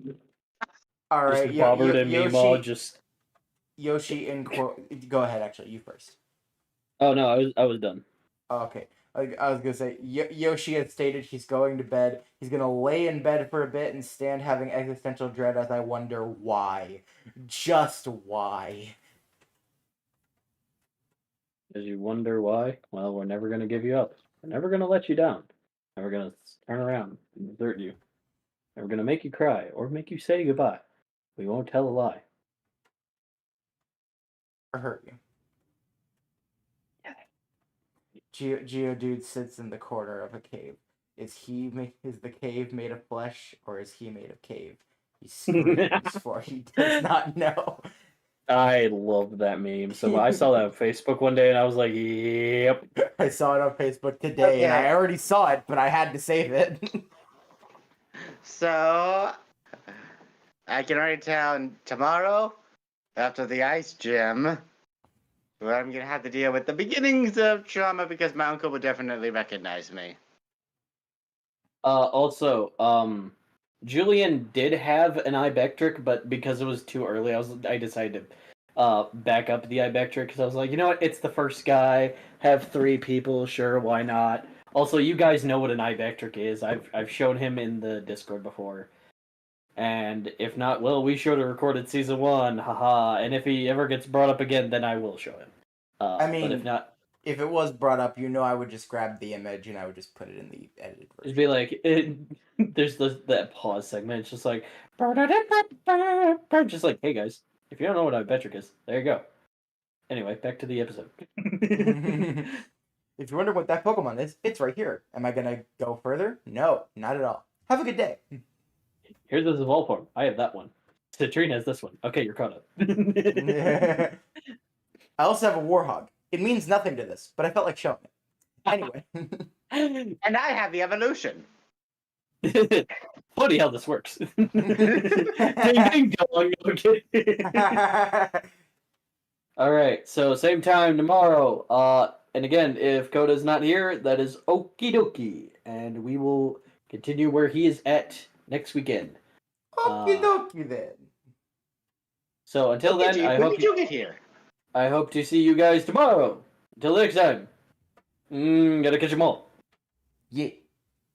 All right, Just Robert and Meemaw just... Yoshi in quote. Go ahead, actually, you first. Oh no, I was done. Okay. I was gonna say Yoshi had stated he's going to bed. He's gonna lay in bed for a bit and stand having existential dread as I wonder why. Just why. As you wonder why, well, we're never gonna give you up. We're never gonna let you down. Never gonna turn around and desert you. Never gonna make you cry or make you say goodbye. We won't tell a lie. Or hurt you. Geodude sits in the corner of a cave. Is the cave made of flesh or is he made of cave? He screams for he does not know. I loved that meme. So I saw that on Facebook one day and I was like, yep. I saw it on Facebook today and I already saw it, but I had to save it. So, I can already tell tomorrow, after the ice gym, where I'm gonna have to deal with the beginnings of trauma because my uncle would definitely recognize me. Also, Julian did have an Ibectric, but because it was too early, I decided to back up the Ibectric because I was like, you know what, it's the first guy, have 3 people, sure, why not? Also, you guys know what an Ibectric is. I've shown him in the Discord before. And if not, well, we showed a recorded season 1, haha. And if he ever gets brought up again, then I will show him. I mean, but if not, if it was brought up, I would just grab the image and I would just put it in the edited version. it'd be like, there's that pause segment. It's just like, just like, hey guys, if you don't know what Ibectric is, there you go. Anyway, back to the episode. If you wonder what that Pokemon is, it's right here. Am I gonna go further? No, not at all. Have a good day. Here's this evolve form. I have that one. Citrine has this one. Okay, you're caught up. I also have a Warhog. It means nothing to this, but I felt like showing it. Anyway. And I have the evolution. Funny how this works. Ding ding dong. Okay. All right. So same time tomorrow. And again, if Koda's not here, that is okie dokie, and we will continue where he is at next weekend. Okie dokie then. So until then, I when hope did you get here? I hope to see you guys tomorrow. Until next time. Gotta catch 'em all. Yeah.